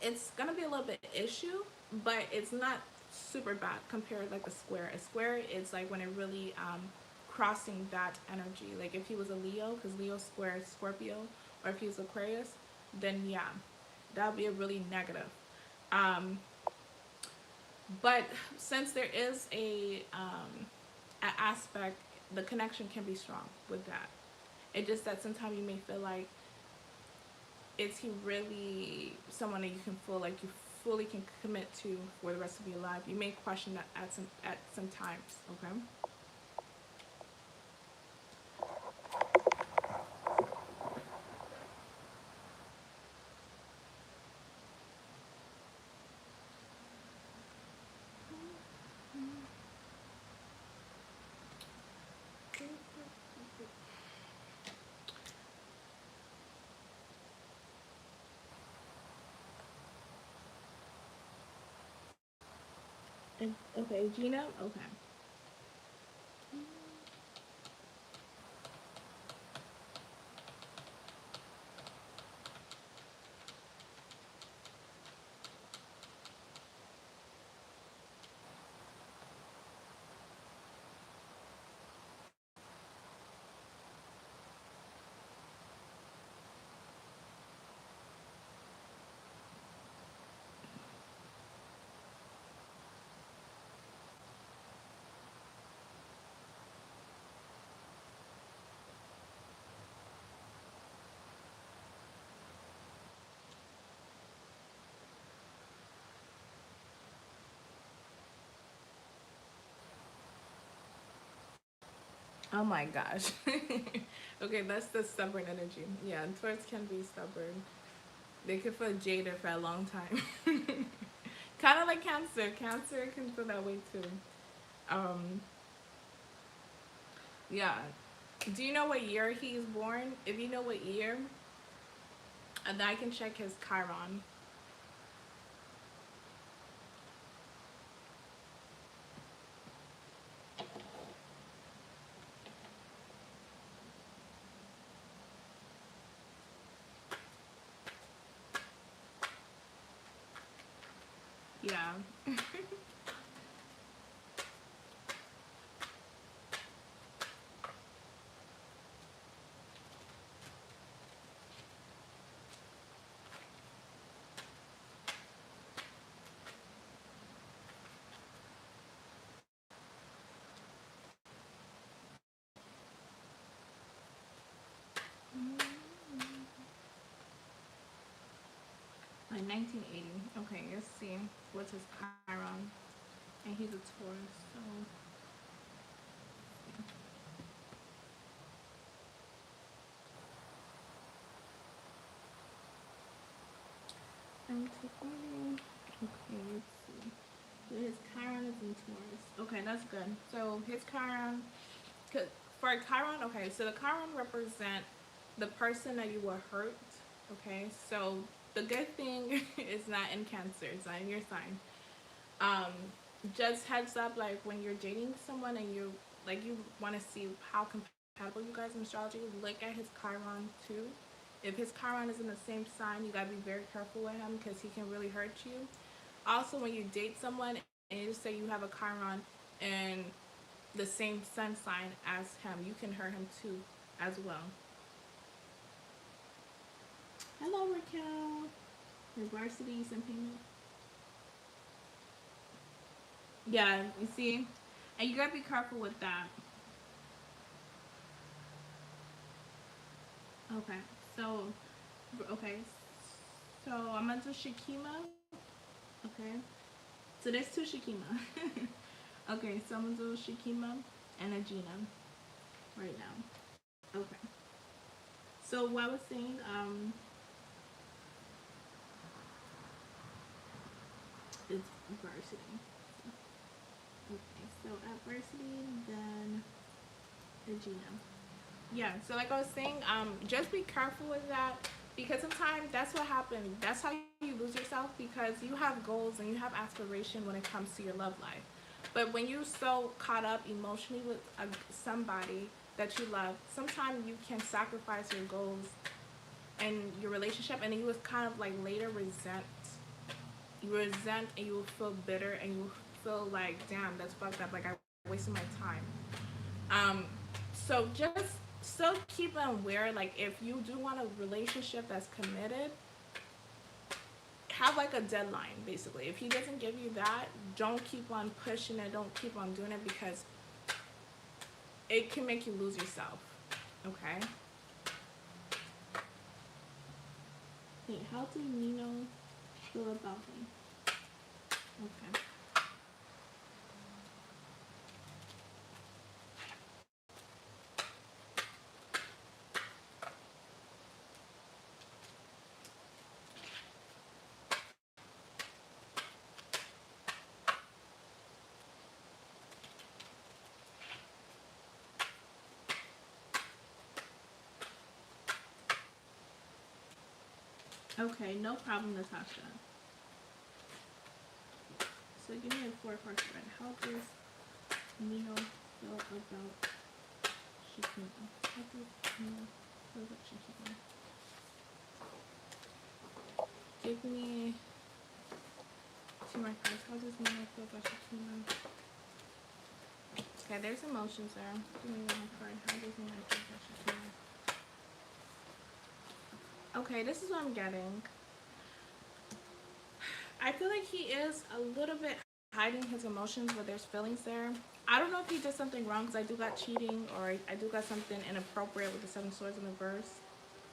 it's gonna be a little bit issue, but it's not super bad compared like a square. A square is like when it really crossing that energy. Like if he was a Leo, because Leo squares Scorpio, or if he was Aquarius, then yeah, that would be a really negative. Um, but since there is a aspect, the connection can be strong with that. It just that sometimes you may feel like, is he really someone that you can feel like you fully can commit to for the rest of your life? You may question that at some times. Okay. Okay, Gina. Okay. Oh my gosh. Okay, that's the stubborn energy. Yeah, Taurus can be stubborn. They could feel jaded for a long time. Kind of like Cancer. Cancer can feel that way too. Um, yeah. Do you know what year he's born? If you know what year, and then I can check his Chiron. Yeah. 1980. Okay, let's see. What's his Chiron? And he's a Taurus, so I'm taking. Okay, let's see. So his Chiron is in Taurus. Okay, that's good. So his Chiron, for a Chiron, okay, so the Chiron represent the person that you were hurt. Okay, so the good thing is not in Cancer. It's not in your sign. Um, just heads up, like when you're dating someone and you want to see how compatible you guys in astrology, look at his Chiron too. If his Chiron is in the same sign, you gotta be very careful with him because he can really hurt you. Also, when you date someone and you just say you have a Chiron and the same sun sign as him, you can hurt him too, as well. Hello, Raquel. Your varsity and payment. Yeah, you see, and you gotta be careful with that. Okay, so okay, so I'm gonna do Shakima. Okay, so there's two Shakima. Okay, so I'm gonna do Shikima and Agena right now. Okay. So what I was saying, is varsity. Okay, so at varsity, then Agena. Yeah, so like I was saying, just be careful with that because sometimes that's what happens. That's how you lose yourself because you have goals and you have aspiration when it comes to your love life. But when you're so caught up emotionally with somebody that you love, sometimes you can sacrifice your goals and your relationship, and you would kind of like later resent. You resent and you will feel bitter and you feel like, damn, that's fucked up. Like I wasted my time. Um, so just still keep aware, like if you do want a relationship that's committed, have like a deadline basically. If he doesn't give you that, don't keep on pushing it, don't keep on doing it because it can make you lose yourself. Okay? Hey, how do Nino feel about me? Okay. Okay, no problem, Natasha. So give me a 4 card spread. How does Nino feel about Shikima? How does Nino feel about Shikima? Give me 2 more cards. How does Nino feel about Shikima? Okay, there's emotions there. Give me 1 card. How does Nino feel about Shikima? Okay, this is what I'm getting. I feel like he is a little bit hiding his emotions, but there's feelings there. I don't know if he did something wrong because I do got cheating or I do got something inappropriate with the 7 swords in the verse.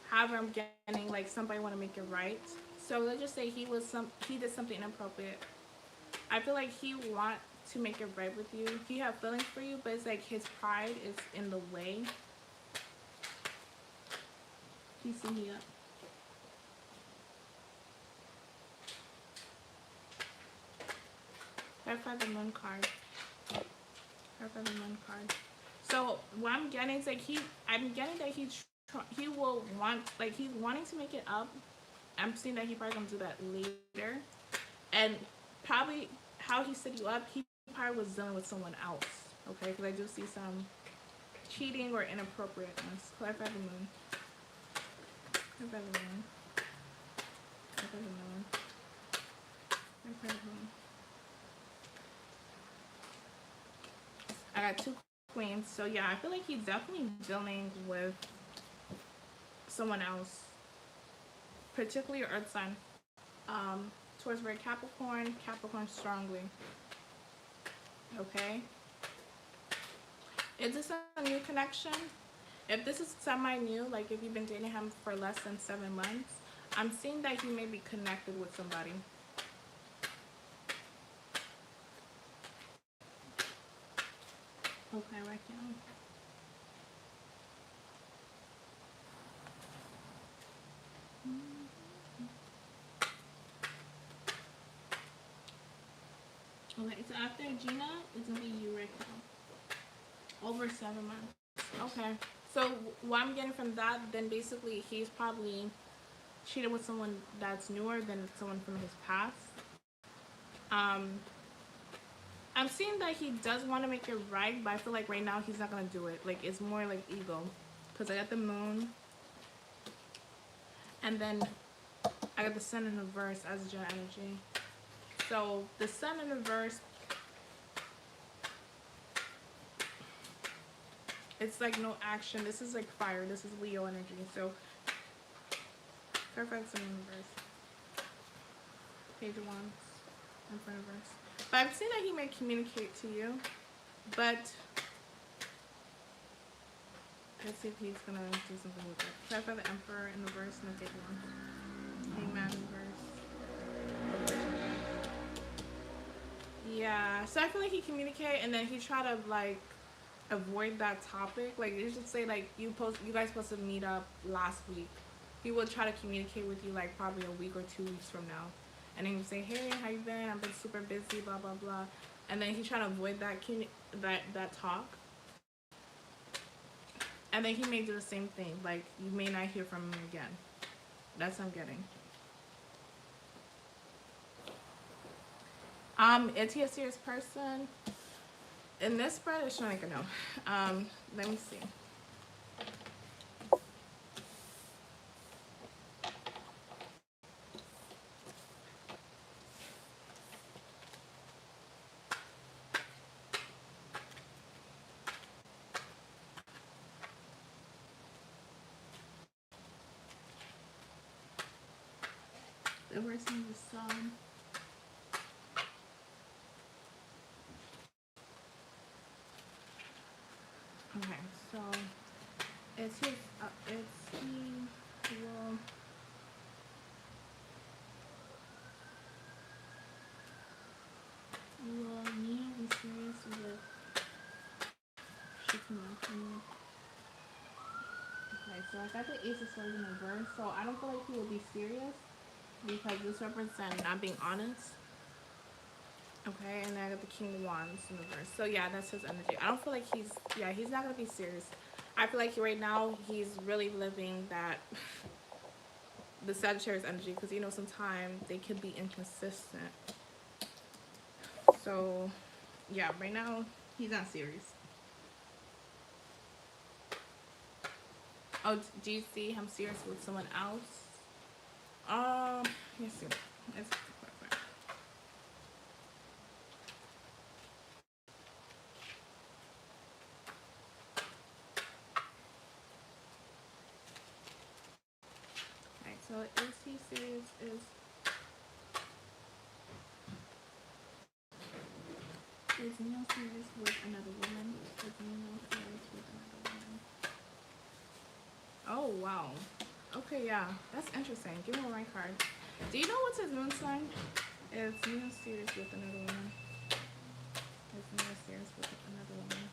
However, I'm getting like somebody want to make it right. So let's just say he did something inappropriate. I feel like he want to make it right with you. He have feelings for you, but it's like his pride is in the way. He's seen me up. Clarify the moon card. Clarify the moon card. So what I'm getting is like I'm getting that he will want, like he's wanting to make it up. I'm seeing that he probably gonna do that later, and probably how he set you up, he probably was dealing with someone else. Okay, because I do see some cheating or inappropriateness. Clarify the moon. Clarify the moon. Clarify the moon. Clarify the moon. I got 2 queens, so yeah, I feel like he's definitely dealing with someone else, particularly your earth sign. Towards red Capricorn, Capricorn strongly. Okay? Is this a new connection? If this is semi-new, like if you've been dating him for less than 7 months, I'm seeing that he may be connected with somebody. Okay, right now. Okay, so after Gina, it's gonna be you right now. Over 7 months. Okay. So what I'm getting from that, then basically he's probably cheated with someone that's newer than someone from his past. Um, I'm seeing that he does want to make it right, but I feel like right now he's not gonna do it. Like it's more like ego, because I got the moon, and then I got the sun in reverse as Gen energy. So the sun in reverse, it's like no action. This is like fire. This is Leo energy. So perfect sun in reverse. Page of Wands in front of reverse. But I've seen that he may communicate to you, but let's see if he's gonna do something with it. Try for the Emperor in reverse and the Page of Wands. Hangman in reverse. Yeah, Yeah, so I feel like he communicate and then he try to like avoid that topic. Like you should say like you guys supposed to meet up last week. He will try to communicate with you like probably a week or 2 weeks from now, and then you say, hey, how you been? I've been super busy, blah blah blah, and then he try to avoid that talk, and then he may do the same thing. Like you may not hear from him again. That's what I'm getting. Is he a serious person? In this spread, it's showing like a no. Let me see. The person is the sun. Okay, so it's his. It's he will. Will Nina be serious with she can continue? Okay, so I got the Ace of Swords in reverse, so I don't feel like he will be serious because this represents not being honest. Okay, and then I got the King of Wands in reverse. So yeah, that's his energy. I don't feel like he's not gonna be serious. I feel like right now he's really living that the Sagittarius energy because you know sometimes they could be inconsistent. So yeah, right now he's not serious. Oh, do you see him serious with someone else? Let's see. Let's okay, so is he serious? Is Neil serious with another woman? Is Neil serious with another woman? Oh wow. Okay, yeah, that's interesting. Give me one card. Do you know what's his moon sign? Is Neil serious with another woman? Is Neil serious with another woman?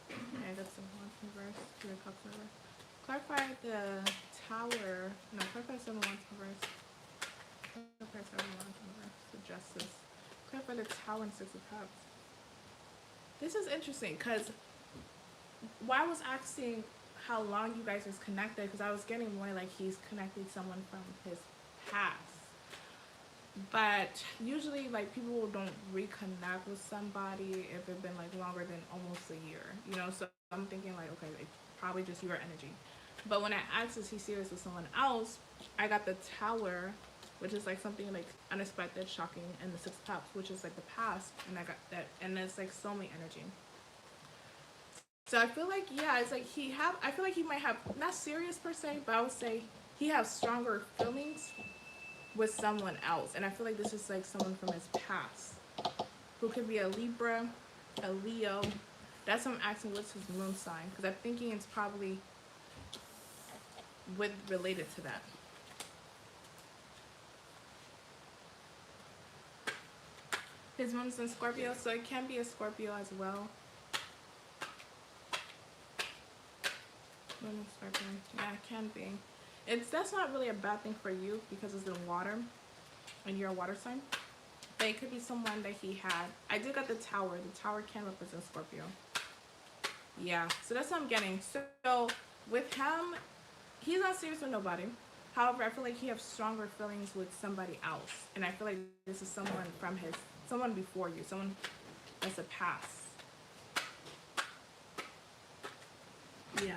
Okay, that's some one reverse. Three of cups reverse. Clarify the tower. No, clarify 7 wands reverse. Clarify 7 wands reverse. The justice. Clarify the tower and 6 of cups. This is interesting because why I was asking how long you guys was connected because I was getting more like he's connected someone from his past. But usually like people don't reconnect with somebody if it's been like longer than almost a year, you know. So I'm thinking like okay, like, probably just your energy. But when I asked is he serious with someone else, I got the tower, which is like something like unexpected, shocking, and the 6 of cups, which is like the past, and I got that, and it's like soulmate energy. So I feel like yeah, it's like I feel like he might have not serious per se, but I would say he has stronger feelings with someone else, and I feel like this is like someone from his past who could be a Libra, a Leo. That's why I'm asking what's his moon sign because I'm thinking it's probably with related to that. His moon is in Scorpio, so it can be a Scorpio as well. Moon in Scorpio, yeah, it can be. That's not really a bad thing for you because it's in water, and you're a water sign. But it could be someone that he had. I did get the tower. The tower can represent Scorpio. Yeah, so that's what I'm getting. So with him, he's not serious with nobody. However, I feel like he has stronger feelings with somebody else, and I feel like this is someone before you, someone that's a past. Yeah.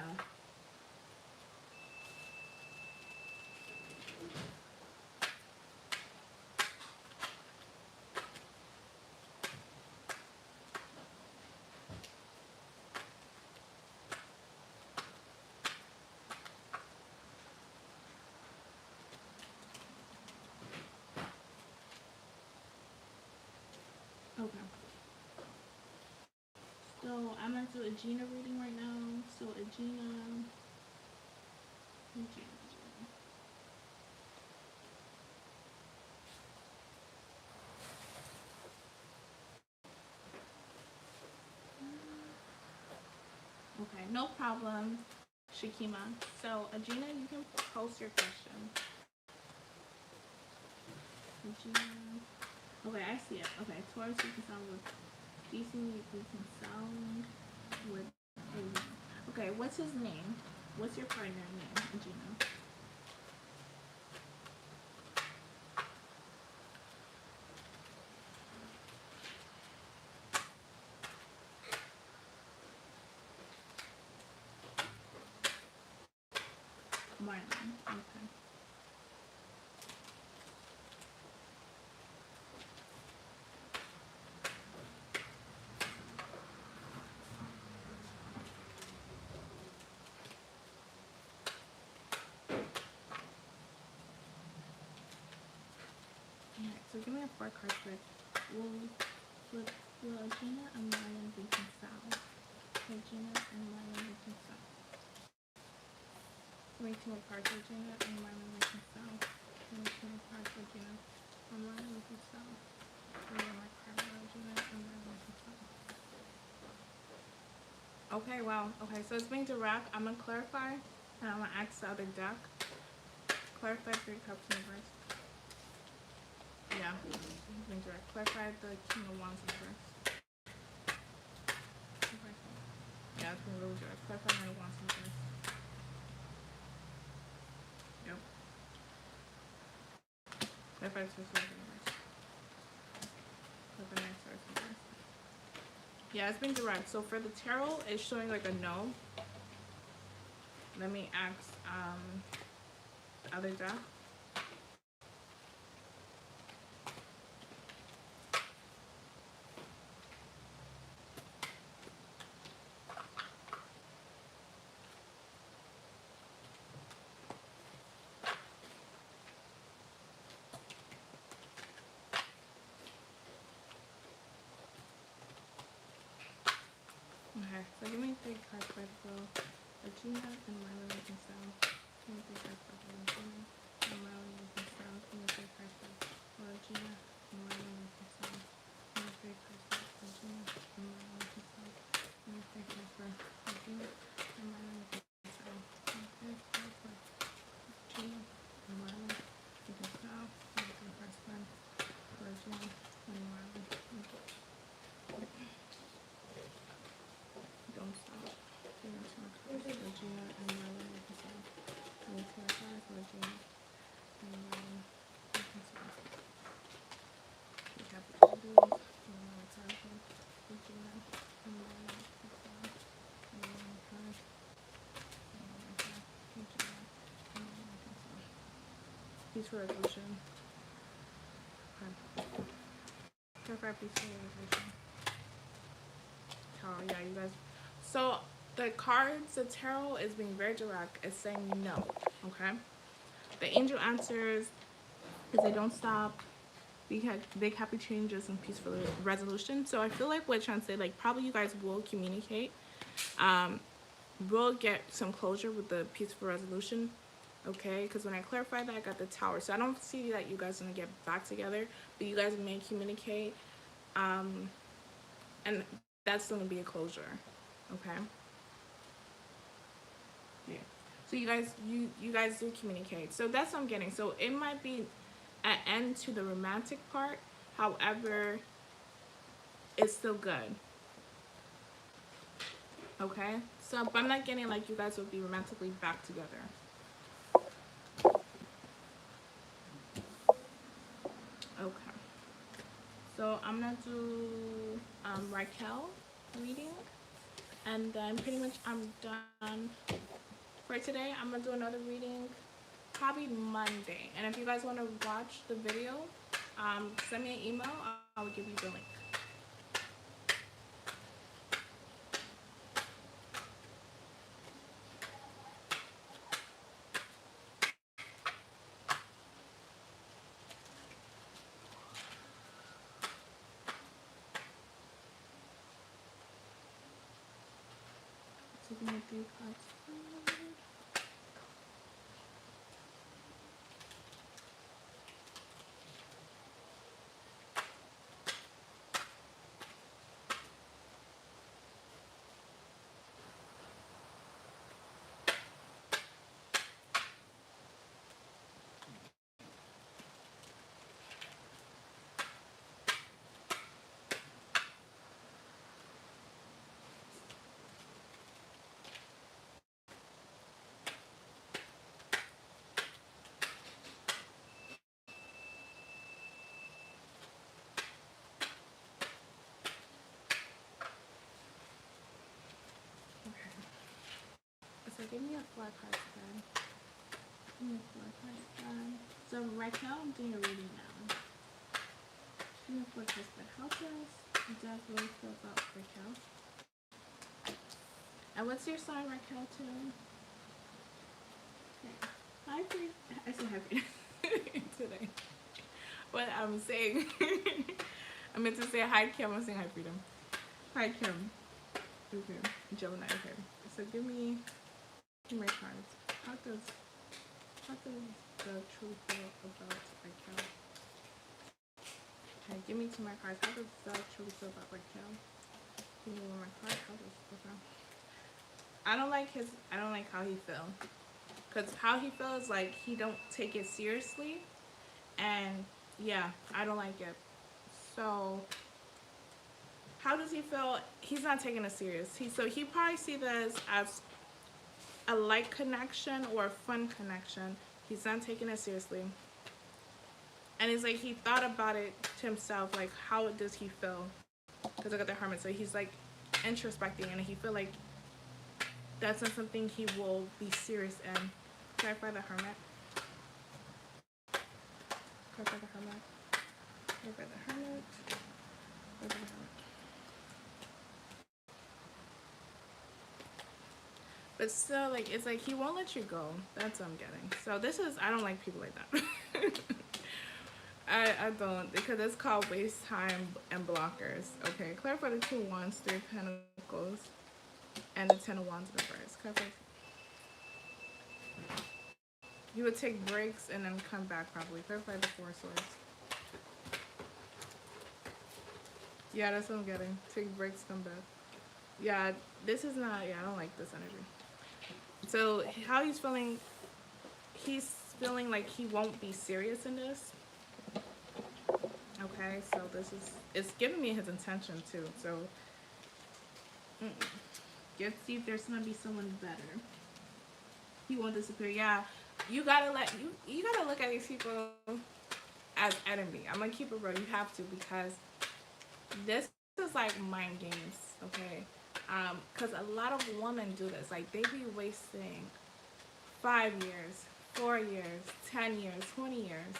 Okay. So I'm gonna do a Gina reading right now. So a Gina. no problem, Shakima. So, Agina, you can post your question. Agina. Okay, I see it. Okay, Taurus, you can sound with decent, you can sound with a. Okay, what's his name? What's your partner name, Agina? Marlon. Okay. Alright, so give me a 4 card trick. Will Agina and Marlon reconcile? Agina and Marlon reconcile. Give me 2 more cards, Agina and Marlon reconcile. Give me 2 more cards, Agina and Marlon reconcile. Give me 1 more card, Agina and Marlon reconcile. Okay, wow. Okay, so it's being direct. I'm gonna clarify, and I'm gonna ask the other deck. Clarify 3 cups in reverse. Yeah, it's being direct. Clarify the King of Wands in reverse. Okay. Yeah, it's been really direct. Clarify Knight of Wands in reverse. Yep. Clarify Swords in reverse. Clarify Knight of Swords in reverse. Yeah, it's been direct. So for the tarot, it's showing like a no. Let me ask other deck. Okay, so give me 3 cards by the flow. Agina and Marlon reconcile. Give me 3 cards by the Agina and Marlon reconcile. Give me 3 cards by Agina and Marlon reconcile. Give me 3 cards by Agina and Marlon reconcile. Give me 3 cards by Agina and Marlon reconcile. Give me 3 cards by Agina and Marlon reconcile. Give me 3 cards by Agina and Marlon reconcile. Don't stop. Give me 2 cards for Agina and Marlon reconcile. Give me 2 cards for Agina and Marlon reconcile. Recap the duels. Give me 1 card for Agina and Marlon reconcile. Give me 1 card. Give me 1 card for Agina and Marlon reconcile. Peaceful resolution. Clarify peaceful resolution. Oh yeah, you guys. So the cards, the tarot is being very direct. It's saying no. Okay. The angel answers is they don't stop. Big happy changes and peaceful resolution. So I feel like what it's trying to say, like probably you guys will communicate. We'll get some closure with the peaceful resolution. Okay, because when I clarified that, I got the Tower. So I don't see that you guys are gonna get back together, but you guys may communicate. And that's gonna be a closure. Okay. Yeah. So you guys do communicate. So that's what I'm getting. So it might be an end to the romantic part. However, it's still good. Okay. So, but I'm not getting like you guys will be romantically back together. Okay. So I'm gonna do Raquel reading, and then pretty much I'm done for today. I'm gonna do another reading probably Monday. And if you guys want to watch the video, send me an email. I will give you the link. So give me 3 cards. my four cards again. Give me four cards again. So right now I'm doing a reading now. Give me four cards, but how does Jeff really feel about Raquel? And what's your sign, Raquel, too? Okay. Hi, Freda. I said hi, Freda. Today. What I'm saying. I meant to say hi, Kim. I'm saying hi, Freedom. Hi, Kim. Okay. Jonah. Okay. So give me my cards. How does the truth feel about Raquel? Okay, give me two more cards. How does the truth feel about Raquel? Give me one more card. How does okay. I don't like how he feels. Cause how he feels like he don't take it seriously, and yeah, I don't like it. So how does he feel? He's not taking it serious. He probably see this as a light connection or a fun connection. He's not taking it seriously. And it's like he thought about it to himself, like how does he feel? Because I got the Hermit, so he's like introspecting, and he feel like that's not something he will be serious in. Clarify the Hermit. Clarify the Hermit. Clarify the Hermit. Clarify the Hermit. But still, like, it's like he won't let you go. That's what I'm getting. So this is, I don't like people like that. I don't, because it's called waste time and blockers. Okay, clarify the 2 wands, 3 of pentacles, and the 10 of wands in reverse. Clarify. You would take breaks and then come back probably. Clarify the 4 swords. Yeah, that's what I'm getting. Take breaks, come back. Yeah, this is not, yeah, I don't like this energy. So how he's feeling like he won't be serious in this. Okay, so it's giving me his intention too. So let's see if there's gonna be someone better. He won't disappear. Yeah, you gotta look at these people as enemy. I'm gonna keep it real. You have to, because this is like mind games. Okay, because a lot of women do this. Like they be wasting 5 years, 4 years, 10 years, 20 years.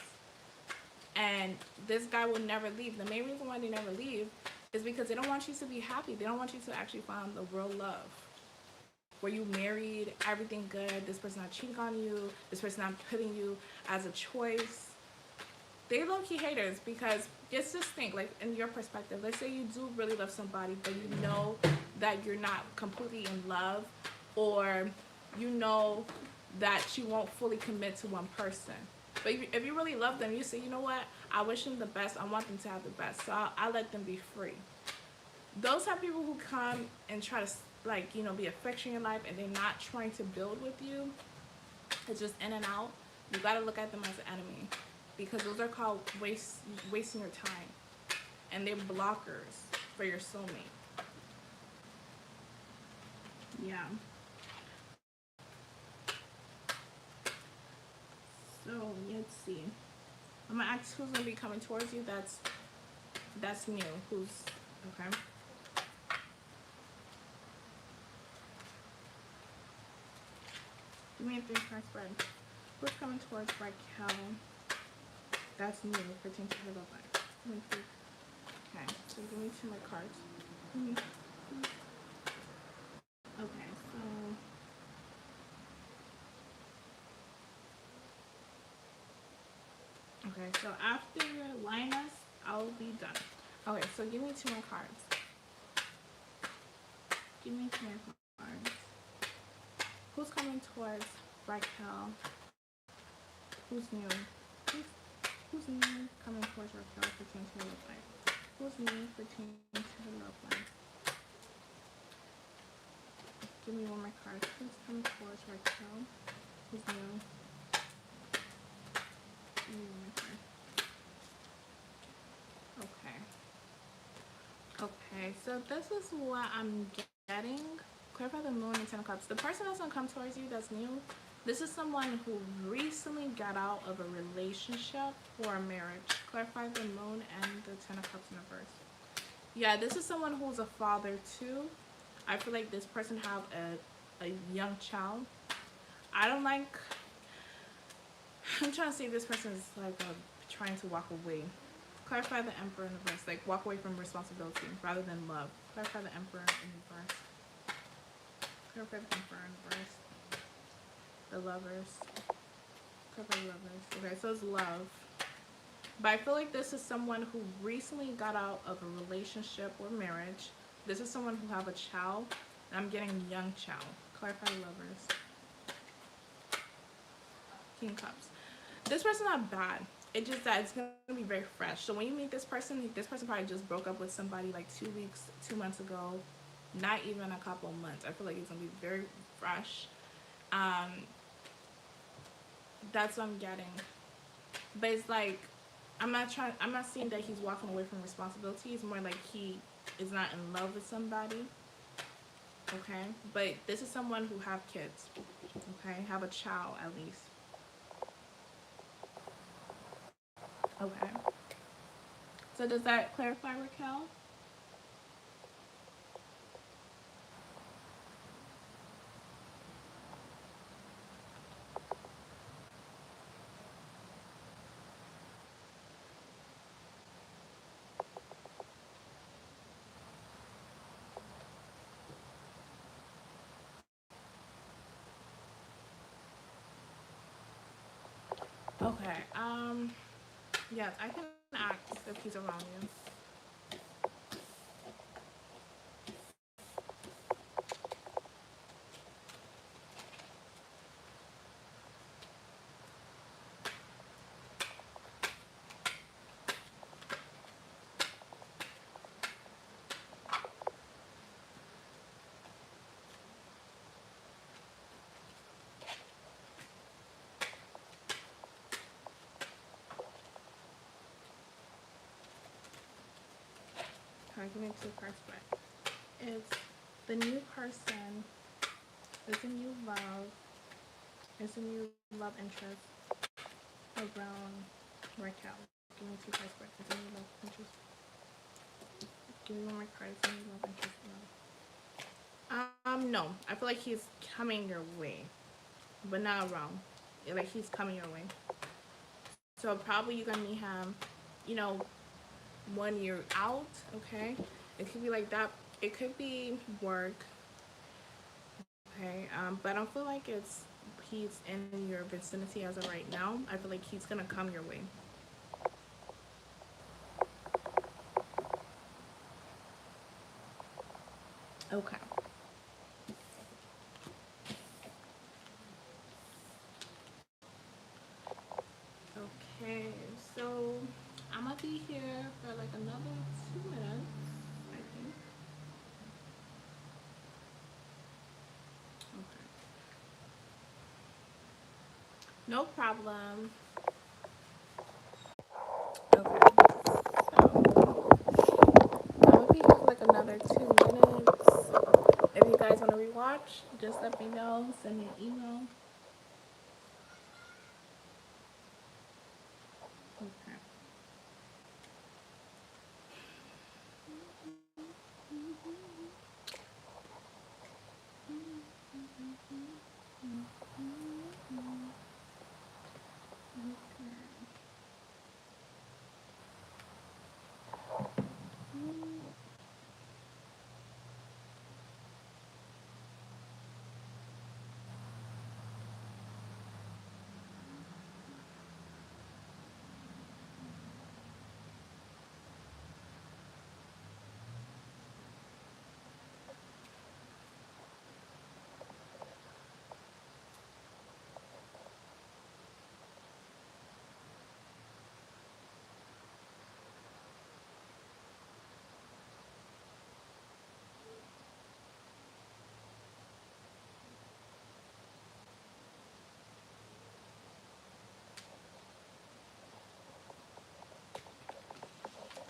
And this guy will never leave. The main reason why they never leave is because they don't want you to be happy. They don't want you to actually find the real love. Where you married, everything good, this person not cheating on you, this person not putting you as a choice. They low-key haters, because just think, like in your perspective, let's say you do really love somebody, but you know that you're not completely in love, or you know that you won't fully commit to one person. But if you really love them, you say, you know what, I wish them the best, I want them to have the best, so I'll let them be free. Those are people who come and try to, like, you know, be a fixture in your life, and they're not trying to build with you. It's just in and out. You got to look at them as an enemy, because those are called wasting your time, and they're blockers for your soulmate. Yeah. So let's see. I'm gonna ask who's gonna be coming towards you. That's new. Who's okay? Give me a 3-card spread. Who's coming towards Raquel? That's new. Pertain to her love life. Okay, so give me 2 more cards. Okay, so okay, so after Linus, I'll be done. Okay, so give me 2 more cards. Give me 2 more cards. Who's coming towards Raquel? Who's new? Who's new coming towards Raquel pertaining to her love life? Who's new pertaining to her love life? Give me 1 more card. Who's coming towards Raquel? Who's new? Give me 1 more card. Okay, so this is what I'm getting. Clarify the moon and 10 of cups. The person that's gonna come towards you that's new, this is someone who recently got out of a relationship or a marriage. Clarify the moon and the 10 of cups in reverse. Yeah, this is someone who's a father too. I feel like this person have a young child, I don't like. I'm trying to see if this person is like trying to walk away. Clarify the emperor in reverse. Like walk away from responsibility rather than love. Clarify the emperor in reverse. Clarify the emperor in reverse. The lovers. Clarify the lovers. Okay, so it's love. But I feel like this is someone who recently got out of a relationship or marriage. This is someone who have a child. And I'm getting young child. Clarify the lovers. King Cups. This person's not bad. It's just that it's gonna be very fresh. So when you meet this person probably just broke up with somebody like 2 weeks, 2 months ago, not even a couple of months. I feel like it's gonna be very fresh. Um, that's what I'm getting. But it's like I'm not saying that he's walking away from responsibility. It's more like he is not in love with somebody. Okay? But this is someone who have kids. Okay? Have a child at least. Okay. So does that clarify, Raquel? Okay. Yes, I can ask if he's around you. Can I give me two cards back? It's the new person. It's a new love. It's a new love interest around Raquel. Give me two cards back. It's a new love interest. Give me one more card. It's a new love interest around. No. I feel like he's coming your way, but not around. Like he's coming your way. So probably you're gonna meet him, you know, 1 year out. Okay, it could be like that. It could be work. Okay, but I don't feel like he's in your vicinity as of right now. I feel like he's gonna come your way. Okay. Okay, so I'm gonna be here for like another 2 minutes, I think. Okay. No problem. Okay. So I'm gonna be here for like another 2 minutes. If you guys want to rewatch, just let me know. Send me an email.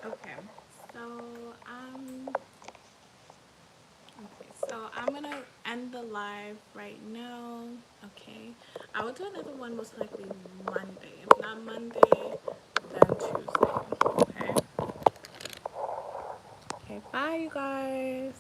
Okay. Okay. So I'm gonna end the live right now. Okay. I will do another one most likely Monday. If not Monday, then Tuesday. Okay. Okay. Bye, you guys.